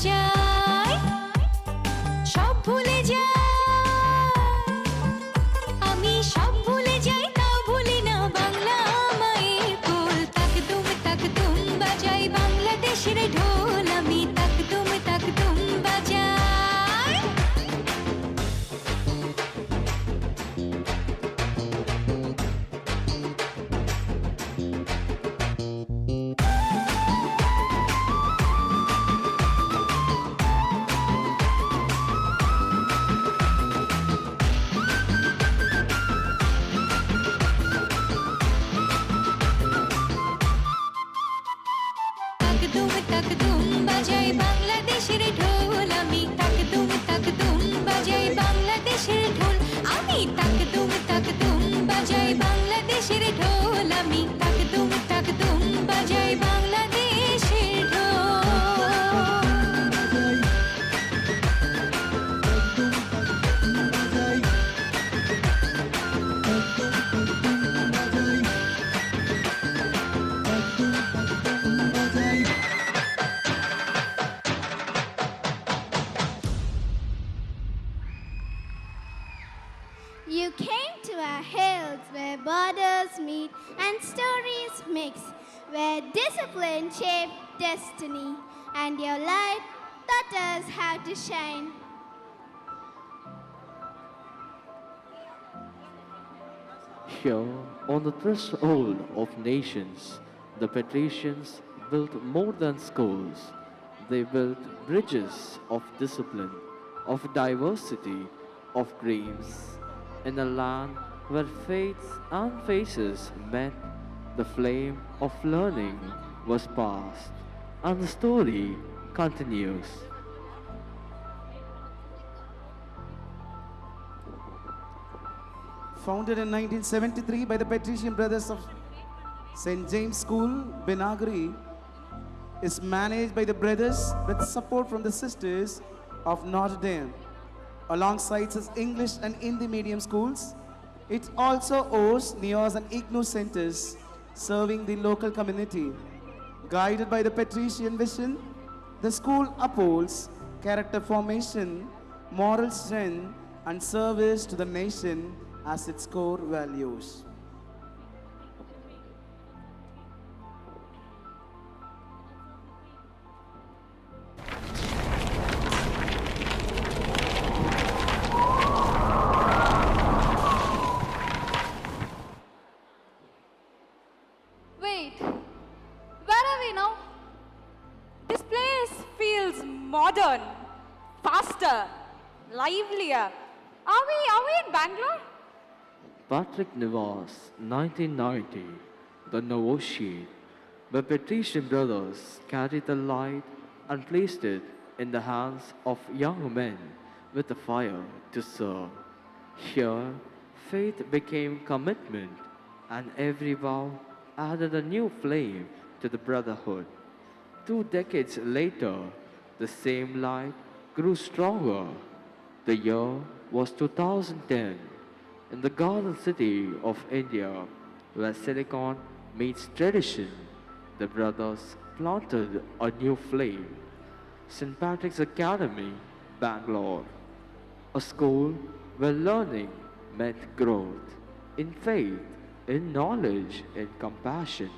বাজাই সব ভুলে যাই আমি সব ভুলে যাই তাও ভুলি না বাংলা মায়ের কোল তাক তুম বাজাই বাংলাদেশের ঢোল আমি তাক তুম বাজাই তাক তুম বাজাই বাংলাদেশের ঢোল আমি তাক তুম বাজাই বাংলাদেশের ঢোল আমি তাক তুম বাজাই বাংলাদেশের ঢোল আমি তাক তুম বাজাই বাংলাদেশের ঢোল You came to our hills where borders meet and stories mix, where discipline shaped destiny, and your light taught us how to shine. Here, on the threshold of nations, the patricians built more than schools. They built bridges of discipline, of diversity, of dreams. In a land where faiths and faces met, the flame of learning was passed, and the story continues. Founded in 1973 by the Patrician Brothers of St. James School, Benagri, is managed by the brothers with support from the sisters of Notre Dame. Alongside its English and Hindi medium schools, it also hosts NEOS and IGNO centers serving the local community. Guided by the Patrician vision, the school upholds character formation, moral strength, and service to the nation as its core values. Wait, where are we now? This place feels modern, faster, livelier. Are we in Bangalore? Patrick Nivas, 1990, the novitiate, the Patrician brothers carried the light and placed it in the hands of young men with a fire to serve. Here, faith became commitment, and every vow added a new flame to the brotherhood. 2 decades later, the same light grew stronger. The year was 2010. In the garden city of India, where silicon meets tradition, the brothers planted a new flame. St. Patrick's Academy, Bangalore, a school where learning met growth, in faith, in knowledge, in compassion.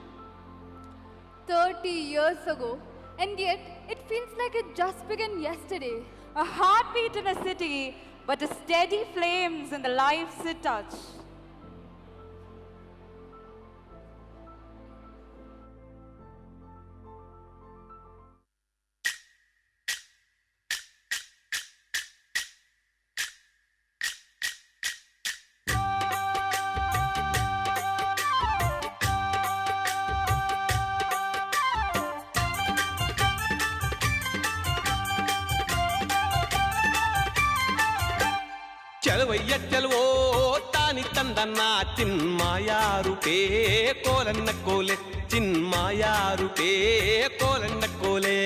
30 years ago, and yet it feels like it just began yesterday. A heartbeat in a city, but a steady flames in the lives it touched. चलवैया चलवो तानी तंदना चिन्माया रूपे कोलन्न कोले चिन्माया रूपे कोलन्न कोले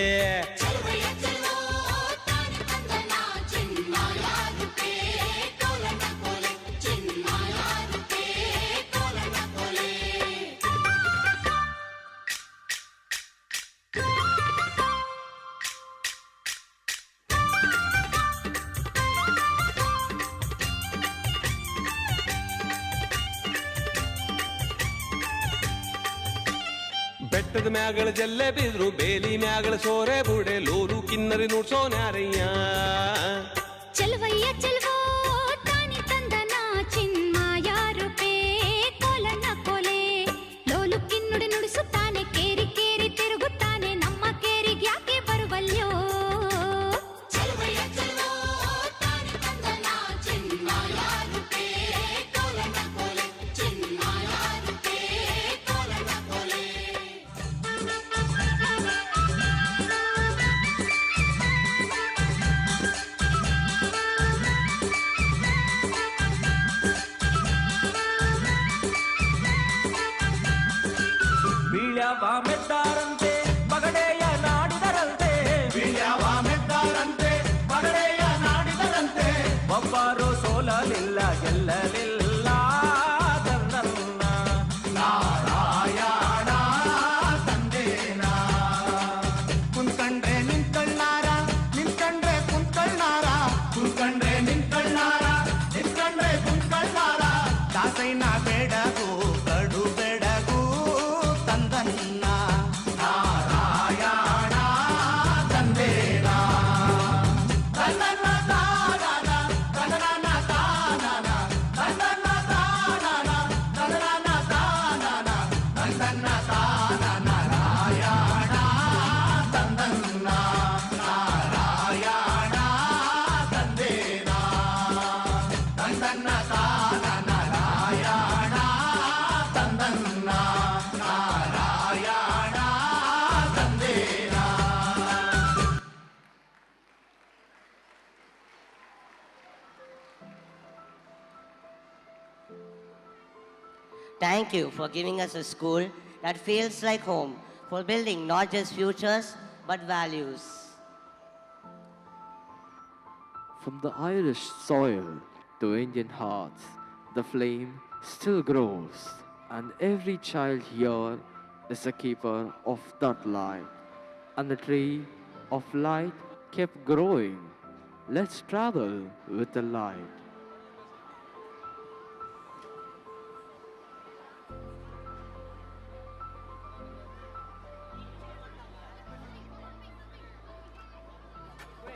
चलवैया चलवो तानी तंदना चिन्माया रूपे कोलन्न कोले चिन्माया रूपे कोलन्न कोले ಬೆಟ್ಟದ ಮ್ಯಾಗಳ ಜಲ್ಲೆ ಬಿದ್ರು ಬೇಲಿ ಮ್ಯಾಗಳ ಸೋರೆ ಬುಡೆ ಲೋರು ಕಿನ್ನರಿ ನುಡ್ಸೋನ್ಯಾರಯ್ಯ ಚಲವಯ್ಯ ಚಲವೋ ತಾನಿ ತಂದನ ಚಿನ್ಮಾಯ ರೂಪೇ ಕೋಲಣ್ಣ ಕೋಲೆ ಲೋಲು ಕಿನ್ನುಡಿ ನುಡಿಸುತ್ತಾನೆ ಕೇರಿ ಕೇರಿ ತಿರುಗುತ್ತಾನೆ ನಮ್ಮ ಕೇರಿಗೆ ಯಾಕೆ ಬರುವಲ್ಯೋ ಚಲವಯ್ಯ ಚಲವೋ ತಾನಿ ತಂದನ ಚಿನ್ಮಾಯ ರೂಪೇ ಕೋಲಣ್ಣ ಕೋಲೆ ಚಿನ್ಮಾಯ ರೂಪೇ ಕೋಲಣ್ಣ ಕೋಲೆ ಬೀಳ್ಯಾವ ಮೆದ್ದಾರಂತೆ ಪಗಡೆಯ ನಾಡಿದರಂತೆ ಬೀಳ್ಯಾವ ಮೆದ್ದಾರಂತೆ ಪಗಡೆಯ ನಾಡಿದರಂತೆ ಒಬ್ಬರು ಸೋಲಲಿಲ್ಲ ಗೆಲ್ಲಲಿಲ್ಲ ತನ್ನನ್ನ ನಾರಾಯಣ ತಂದೇನ ಕುಂತ್ಕಂಡ್ರೆ ನಿಂತ್ಕಳ್ನಾರ ನಿಂತ್ಕಂಡ್ರೆ ಕುಂತ್ಕಳ್ನಾರ ಕುಂತ್ಕಂಡ್ರೆ ನಿಂತ್ಕಳ್ನಾರ ನಿಂತ್ಕಂಡ್ರೆ ಕುಂತ್ಕಳ್ನಾರ ದಾಸೈನ ಬೇಡಗು ಕಡು ಬೆಡಗು ತಂದನ್ನ ನಾರಾಯಣ ತಂದೇನ ತನ್ನನ್ನ ತಾನನ ತನ್ನನ್ನ ತಾನನ ತನ್ನನ್ನ ತಾನನ ತನ್ನನ್ನ ತಾನನ ತನ್ನನ್ನ ತಾನನ ನಾರಾಯಣ ತಂದನ್ನ ನಾರಾಯಣ ತಂದೇನ ತನ್ನನ್ನ ತಾನನ ನಾರಾಯಣ ತಂದನ್ನ Narayana ತಂದೇನ Thank you for giving us a school that feels like home, for building not just futures but values. From the Irish soil to Indian hearts, the flame still grows, and every child here is a keeper of that light. And the tree of light kept growing. Let's travel with the light.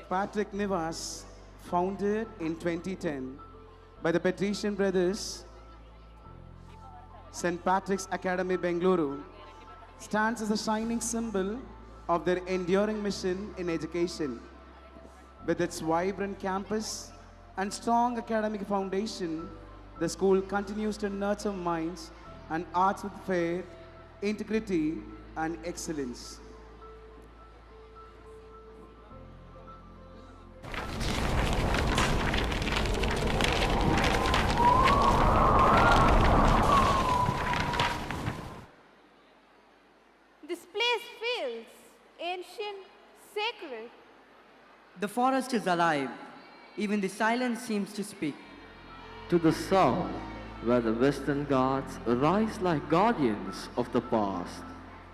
Patrick Nivas, founded in 2010 by the Patrician brothers, St. Patrick's Academy, Bengaluru, stands as a shining symbol of their enduring mission in education. With its vibrant campus and strong academic foundation, the school continues to nurture minds and arts with faith, integrity, and excellence. This place feels ancient, sacred. The forest is alive. Even the silence seems to speak. To the south, where the western Ghats rise like guardians of the past,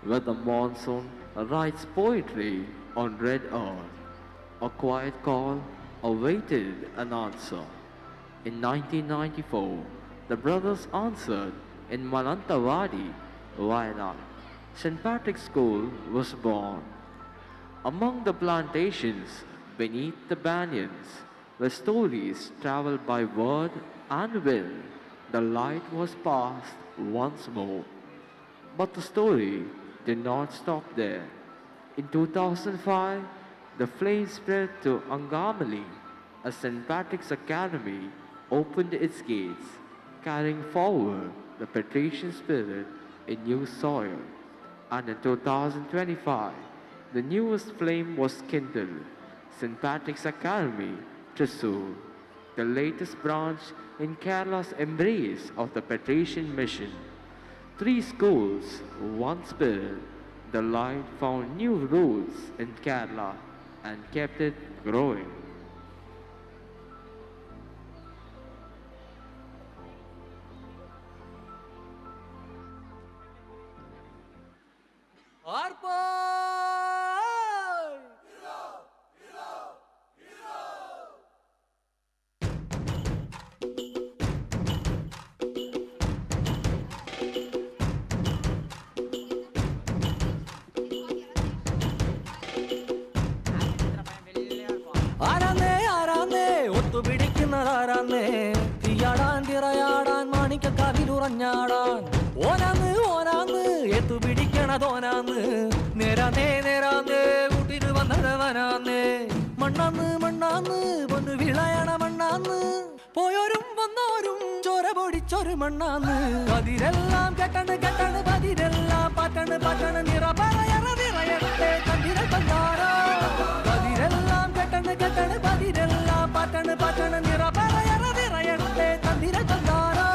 where the monsoon writes poetry on red earth, a quiet call awaited an answer. In 1994, the brothers answered in Manantawadi, Wayanad. St. Patrick's School was born. Among the plantations beneath the banyans, where stories traveled by word and wind, the light was passed once more. But the story did not stop there. In 2005, the flame spread to Angamali as St. Patrick's Academy opened its gates, carrying forward the patrician spirit in new soil. And in 2025, the newest flame was kindled, St. Patrick's Academy, Truchi, the latest branch in Kerala's embrace of the patrician mission. 3 schools, one spirit, the light found new roots in Kerala and kept it growing. മടിയിലുറഞ്ഞാടാൻ ഓനാന്ന് ഓനാന്ന് എത്തു പിടിക്കണതോനാന്ന് നേരാന്നേ നേരാന്നേ കൂട്ടിന് വന്നതവനാന്നേ മണ്ണാന്ന് മണ്ണാന്ന് വന്ന് വിളയണ മണ്ണാന്ന് പോയോരും വന്നോരും ചോര പൊടിച്ചൊരു മണ്ണാന്ന് പതിരെല്ലാം കെട്ടണ് കെട്ടണ് പതിരെല്ലാം പാറ്റണ് പാറ്റണ് നിറ പറയണ നിറയട്ടെ കണ്ടിര കണ്ടാരോ പതിരെല്ലാം കെട്ടണ് കെട്ടണ് പതിരെല്ലാം പാറ്റണ് പാറ്റണ് നിറ പറയണ നിറയട്ടെ കണ്ടിര കണ്ടാരോ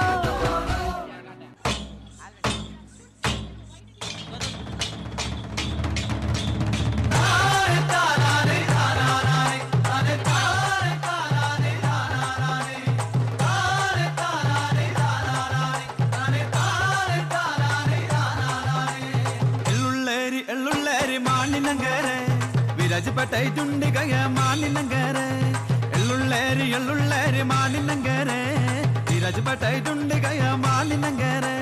വിരാജപ്പെട്ടൈറ്റുണ്ടികയ മാനിനങ്കരെ എള്ളുള്ളേരി മാനിനങ്കരെ വിരാജപ്പെട്ടൈറ്റുണ്ടികയ മാനിനങ്കരെ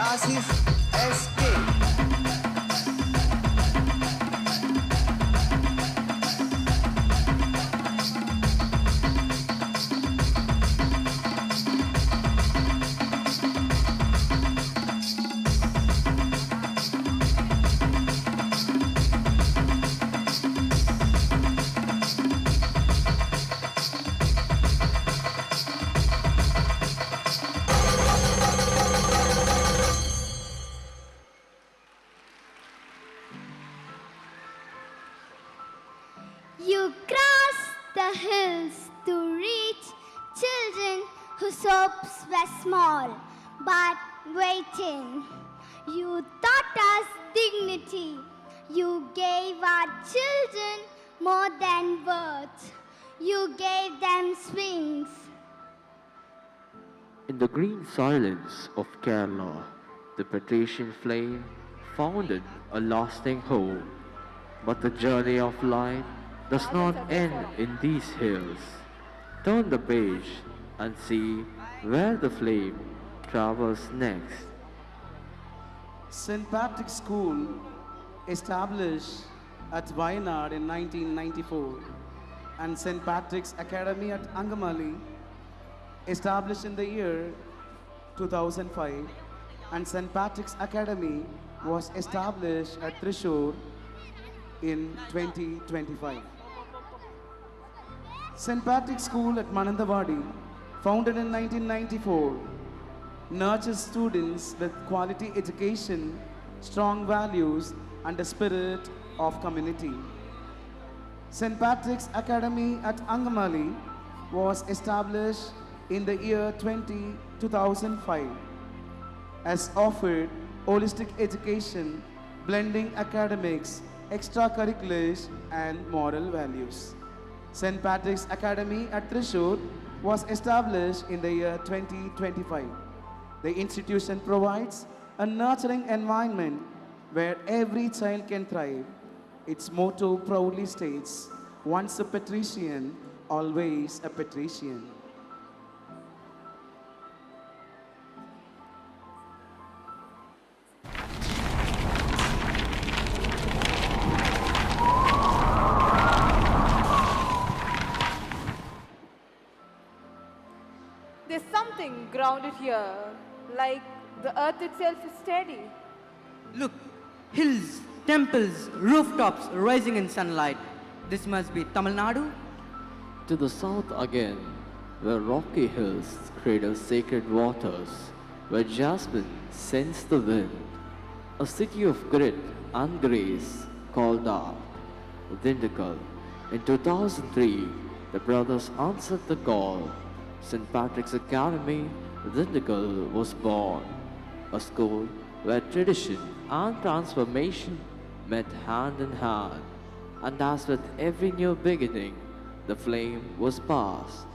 ST. You cross the hills to reach children whose hopes were small but waiting. You taught us dignity. You gave our children more than words. You gave them swings. In the green silence of Kerala, the patrician flame founded a lasting home. But the journey of light does not end in these hills. Turn the page and see where the flame travels next. St. Patrick's School, established at Wayanad in 1994, and St. Patrick's Academy at Angamali, established in the year 2005, and St. Patrick's Academy was established at Thrissur in 2025. St. Patrick's School at Mananthavadi, founded in 1994, nurtures students with quality education, strong values, and a spirit of community. St. Patrick's Academy at Angamali was established in the year 2005. has offered holistic education, blending academics, extracurriculars, and moral values. St. Patrick's Academy at Thrissur was established in the year 2025. The institution provides a nurturing environment where every child can thrive. Its motto proudly states, "Once a patrician, always a patrician." There's something grounded here, like the earth itself is steady. Look, hills, temples, rooftops rising in sunlight. This must be Tamil Nadu. To the south again, where rocky hills cradle sacred waters, where jasmine scents the wind, a city of grit and grace called out, Dindigul. In 2003, the brothers answered the call. St. Patrick's Academy, Dindigul was born, a school where tradition and transformation met hand in hand, and as with every new beginning, the flame was passed.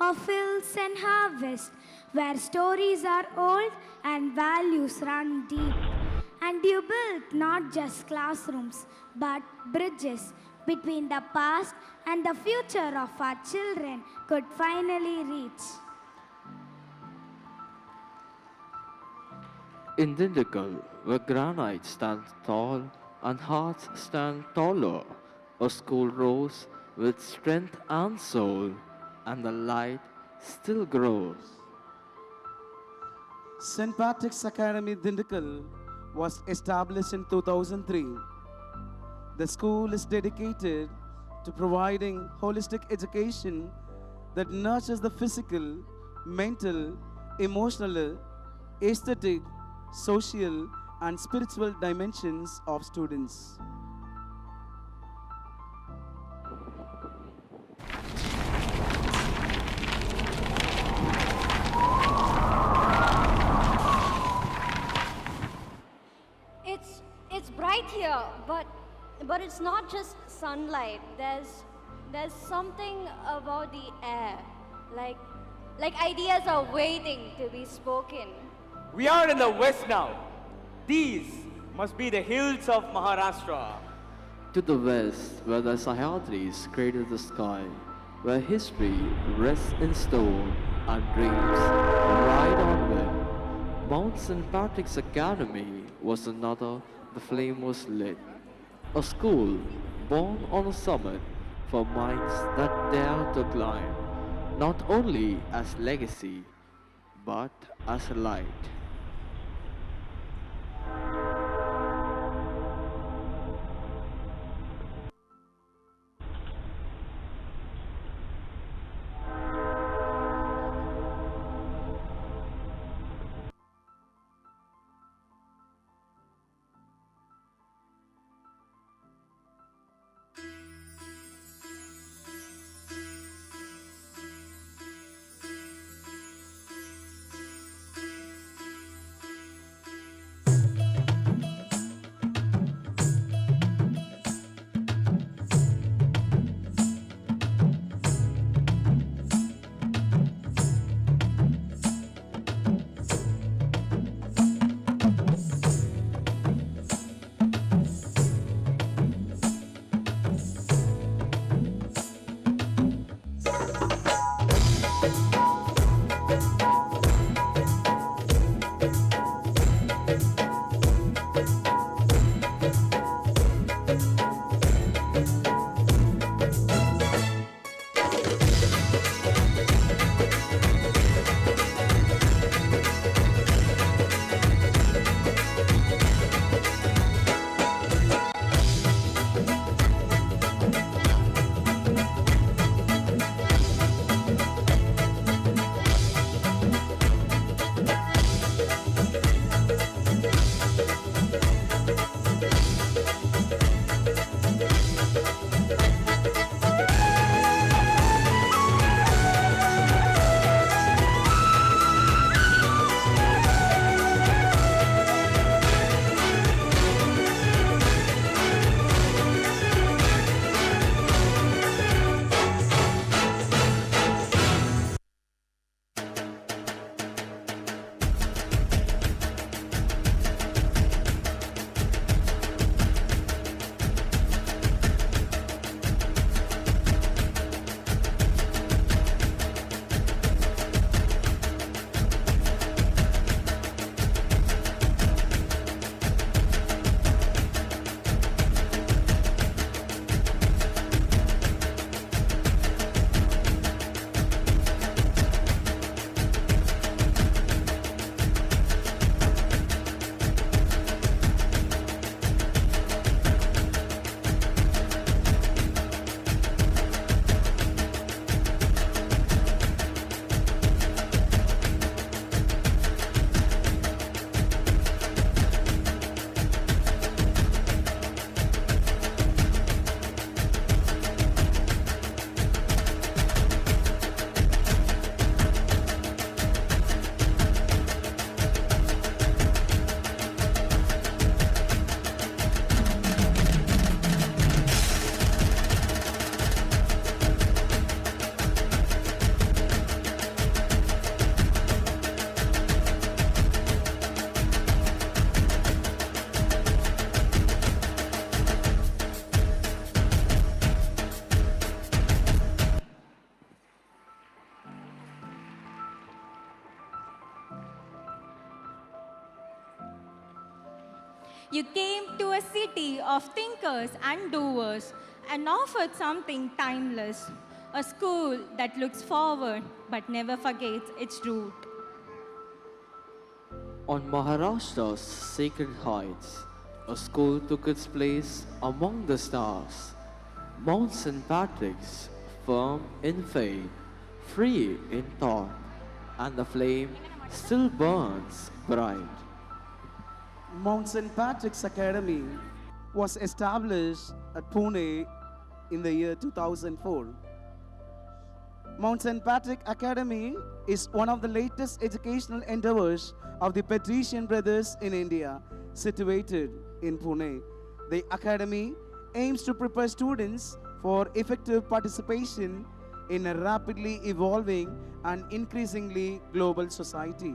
of fields and harvest, where stories are old and values run deep. And you built not just classrooms, but bridges between the past and the future of our children could finally reach. In Dindigul, where granite stands tall and hearts stand taller, a school rose with strength and soul, and the light still grows. St. Patrick's Academy Dindigul was established in 2003. The school is dedicated to providing holistic education that nurtures the physical, mental, emotional, aesthetic, social, and spiritual dimensions of students. It's bright here, but it's not just sunlight. There's something about the air, like ideas are waiting to be spoken. We are in the west now. These must be the hills of Maharashtra. To the west, where the Sahyadris cradle the sky, where history rests in stone and dreams ride on wind, Mount St. Patrick's Academy was another. The flame was lit. A school born on a summit for minds that dare to climb, not only as legacy, but as a light. You came to a city of thinkers and doers and offered something timeless, a school that looks forward but never forgets its root. On Maharashtra's sacred heights, a school took its place among the stars. Mount St.PATRICK'S, firm in faith, free in thought, and the flame still burns bright. Mount St. Patrick's Academy was established at Pune in the year 2004. Mount St. Patrick Academy is one of the latest educational endeavors of the Patrician brothers in India, situated in Pune. The academy aims to prepare students for effective participation in a rapidly evolving and increasingly global society.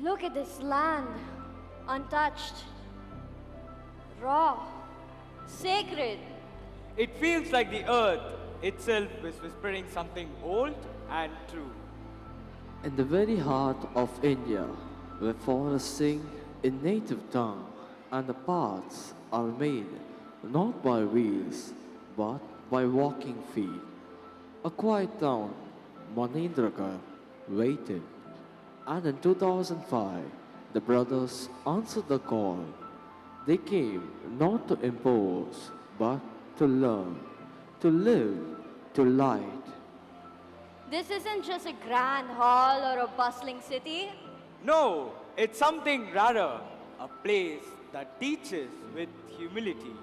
Look at this land, untouched, raw, sacred. It feels like the earth itself is whispering something old and true. In the very heart of India, where forests sing in native tongue, and the paths are made not by wheels, but by walking feet. A quiet town, Manindragarh, waited. And in 2005, the brothers answered the call. They came not to impose, but to learn, to live, to light. This isn't just a grand hall or a bustling city. No, it's something rarer, a place that teaches with humility.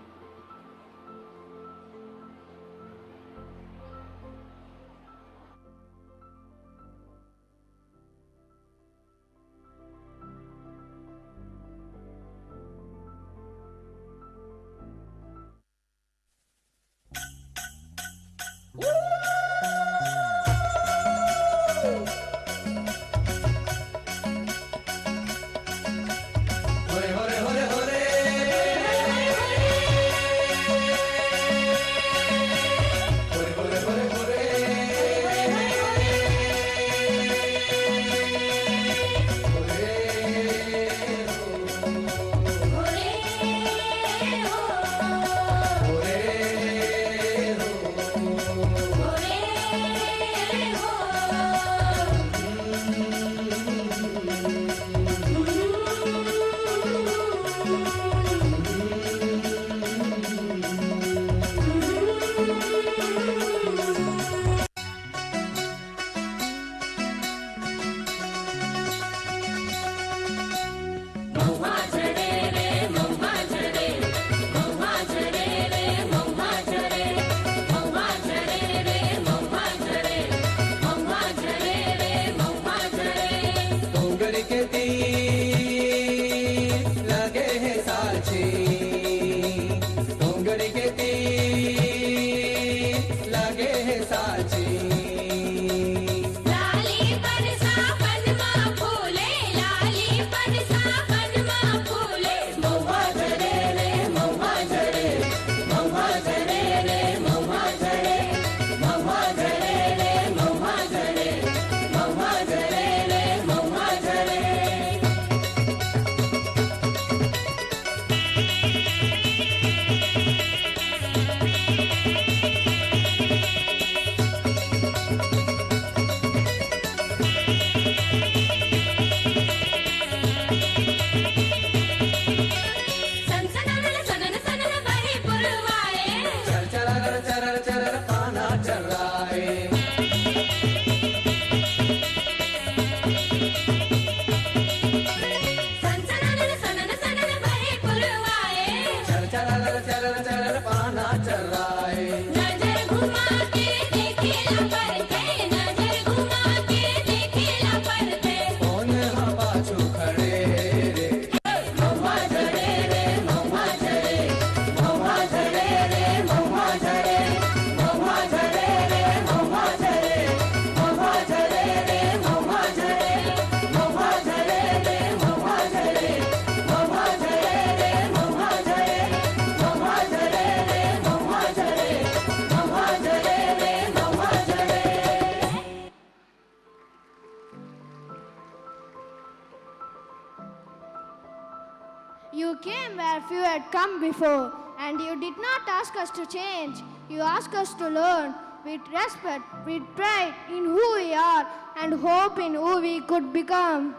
You came where few had come before, and you did not ask us to change. You asked us to learn with respect, with pride in who we are, and hope in who we could become.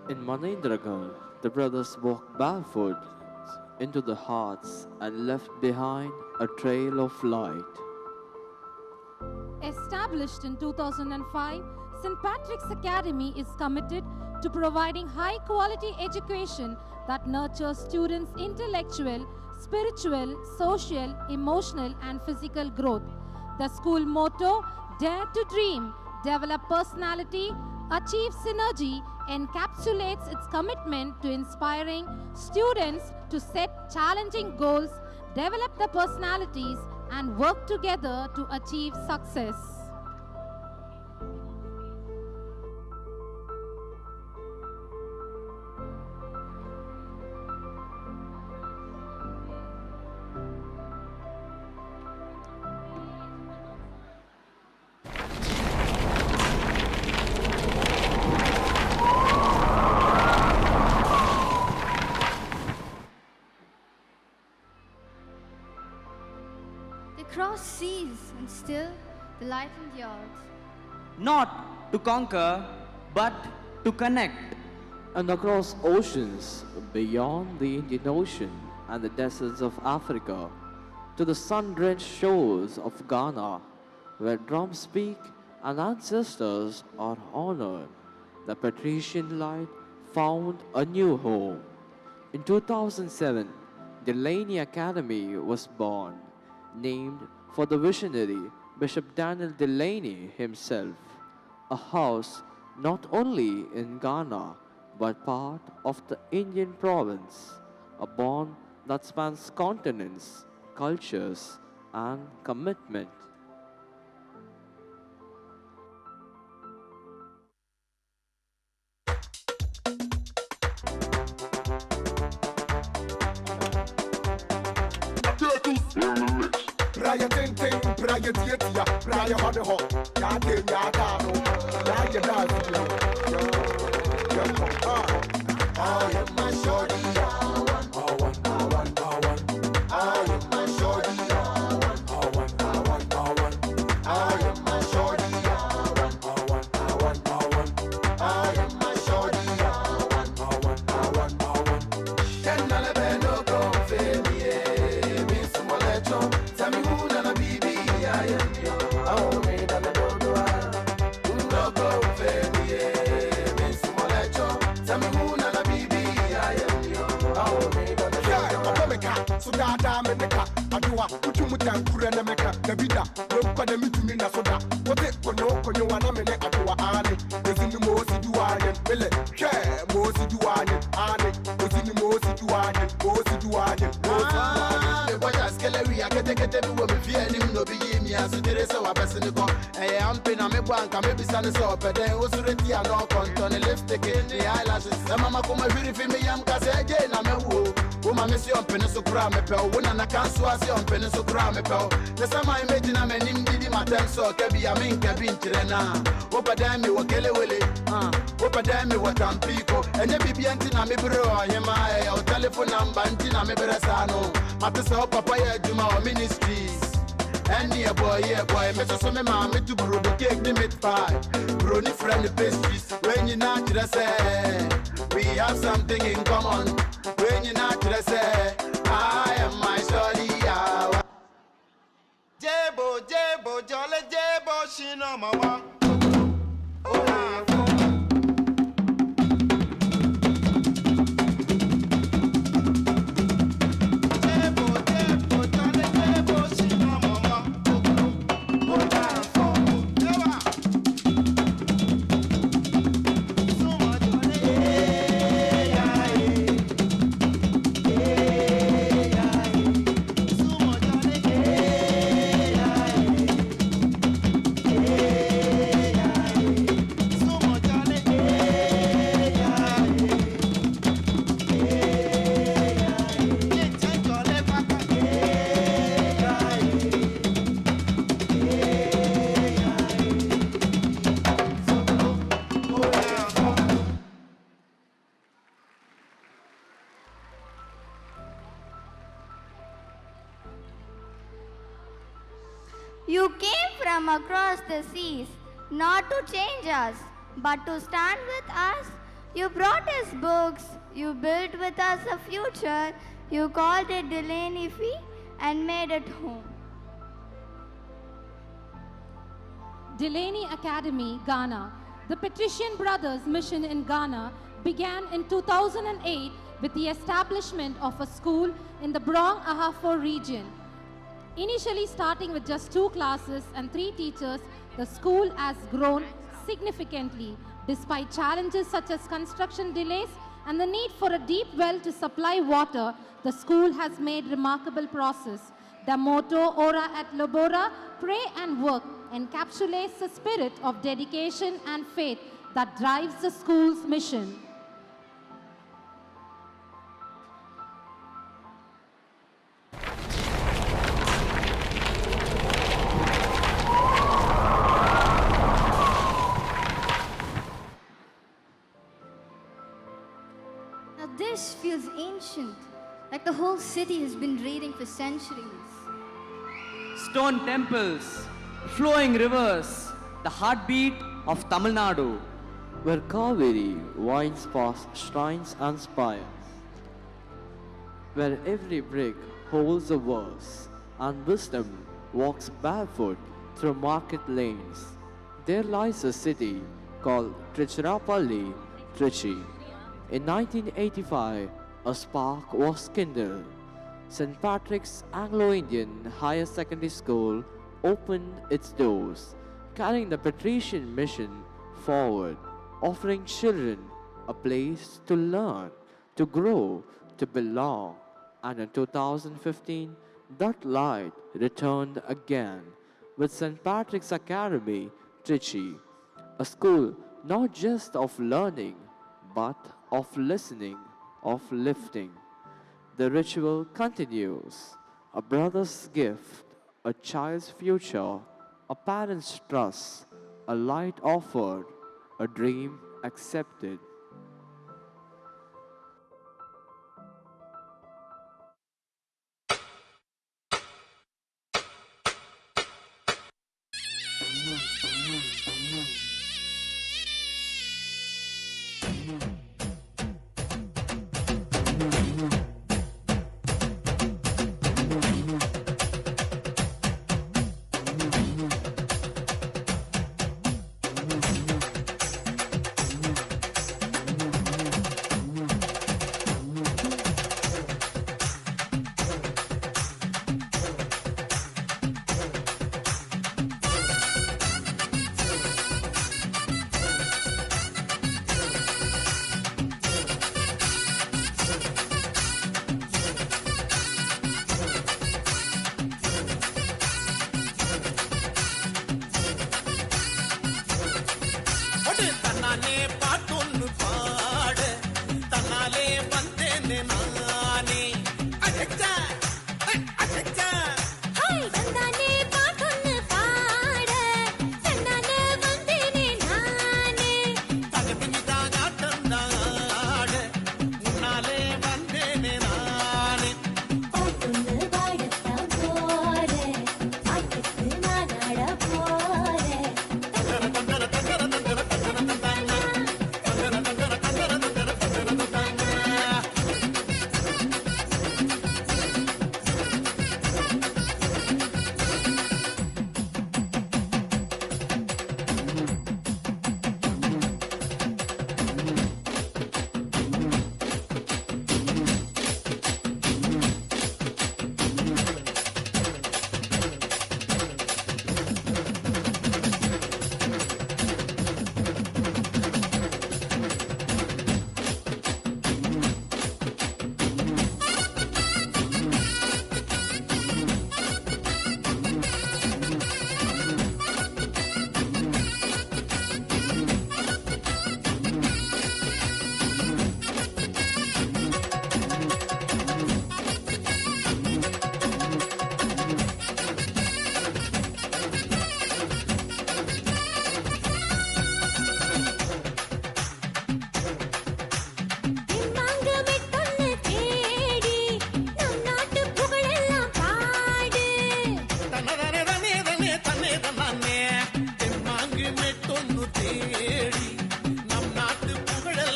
In Manindragarh, the brothers walked barefoot into the hearts and left behind a trail of light. Established in 2005, St. Patrick's Academy is committed to providing high-quality education that nurtures students' intellectual, spiritual, social, emotional, and physical growth. The school motto, Dare to Dream, Develop Personality, Achieve Synergy, encapsulates its commitment to inspiring students to set challenging goals, develop their personalities, and work together to achieve success. Across seas and still the light endures. Not to conquer, but to connect. And across oceans, beyond the Indian Ocean and the deserts of Africa, to the sun-drenched shores of Ghana, where drums speak and ancestors are honored, the patrician light found a new home. In 2007, Delaney Academy was born, named for the visionary Bishop Daniel Delaney himself, a house not only in Ghana but part of the Indian province, a bond that spans continents, cultures, and commitment. Braya ting ting, braya tietia, braya hot ho, ya de ya da no, ya ya da ya come on. I am my shorty, I want, I am my shorty, I want, I am my shorty, I want, I am my shorty, I want. Ten dollar no come fail me, miss Molecho. Tell me who na bibi I am yo. Oh me da do do no go fail miss Molecho. Tell me who na bibi I am yo. Oh me da do do. So da da me neka adua utumu tankure na meka Davida we kwa na mitumi na soda. Wote konyo wana me ne adua ane. Ezini mo si duane bele she mo si duane ane. Ezini mo si duane mo si duane. The boy as kelewi akete mi wo me fie nim no bi yimi aso dire se wa bese ne ko eh ampe na me banka me bisa ne so pede wo sureti ano konto ne lipstick ne eyelashes e mama ko ma hwiri fi me yam ka se je na me wo wo ma me si ompe ne so kura me pe wo na na kan so ase ompe ne so kura me pe ne sama image na me nim didi matem so ke bi amin ke bi ntire na wo pada mi wo kelewele wo pada mi wo tampiko enye bibi anti na me bro ahema e o telephone number anti na me beresa no matesa papa ya juma o ministries any boy me so me mama to bro the cake the meat pie bro ni friend pastries when you not say we have something in common when you not say I am my shorty jebo jole jebo shino mama You came from across the seas, not to change us, but to stand with us. You brought us books, you built with us a future, you called it Delaney Fee and made it home. Delaney Academy, Ghana. The Patrician Brothers Mission in Ghana began in 2008 with the establishment of a school in the Brong Ahafo region. Initially starting with just 2 classes and 3 teachers, the school has grown significantly despite challenges such as construction delays and the need for a deep well to supply water. The school has made remarkable progress. The motto, Ora et Labora, pray and work, encapsulates the spirit of dedication and faith that drives the school's mission. Now this feels ancient, like the whole city has been raiding for centuries. Stone temples, flowing rivers, the heartbeat of Tamil Nadu, where Kaveri winds past shrines and spires, where every brick holds a verse and wisdom walks barefoot through market lanes. There lies a city called Tiruchirappalli, Truchi. In 1985, a spark was kindled. St. Patrick's Anglo-Indian Higher Secondary School opened its doors, carrying the patrician mission forward, offering children a place to learn, to grow, to belong. And in 2015, that light returned again with St. Patrick's Academy, Truchi, a school not just of learning, but of listening, of lifting. The ritual continues. A brother's gift, a child's future, a parent's trust, a light offered, a dream accepted.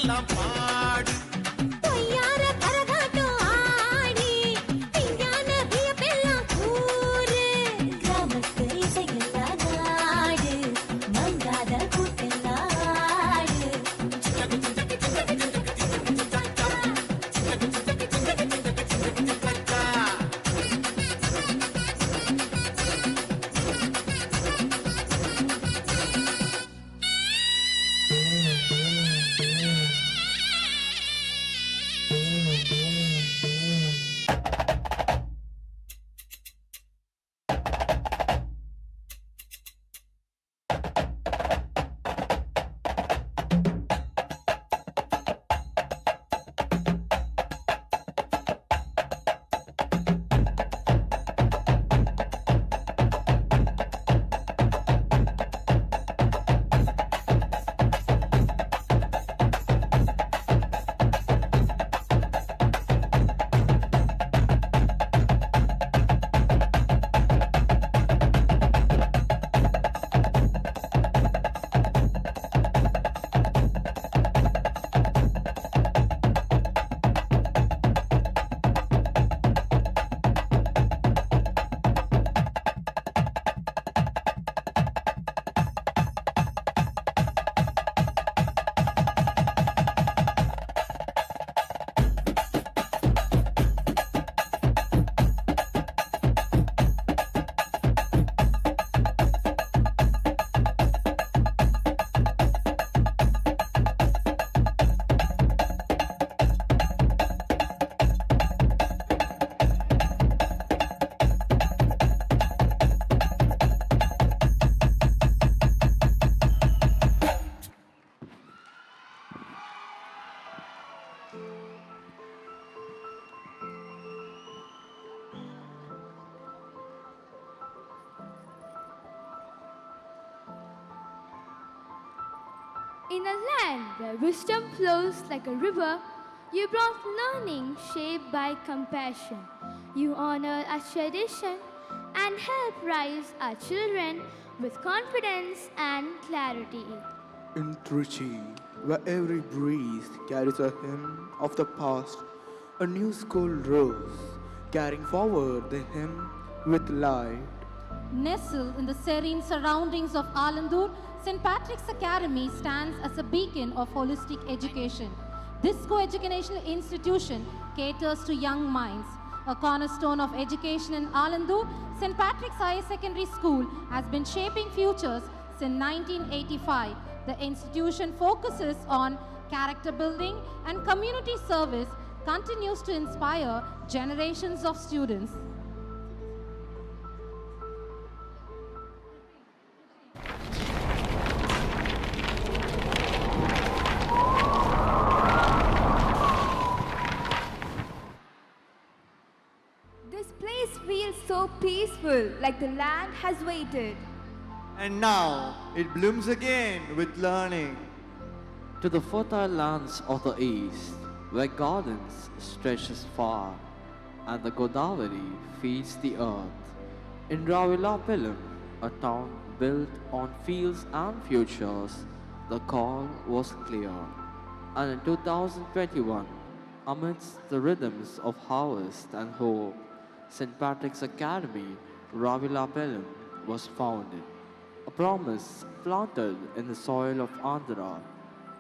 எல்லாம் பாடு பொய்யார கரகாட்டம் ஆடி விஞ்ஞான வியப்பெல்லாம் கூறு கிராமத்து இசையெல்லாம் நாடு மங்காத கூட்டெல்லாம் ஆடு In a land where wisdom flows like a river, you brought learning shaped by compassion. You honor our tradition and help rise our children with confidence and clarity. In Truchi, where every breeze carries a hymn of the past, a new school rose, carrying forward the hymn with light. Nestled in the serene surroundings of Alandur, St. Patrick's Academy stands as a beacon of holistic education. This co-educational institution caters to young minds. A cornerstone of education in Alandur, St. Patrick's Higher Secondary School has been shaping futures since 1985. The institution focuses on character building and community service, continues to inspire generations of students. This place feels so peaceful, like the land has waited. And now it blooms again with learning. To the fertile lands of the east, where gardens stretches far, and the Godavari feeds the earth. In Ravilapalam, a town built on fields and futures, the call was clear. And in 2021, amidst the rhythms of harvest and hope, St. Patrick's Academy, Ravilapalam, was founded. A promise planted in the soil of Andhra,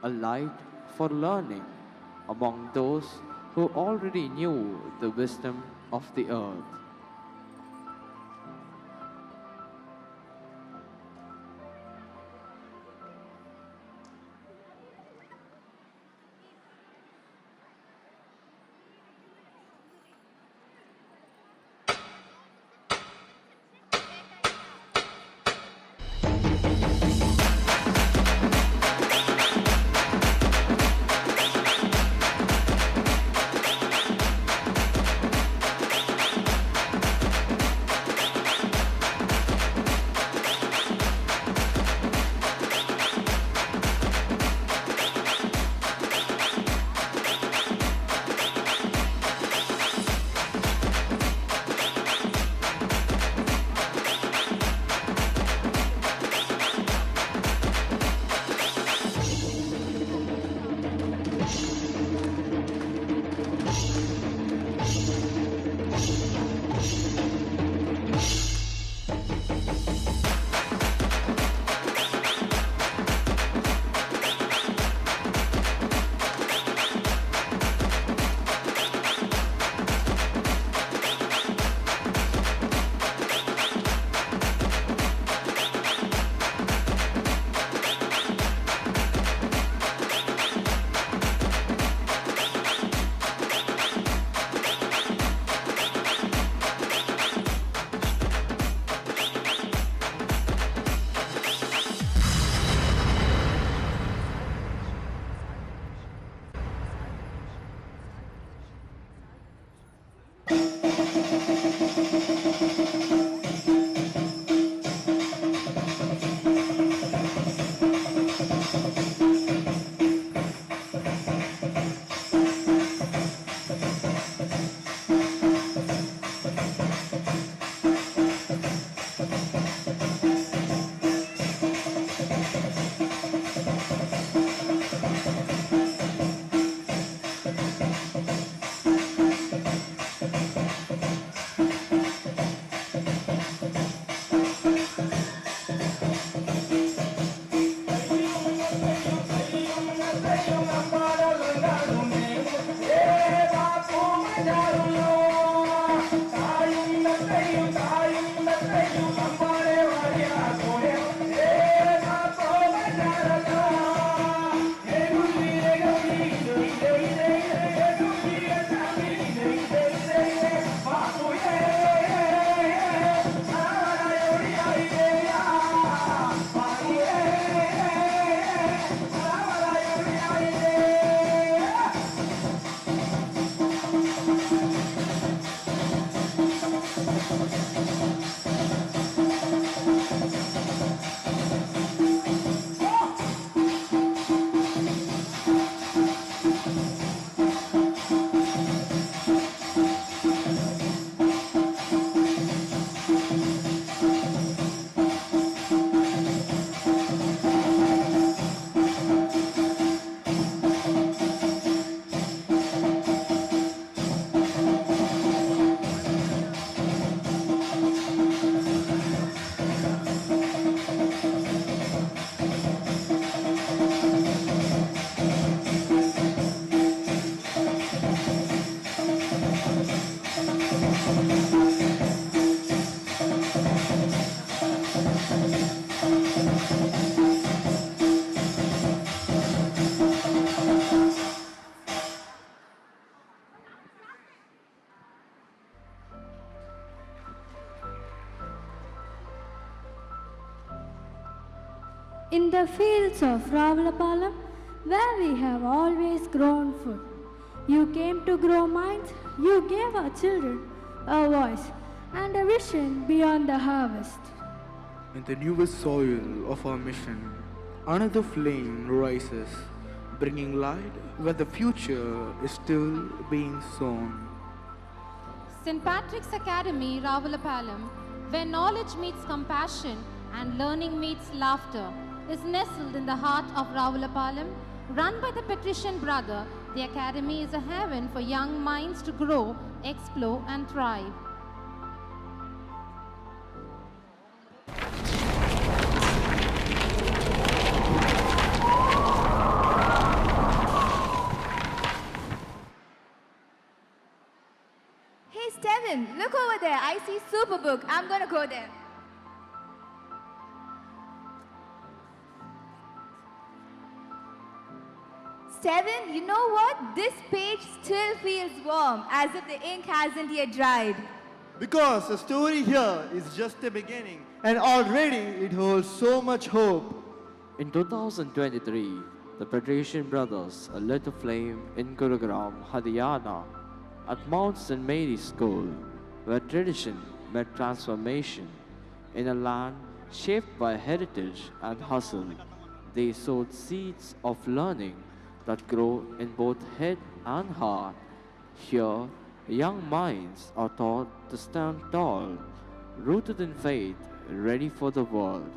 a light for learning among those who already knew the wisdom of the earth. in the fields of Ravalapalam, where we have always grown food. You came to grow minds, you gave our children a voice and a vision beyond the harvest. In the newest soil of our mission, another flame rises, bringing light where the future is still being sown. St. Patrick's Academy, Ravalapalam, where knowledge meets compassion and learning meets laughter, is nestled in the heart of Ravalapalam. Run by the patrician brother, the academy is a haven for young minds to grow, explore and thrive. Hey, Steven, look over there. I see Superbook. I'm gonna go there. Steven, you know what? This page still feels warm, as if the ink hasn't yet dried. Because the story here is just the beginning, and already it holds so much hope. In 2023, the Patrician Brothers lit a flame in Gurugram, Haryana, at Mount St. Mary's School, where tradition met transformation. In a land shaped by heritage and hustle, they sowed seeds of learning that grow in both head and heart. Here, young minds are taught to stand tall, rooted in faith, ready for the world.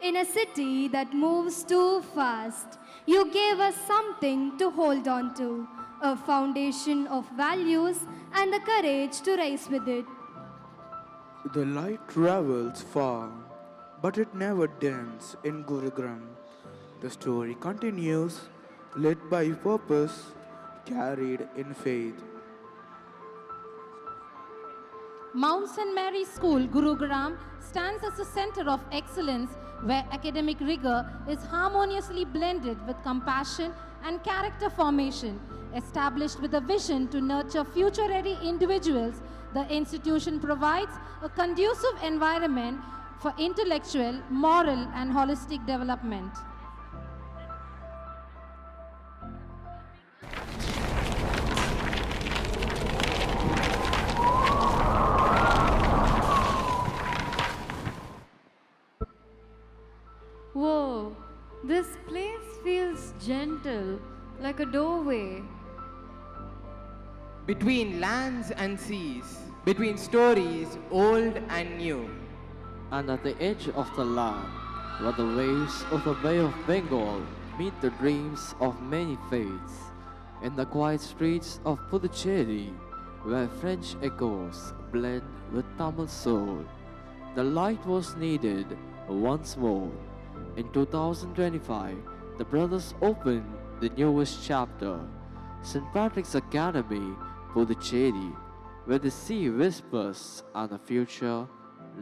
in a city that moves too fast. You gave us something to hold on to, a foundation of values and the courage to rise with it. The light travels far, but it never dims in Gurugram. The story continues, led by purpose, carried in faith. Mount St. Mary's School, Gurugram, stands as a center of excellence where academic rigor is harmoniously blended with compassion and character formation. Established with a vision to nurture future-ready individuals, the institution provides a conducive environment for intellectual, moral, and holistic development. Whoa, this place feels gentle, like a doorway. Between lands and seas, between stories old and new. And at the edge of the land, where the waves of the Bay of Bengal meet the dreams of many faiths, in the quiet streets of Puducheri, where French echoes blend with Tamil soul, the light was needed once more. In 2025, the brothers opened the newest chapter, St. Patrick's Academy, Puducheri, where the sea whispers and the future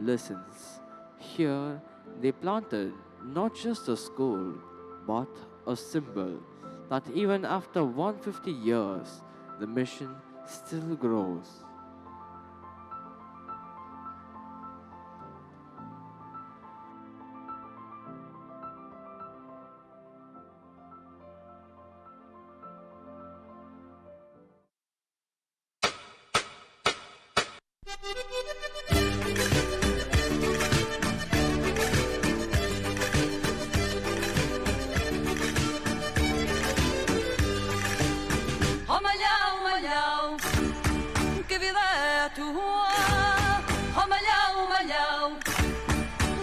listens. Here, they planted not just a school, but a symbol that even after 150 years, the mission still grows.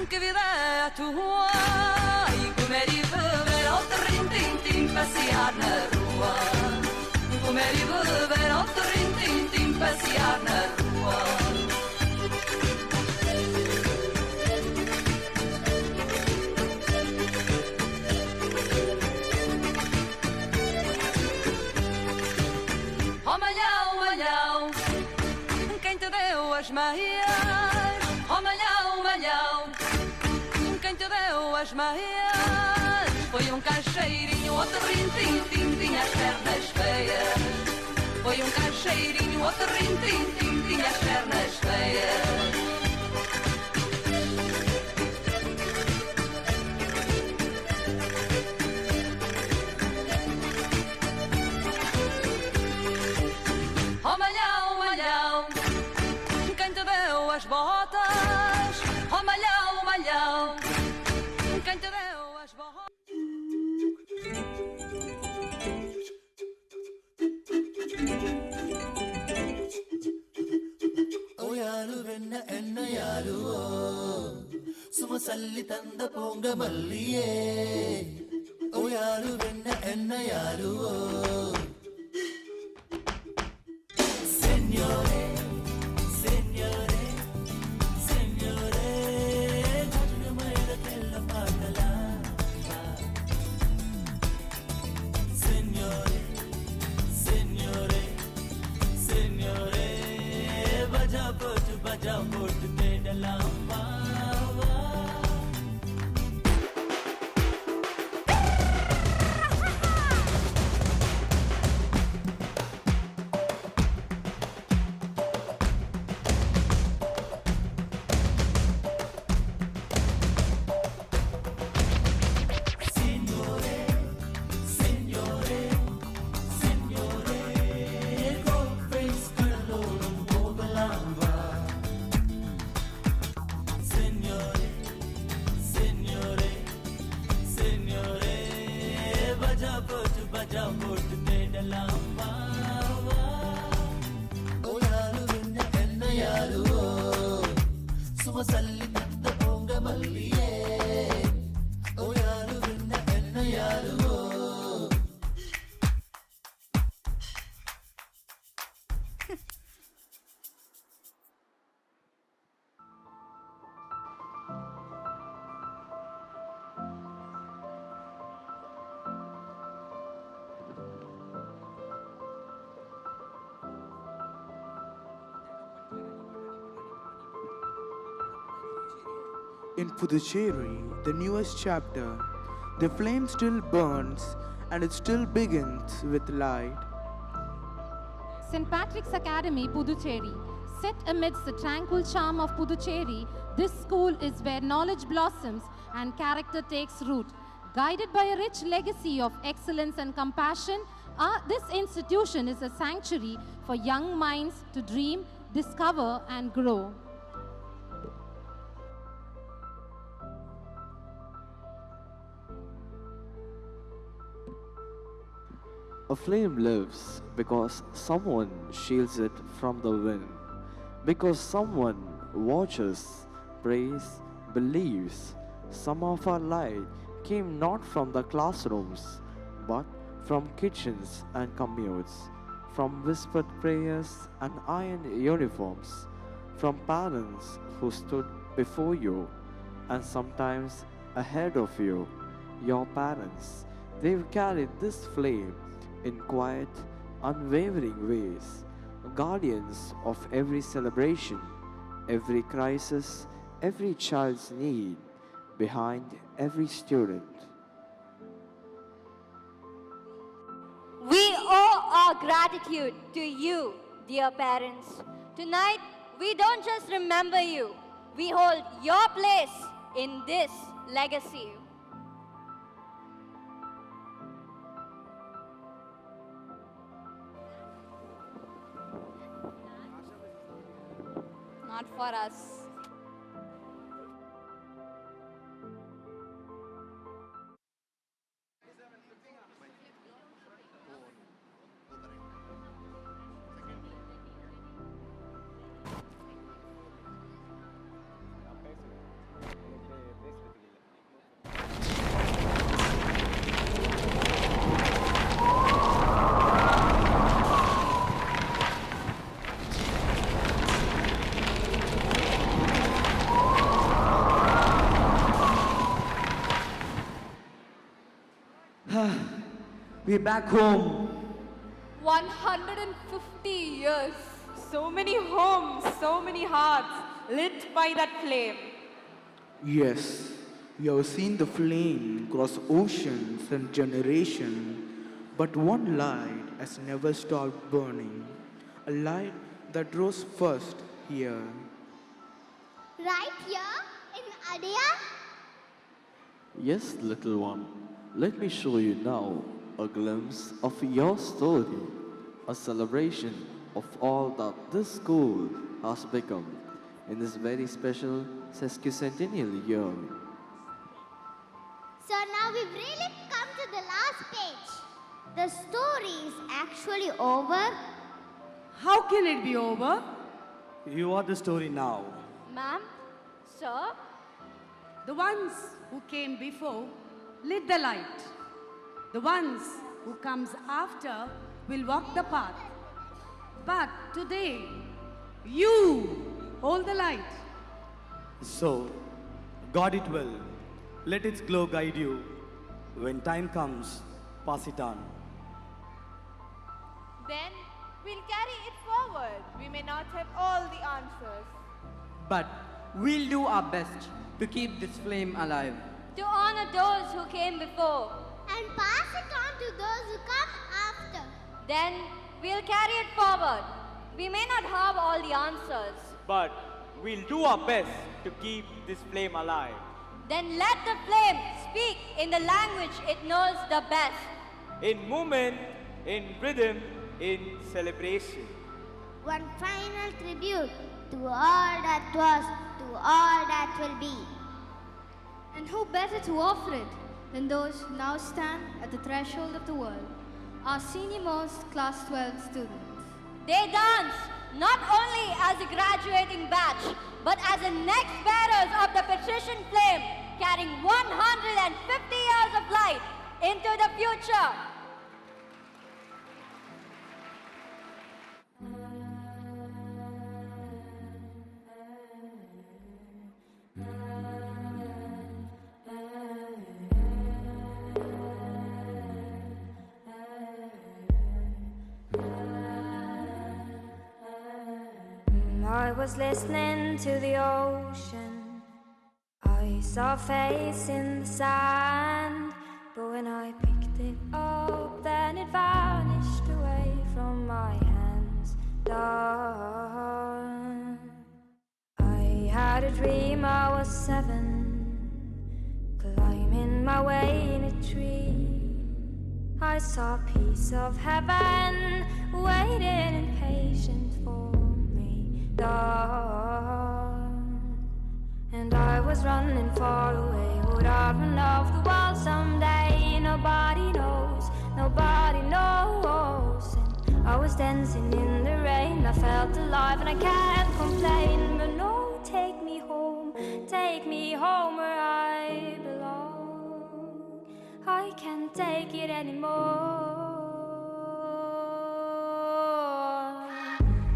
che vida tua e come riverò trintin passear na rua come riverò trintin passear na rua malhão, quem te deu as meias? Oh malhão, quem te deu as meias? Foi um caixeirinho, outro rintim, tinha as pernas feias. Foi um caixeirinho, outro rintim, tinha as pernas feias. Oh malhão, quem te deu as botas? Oh malhão, quem te deu as botas? ఓ యారు వెన్న ఎన్న యారు సుమసల్లి తంద పొంగ మల్లియే ఓ యారు వెన్న ఎన్న యారు Signore, signore, signore, gajna mayra kella paatala. Signore, signore, signore, baja pot pedalamba. In Puducheri, the newest chapter, the flame still burns and it still begins with light. St. Patrick's Academy, Puducheri. Set amidst the tranquil charm of Puducheri, this school is where knowledge blossoms and character takes root. Guided by a rich legacy of excellence and compassion, this institution is a sanctuary for young minds to dream, discover, and grow. A flame lives because someone shields it from the wind, because someone watches, prays, believes. Some of our light came not from the classrooms, but from kitchens and commutes, from whispered prayers and iron uniforms, from parents who stood before you and sometimes ahead of you, your parents. They've carried this flame in quiet, unwavering ways, guardians of every celebration, every crisis, every child's need, behind every student. We owe our gratitude to you, dear parents. Tonight, we don't just remember you, we hold your place in this legacy. Not for us. We're back home. 150 years. So many homes, so many hearts lit by that flame. Yes, you have seen the flame cross oceans and generations, but one light has never stopped burning. A light that rose first here. Right here in Adia? Yes, little one, let me show you now a glimpse of your story, a celebration of all that this school has become in this very special Sesquicentennial year. So now we've really come to the last page. The story is actually over. How can it be over? You are the story now. Ma'am, sir, The ones who came before lit the light. The ones who comes after will walk the path. But today, you hold the light. So, guard it well. Let its glow guide you. When time comes, pass it on. Then we'll carry it forward. We may not have all the answers. But we'll do our best to keep this flame alive. to honor those who came before. And pass it on to those who come after. Then we'll carry it forward. We may not have all the answers. But we'll do our best to keep this flame alive. Then let the flame speak in the language it knows the best. In movement, in rhythm, in celebration. One final tribute to all that was, to all that will be. And who better to offer it than those who now stand at the threshold of the world, our senior-most class 12 students. They dance not only as a graduating batch, but as the next bearers of the patrician flame, carrying 150 years of light into the future. I was listening to the ocean. I saw a face in the sand, but when I picked it up, then it vanished away from my hands. Done. I had a dream I was 7, climbing my way in a tree. I saw a piece of heaven waiting impatient for me. Done. And I was running far away. Would I run off the wall someday? Nobody knows, nobody knows. And I was dancing in the rain. I felt alive and I can't complain. But no, take me home where I belong. I can't take it anymore.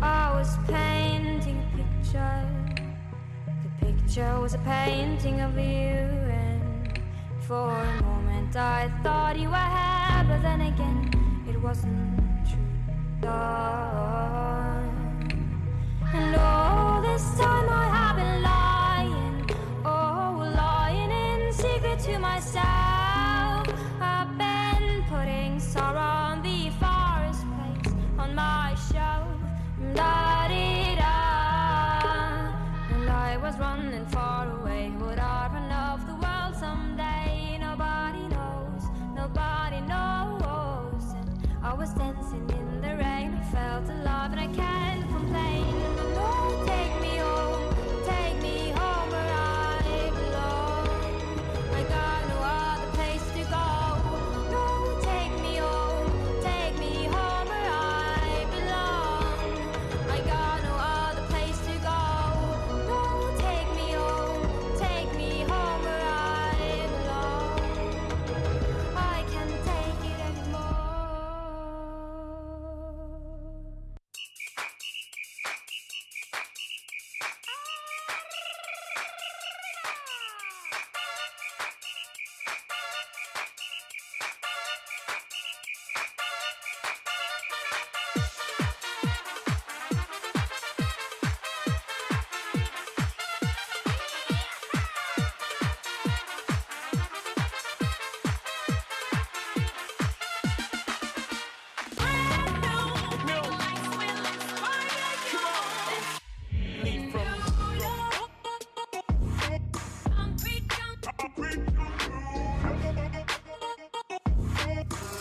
I was painting a picture. The picture was a painting of you, and for a moment I thought you were here, but then again it wasn't true. Done. And all this time I have been lying, oh, lying in secret to myself. I've been putting sorrow on the forest place on my shelf. Da-dee-da. And I was running far away. Would I run off the world someday? Nobody knows, nobody knows. And I was dancing in the rain. I felt alive and I can't complain. No, take me home where I belong. I got no other place to go. No, take me home where I belong. I got no other place to go. No, take me home where I belong. I can't take it anymore.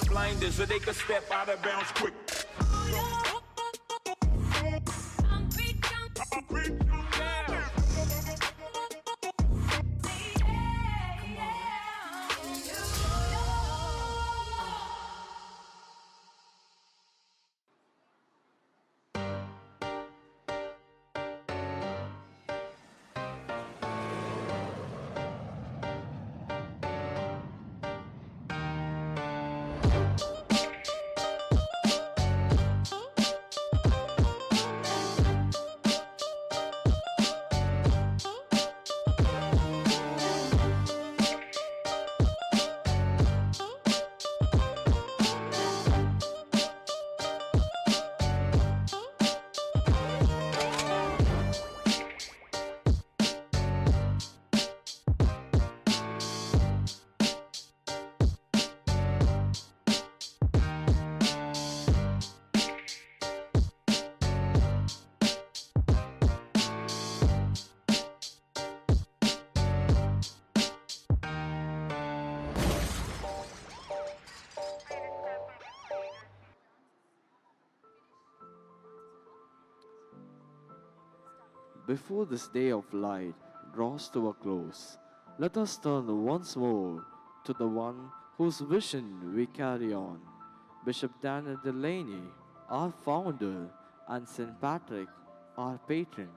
Blinders so they could step out of bounds quick. Before this day of light draws to a close, let us turn once more to the one whose vision we carry on, Bishop Daniel Delaney, our founder, and St. Patrick, our patron.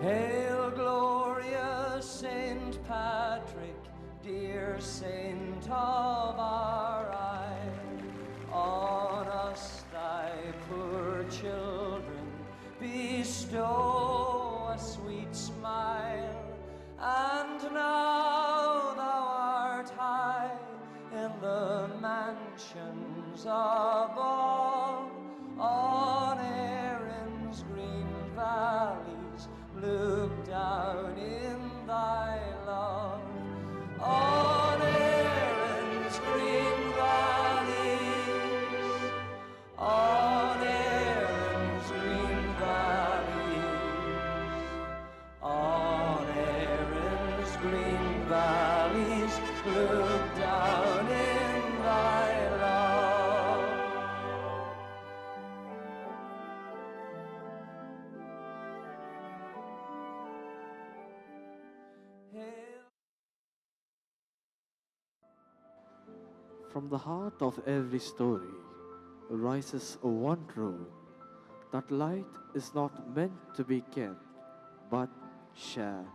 Hail, glorious Saint Patrick, dear saint of our eye, on us thy bestow a sweet smile, and now thou art high in the mansions above, on Erin's green valleys, look down in thy love. On Erin's green valleys, on Erin's green valleys, on Erin's green valleys, look down in thy love. From the heart of every story rises one truth, that light is not meant to be kept, but shared.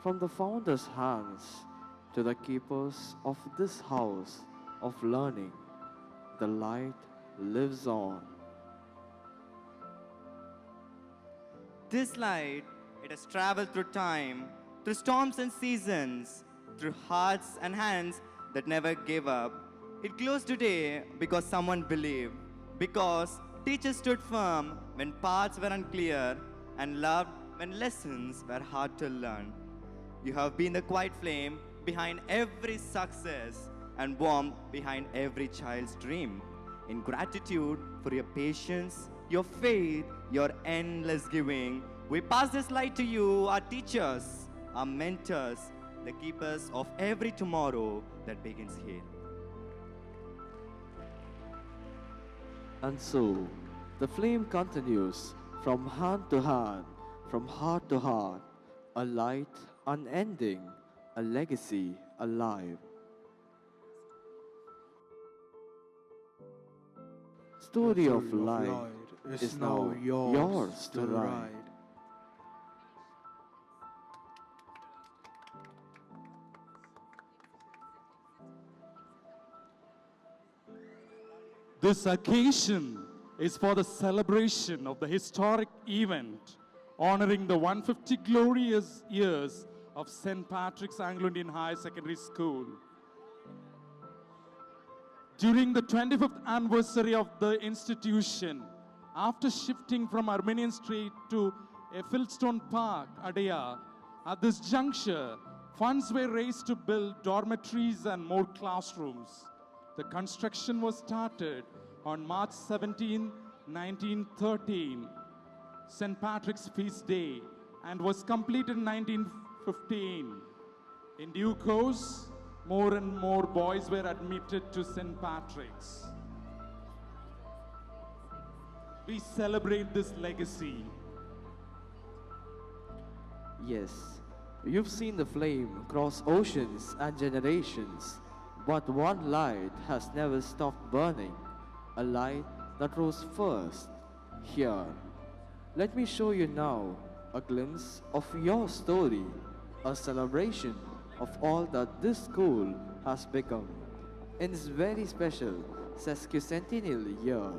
From the founder's hands to the keepers of this house of learning, the light lives on. This light, it has traveled through time, through storms and seasons, through hearts and hands that never gave up. It glows today because someone believed, because teachers stood firm when paths were unclear, and loved when lessons were hard to learn. You have been the quiet flame behind every success and warmth behind every child's dream. In gratitude for your patience, your faith, your endless giving, we pass this light to you, our teachers, our mentors, the keepers of every tomorrow that begins here. And so, the flame continues from hand to hand, from heart to heart, a light unending, a legacy alive. Story of light is now yours to write. This occasion is for the celebration of the historic event honoring the 150 glorious years of St. Patrick's Anglo-Indian Higher Secondary School. During the 25th anniversary of the institution, after shifting from Armenian Street to Effilstone Park, Adaya, at this juncture, funds were raised to build dormitories and more classrooms. The construction was started on March 17, 1913, St. Patrick's Feast Day, and was completed in 1915. In due course, more and more boys were admitted to St. Patrick's. We celebrate this legacy. Yes, you've seen the flame cross oceans and generations, but one light has never stopped burning, a light that rose first, here. Let me show you now a glimpse of your story, a celebration of all that this school has become in this very special Sesquicentennial year.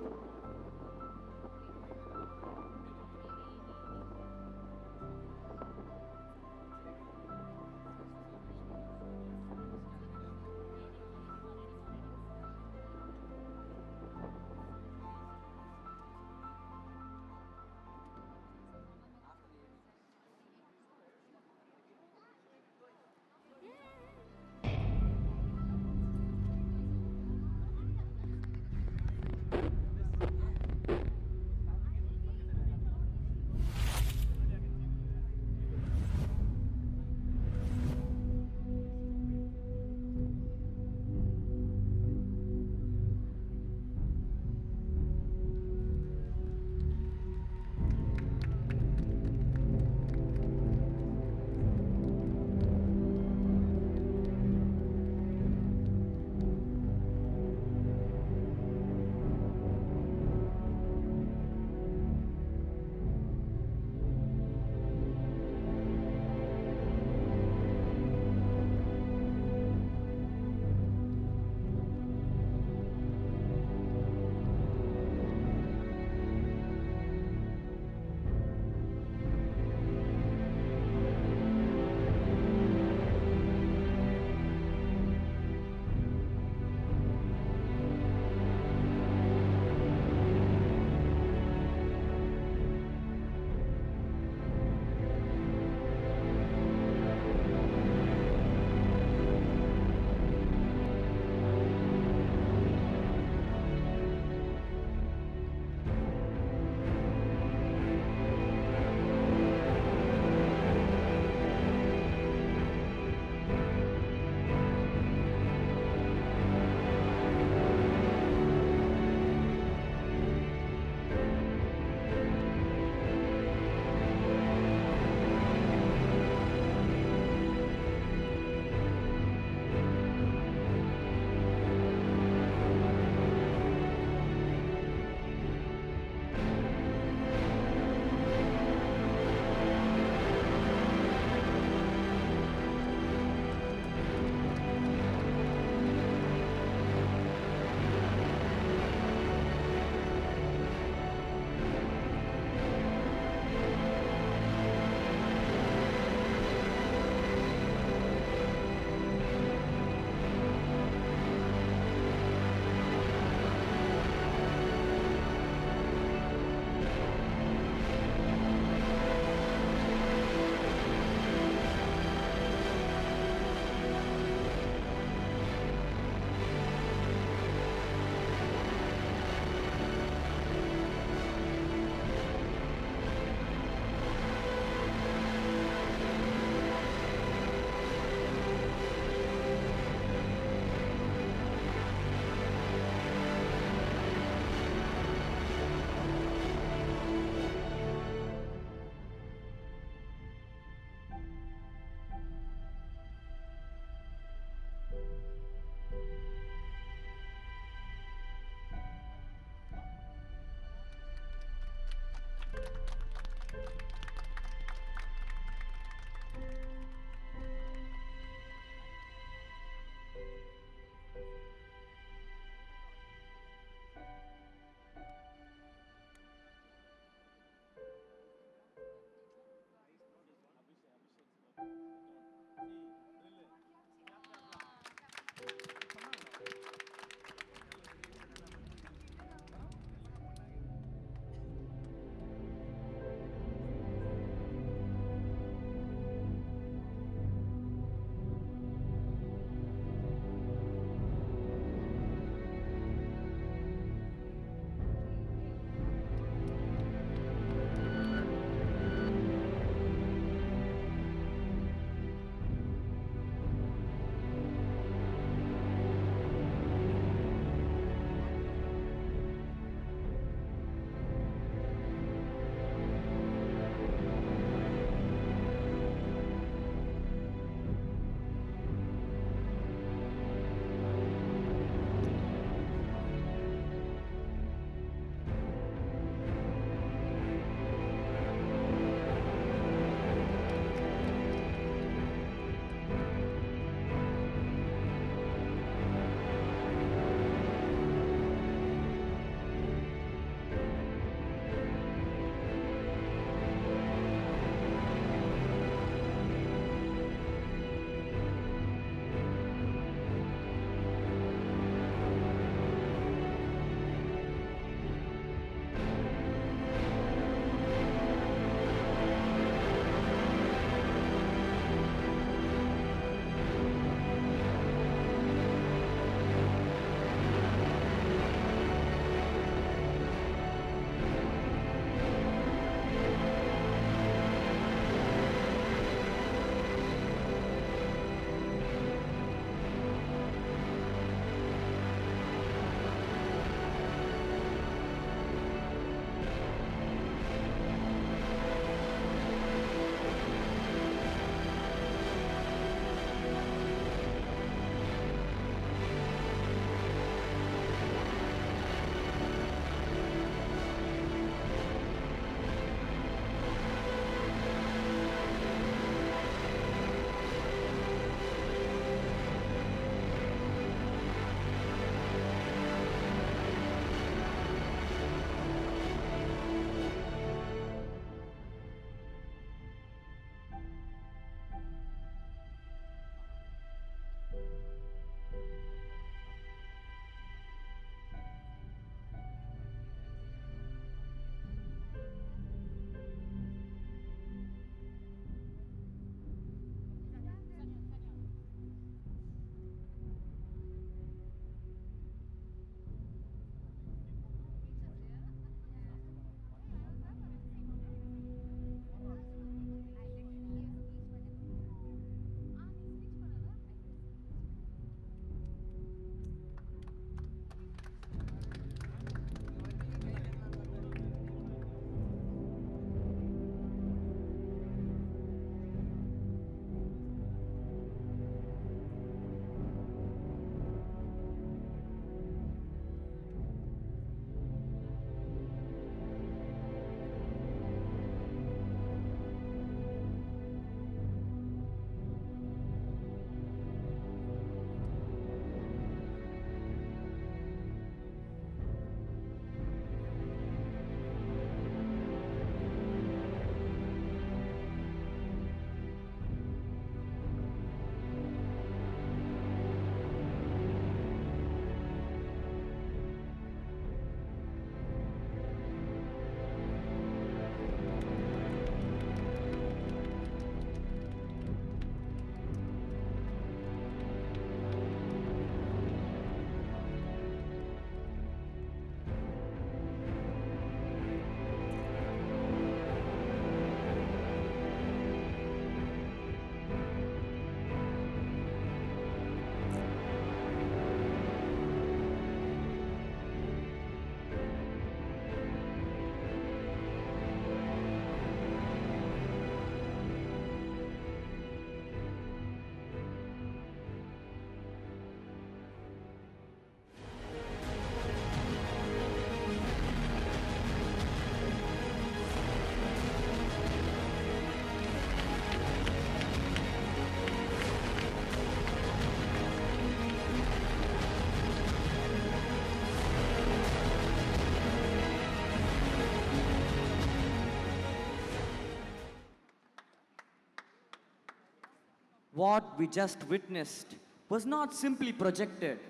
What we just witnessed was not simply projected,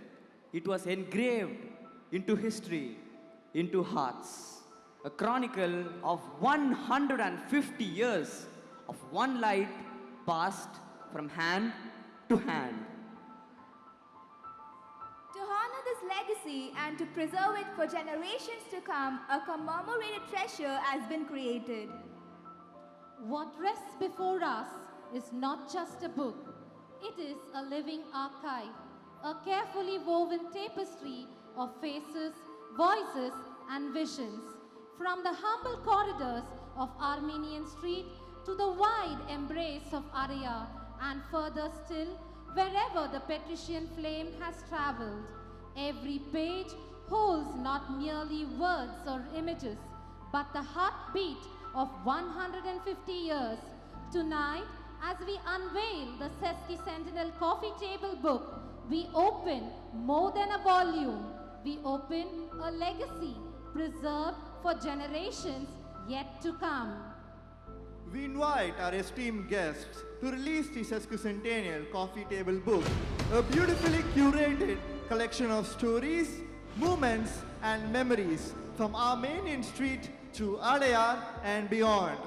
it was engraved into history, into hearts. A chronicle of 150 years of one light passed from hand to hand. To honor this legacy and to preserve it for generations to come, a commemorated treasure has been created. What rests before us is not just a book, it is a living archive, a carefully woven tapestry of faces, voices, and visions. From the humble corridors of Armenian Street to the wide embrace of Arya, and further still, wherever the patrician flame has traveled. Every page holds not merely words or images, but the heartbeat of 150 years. Tonight, as we unveil the Sesquicentennial coffee table book, we open more than a volume. We open a legacy preserved for generations yet to come. We invite our esteemed guests to release the Sesquicentennial coffee table book, a beautifully curated collection of stories, moments, and memories from Armenian Street to Adayar and beyond.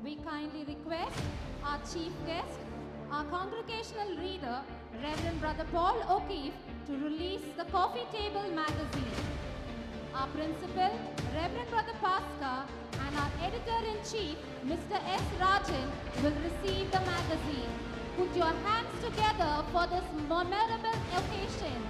We kindly request our chief guest, our congregational reader, Reverend Brother Paul O'Keefe, to release the Coffee Table magazine. Our principal, Reverend Brother Pasca, and our editor-in-chief, Mr. S. Rajan, will receive the magazine. Put your hands together for this memorable occasion.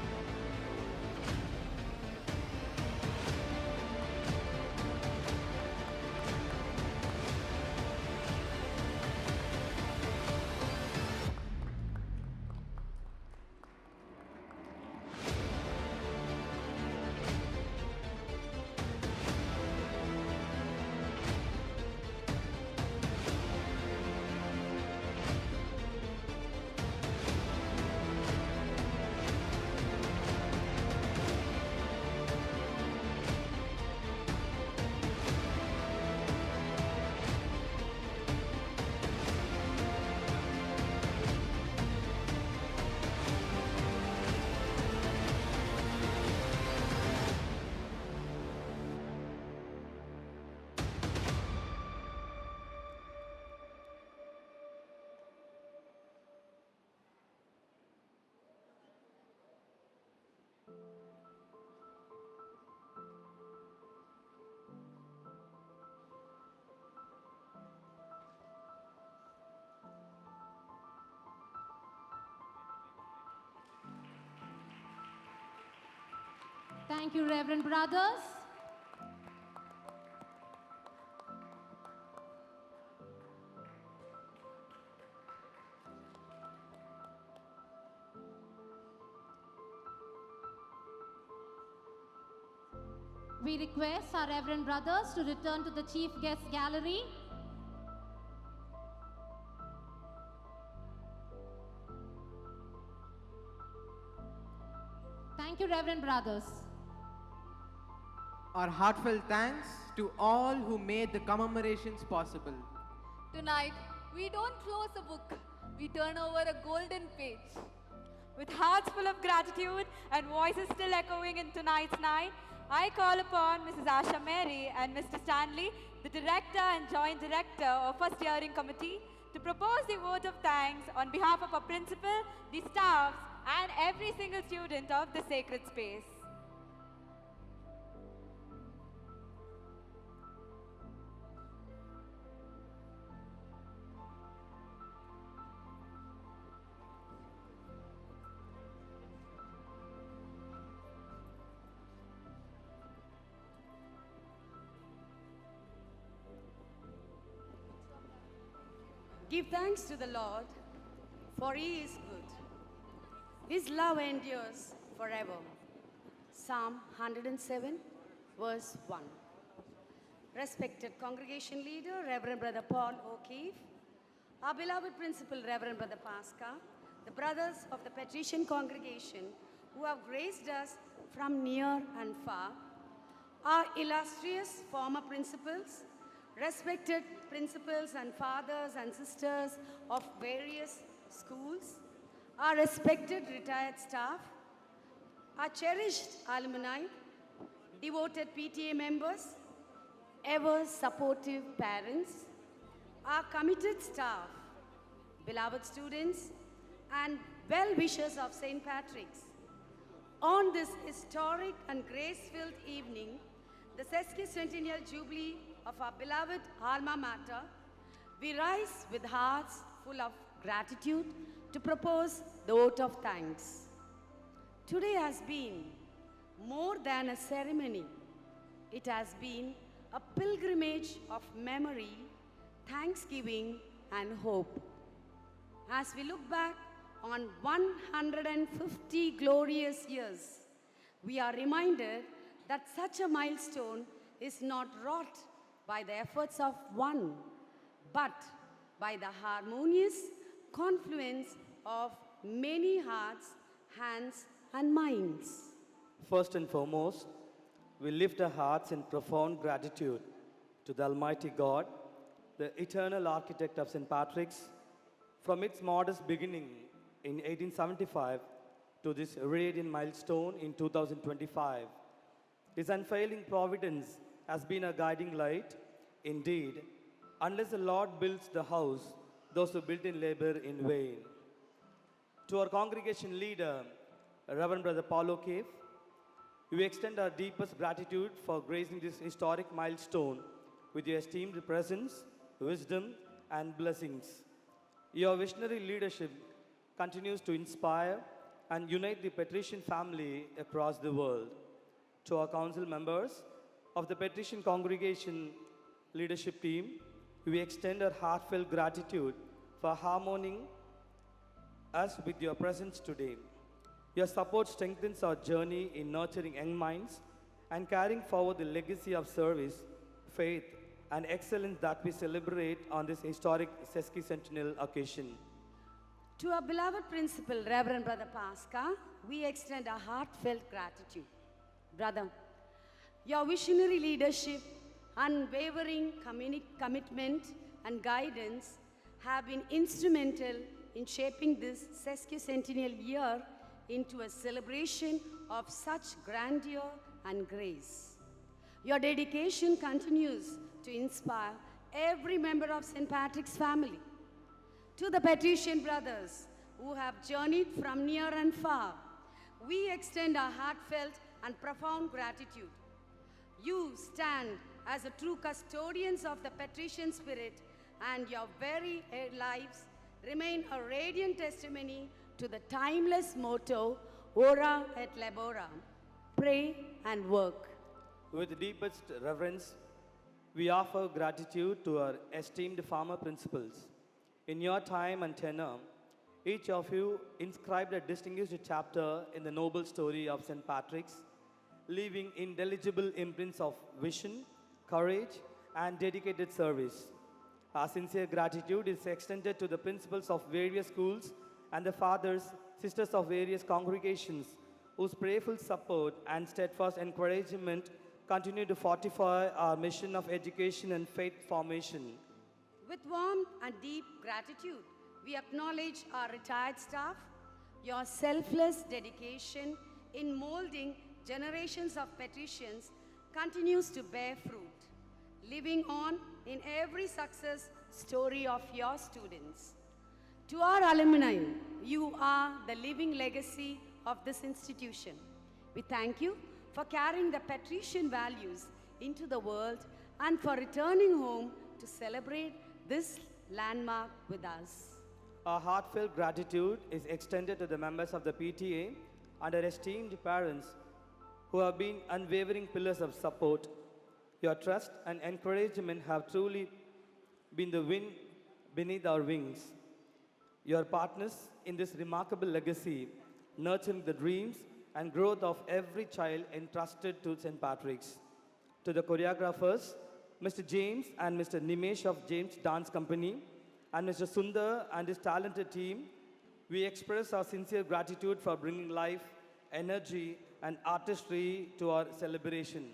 Thank you, Reverend Brothers. We request our Reverend Brothers to return to the Chief Guest Gallery. Thank you, Reverend Brothers. Our heartfelt thanks to all who made the commemorations possible. Tonight, we don't close a book, we turn over a golden page. With hearts full of gratitude and voices still echoing in tonight's night, I call upon Mrs. Asha Mary and Mr. Stanley, the Director and Joint Director of our Steering Committee, to propose the vote of thanks on behalf of our principal, the staffs, and every single student of the sacred space. Give thanks to the Lord, for he is good. His love endures forever. Psalm 107, verse 1. Respected congregation leader, Reverend Brother Paul O'Keefe, our beloved principal, Reverend Brother Pasca, the brothers of the Patrician congregation who have graced us from near and far, our illustrious former principals, respected principals and fathers and sisters of various schools, our respected retired staff, our cherished alumni, devoted PTA members, ever supportive parents, our committed staff, beloved students, and well-wishers of St. Patrick's. On this historic and grace-filled evening, the Sesquicentennial Jubilee of our beloved alma mater, we rise with hearts full of gratitude to propose the vote of thanks. Today has been more than a ceremony. It has been a pilgrimage of memory, thanksgiving, and hope. As we look back on 150 glorious years, we are reminded that such a milestone is not wrought by the efforts of one, but by the harmonious confluence of many hearts, hands, and minds. First and foremost, we lift our hearts in profound gratitude to the Almighty God, the eternal architect of St. Patrick's, from its modest beginning in 1875 to this radiant milestone in 2025. His unfailing providence has been a guiding light. Indeed, unless the Lord builds the house, those who build in labor in vain. To our congregation leader, Reverend Brother Paulo Cave, we extend our deepest gratitude for gracing this historic milestone with your esteemed presence, wisdom, and blessings. Your visionary leadership continues to inspire and unite the Patrician family across the world. To our council members of the Patrician Congregation leadership team, we extend our heartfelt gratitude for harmonizing us with your presence today. Your support strengthens our journey in nurturing young minds and carrying forward the legacy of service, faith, and excellence that we celebrate on this historic Sesquicentennial occasion. To our beloved principal, Reverend Brother Pasca, we extend our heartfelt gratitude. Brother, your visionary leadership, unwavering commitment, and guidance have been instrumental in shaping this sesquicentennial year into a celebration of such grandeur and grace. Your dedication continues to inspire every member of St. Patrick's family. To the Patrician brothers who have journeyed from near and far, we extend our heartfelt and profound gratitude. You stand as a true custodians of the patrician spirit, and your very lives remain a radiant testimony to the timeless motto, Ora et Labora, pray and work. With deepest reverence, we offer gratitude to our esteemed farmer principals. In your time and tenure, each of you inscribed a distinguished chapter in the noble story of St. Patrick's, leaving indelible imprints of vision, courage, and dedicated service. Our sincere gratitude is extended to the principals of various schools and the fathers, sisters of various congregations, whose prayerful support and steadfast encouragement continue to fortify our mission of education and faith formation. With warmth and deep gratitude, we acknowledge our retired staff. Your selfless dedication in molding generations of patricians continues to bear fruit, living on in every success story of your students. To our alumni, you are the living legacy of this institution. We thank you for carrying the patrician values into the world and for returning home to celebrate this landmark with us. Our heartfelt gratitude is extended to the members of the PTA and our esteemed parents who have been unwavering pillars of support. Your trust and encouragement have truly been the wind beneath our wings. Your partners in this remarkable legacy, nurturing the dreams and growth of every child entrusted to St. Patrick's. To the choreographers, Mr. James and Mr. Nimesh of James Dance Company, and Mr. Sundar and his talented team, we express our sincere gratitude for bringing life, energy, and artistry to our celebration.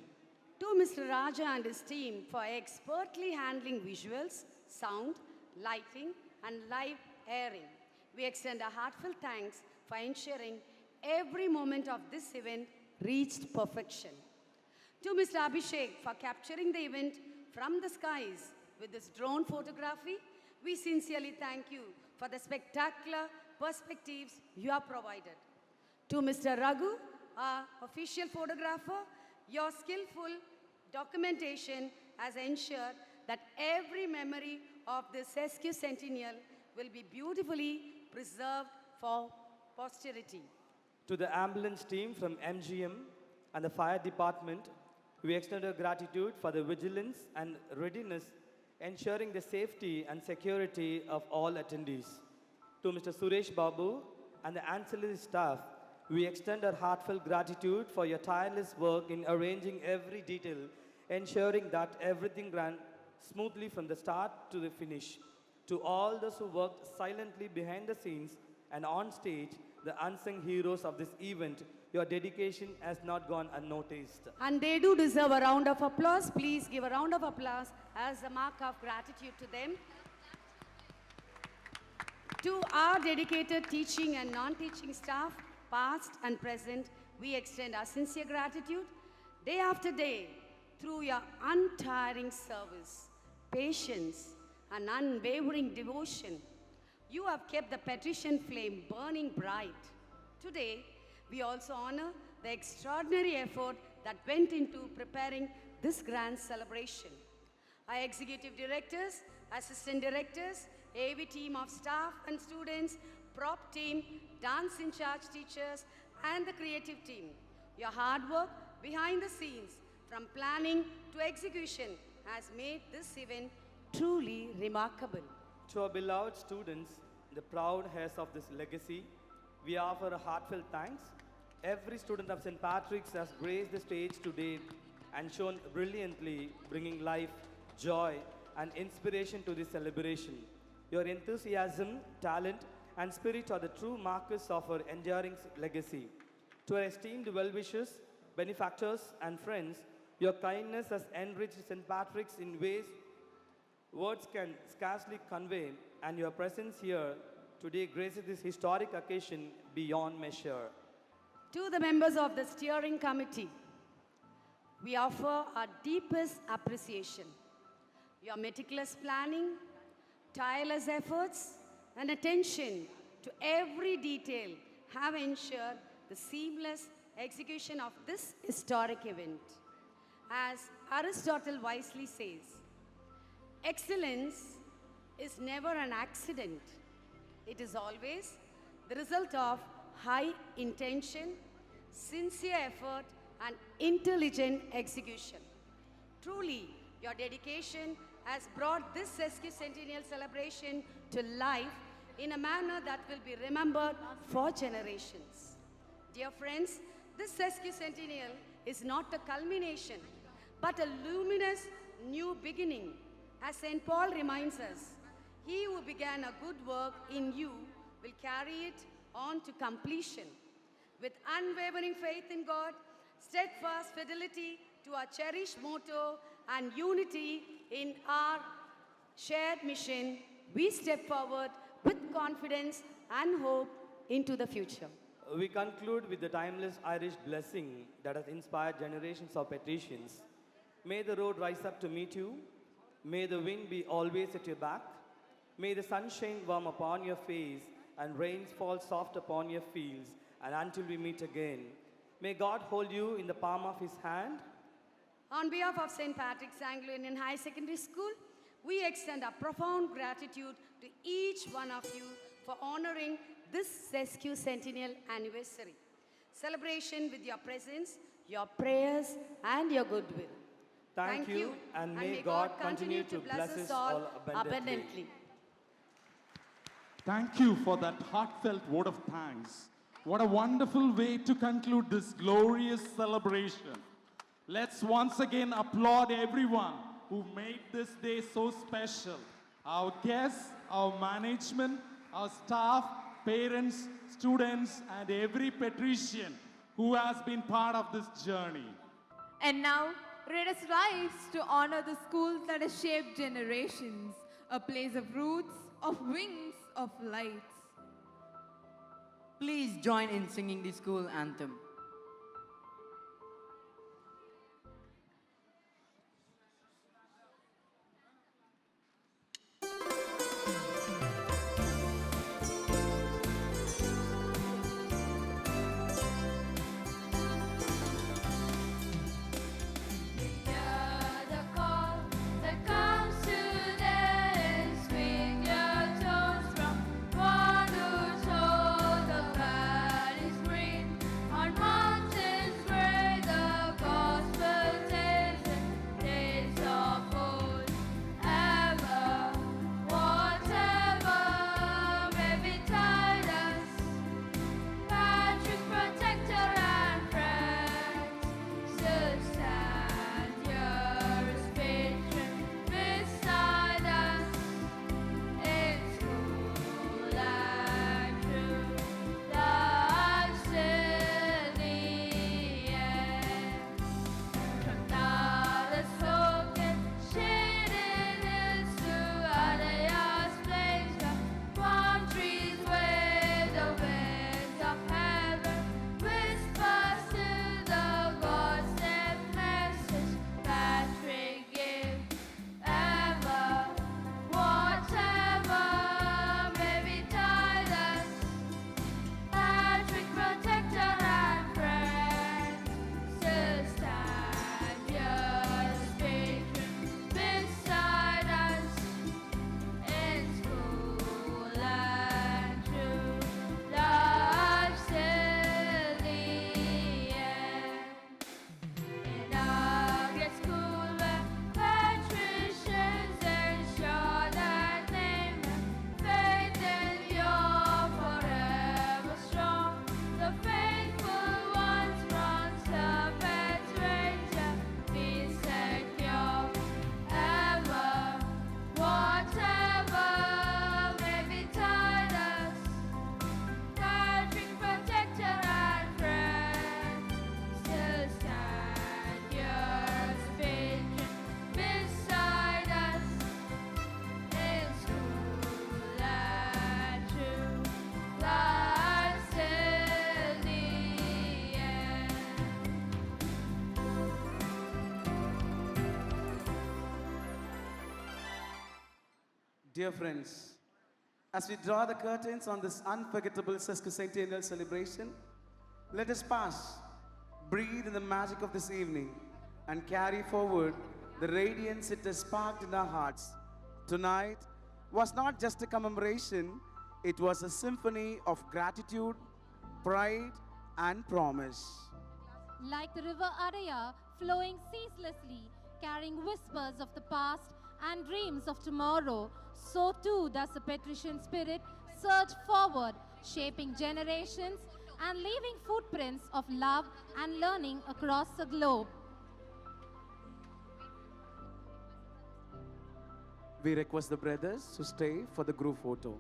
To Mr. Raja and his team for expertly handling visuals, sound, lighting, and live airing. We extend a heartfelt thanks for ensuring every moment of this event reached perfection. To Mr. Abhishek for capturing the event from the skies with this drone photography, we sincerely thank you for the spectacular perspectives you have provided. To Mr. Raghu, our official photographer, your skillful documentation has ensured that every memory of the Sesquicentennial will be beautifully preserved for posterity. To the ambulance team from MGM and the fire department, we extend our gratitude for the vigilance and readiness ensuring the safety and security of all attendees. To Mr. Suresh Babu and the ancillary staff, we extend our heartfelt gratitude for your tireless work in arranging every detail, ensuring that everything ran smoothly from the start to the finish. To all those who worked silently behind the scenes and on stage, the unsung heroes of this event, your dedication has not gone unnoticed. And they do deserve a round of applause. Please give a round of applause as a mark of gratitude to them. To our dedicated teaching and non-teaching staff, past and present, we extend our sincere gratitude day after day through your untiring service, patience, and unwavering devotion. You have kept the patrician flame burning bright. Today, we also honor the extraordinary effort that went into preparing this grand celebration. Our executive directors, assistant directors, AV team of staff and students, prop team, dance in charge teachers, and the creative team. Your hard work behind the scenes, from planning to execution, has made this event truly remarkable. To our beloved students, the proud heirs of this legacy, we offer a heartfelt thanks. Every student of St. Patrick's has graced the stage today and shone brilliantly, bringing life, joy, and inspiration to this celebration. Your enthusiasm, talent, and spirit are the true markers of our enduring legacy. To our esteemed well-wishers, benefactors, and friends, your kindness has enriched St. Patrick's in ways words can scarcely convey, and your presence here today graces this historic occasion beyond measure. To the members of the steering committee, we offer our deepest appreciation. Your meticulous planning, tireless efforts, and attention to every detail have ensured the seamless execution of this historic event. As Aristotle wisely says, excellence is never an accident. It is always the result of high intention, sincere effort, and intelligent execution. Truly, your dedication has brought this Sesquicentennial celebration to life in a manner that will be remembered for generations. Dear friends, this Sesquicentennial is not a culmination, but a luminous new beginning. As St. Paul reminds us, he who began a good work in you will carry it on to completion. With unwavering faith in God, steadfast fidelity to our cherished motto, and unity in our shared mission, we step forward with confidence and hope into the future. We conclude with the timeless Irish blessing that has inspired generations of patricians. May the road rise up to meet you. May the wind be always at your back. May the sunshine warm upon your face and rains fall soft upon your fields. And until we meet again, may God hold you in the palm of his hand. On behalf of St. Patrick's Anglo-Indian High Secondary School, we extend our profound gratitude to each one of you for honoring this Sesquicentennial anniversary celebration with your presence, your prayers, and your goodwill. Thank you, and may God continue to bless us all abundantly. Thank you for that heartfelt word of thanks. What a wonderful way to conclude this glorious celebration. Let's once again applaud everyone who made this day so special. Our guests, our management, our staff, parents, students, and every patrician who has been part of this journey. And now, Let us rise to honor the school that has shaped generations, a place of roots, of wings, of lights. Please join in singing the school anthem. Dear friends, as we draw the curtains on this unforgettable Sesquicentennial celebration, let us pass, breathe in the magic of this evening, and carry forward the radiance it has sparked in our hearts. Tonight was not just a commemoration, it was a symphony of gratitude, pride, and promise. Like the river Adaya flowing ceaselessly, carrying whispers of the past and dreams of tomorrow, so too does the patrician spirit surge forward, shaping generations and leaving footprints of love and learning across the globe. We request the brothers to stay for the group photo.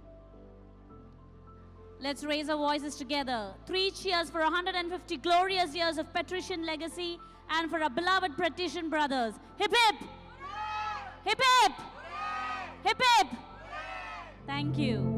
Let's raise our voices together. 3 cheers for 150 glorious years of patrician legacy and for our beloved patrician brothers. Hip hip! Hip hip! Hip hip! Thank you.